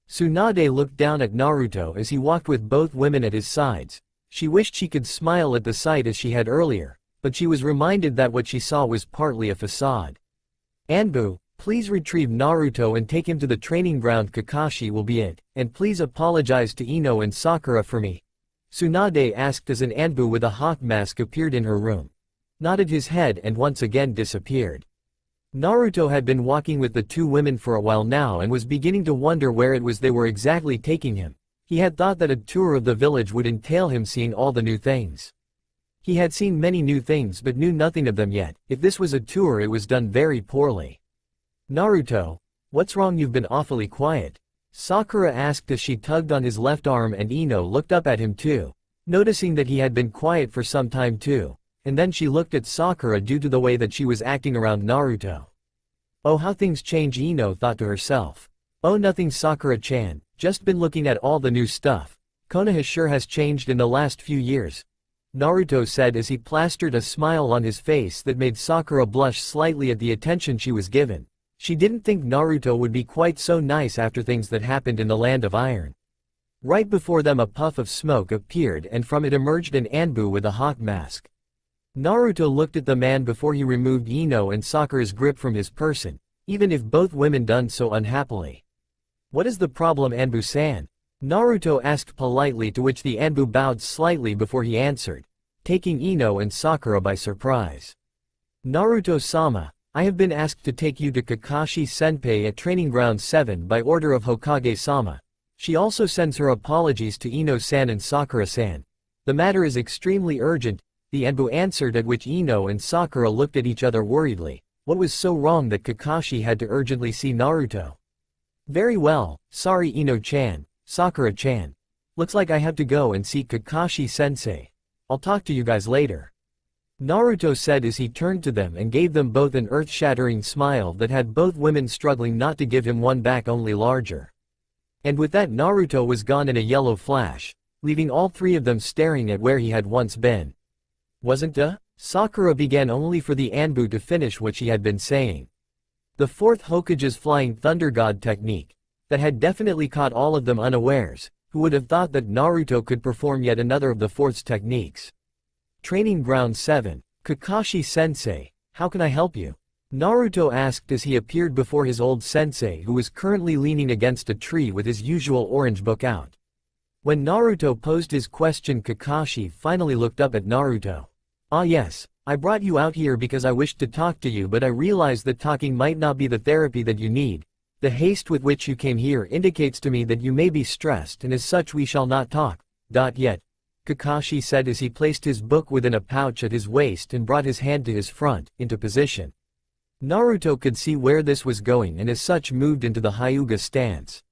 Tsunade looked down at Naruto as he walked with both women at his sides. She wished she could smile at the sight as she had earlier, but she was reminded that what she saw was partly a facade. Anbu, please retrieve Naruto and take him to the training ground. Kakashi will be it, and please apologize to Ino and Sakura for me, Tsunade asked as an Anbu with a hawk mask appeared in her room, nodded his head and once again disappeared. Naruto had been walking with the 2 women for a while now and was beginning to wonder where it was they were exactly taking him. He had thought that a tour of the village would entail him seeing all the new things. He had seen many new things but knew nothing of them yet. If this was a tour, it was done very poorly. Naruto, what's wrong? You've been awfully quiet. Sakura asked as she tugged on his left arm, and Ino looked up at him too, noticing that he had been quiet for some time too, and then she looked at Sakura due to the way that she was acting around Naruto. Oh, how things change, Ino thought to herself. Oh, nothing, Sakura-chan, just been looking at all the new stuff. Konoha sure has changed in the last few years, Naruto said as he plastered a smile on his face that made Sakura blush slightly at the attention she was given. She didn't think Naruto would be quite so nice after things that happened in the Land of Iron. Right before them a puff of smoke appeared, and from it emerged an Anbu with a hawk mask. Naruto looked at the man before he removed Ino and Sakura's grip from his person, even if both women done so unhappily. What is the problem, Anbu-san? Naruto asked politely, to which the Anbu bowed slightly before he answered, taking Ino and Sakura by surprise. Naruto-sama, I have been asked to take you to Kakashi-senpai at Training Ground 7 by order of Hokage-sama. She also sends her apologies to Ino-san and Sakura-san. The matter is extremely urgent, the Anbu answered, at which Ino and Sakura looked at each other worriedly. What was so wrong that Kakashi had to urgently see Naruto? Very well, sorry Ino-chan, Sakura-chan. Looks like I have to go and see Kakashi-sensei. I'll talk to you guys later. Naruto said as he turned to them and gave them both an earth-shattering smile that had both women struggling not to give him one back, only larger. And with that, Naruto was gone in a yellow flash, leaving all three of them staring at where he had once been. Wasn't Sakura began, only for the Anbu to finish what she had been saying. The fourth Hokage's flying thunder god technique, that had definitely caught all of them unawares. Who would have thought that Naruto could perform yet another of the fourth's techniques? Training Ground 7, Kakashi-sensei, how can I help you? Naruto asked as he appeared before his old sensei, who was currently leaning against a tree with his usual orange book out. When Naruto posed his question, Kakashi finally looked up at Naruto. Ah yes, I brought you out here because I wished to talk to you, but I realized that talking might not be the therapy that you need. The haste with which you came here indicates to me that you may be stressed, and as such we shall not talk. Yet, Kakashi said as he placed his book within a pouch at his waist and brought his hand to his front, into position. Naruto could see where this was going and as such moved into the Hyuga stance.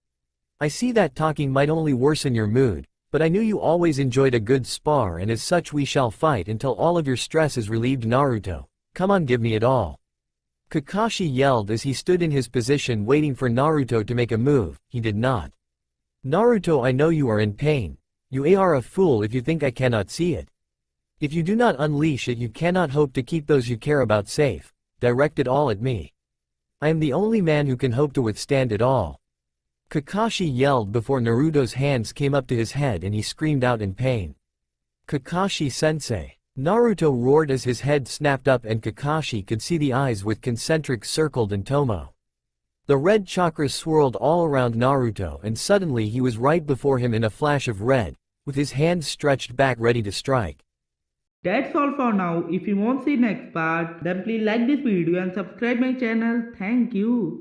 I see that talking might only worsen your mood, but I knew you always enjoyed a good spar, and as such we shall fight until all of your stress is relieved. Naruto, come on, give me it all. Kakashi yelled as he stood in his position waiting for Naruto to make a move. He did not. Naruto, I know you are in pain. You are a fool if you think I cannot see it. If you do not unleash it, you cannot hope to keep those you care about safe. Direct it all at me. I am the only man who can hope to withstand it all. Kakashi yelled before Naruto's hands came up to his head and he screamed out in pain. Kakashi-sensei. Naruto roared as his head snapped up and Kakashi could see the eyes with concentric circled and Tomo. The red chakras swirled all around Naruto, and suddenly he was right before him in a flash of red, with his hands stretched back ready to strike. That's all for now. If you want to see next part, then please like this video and subscribe my channel. Thank you.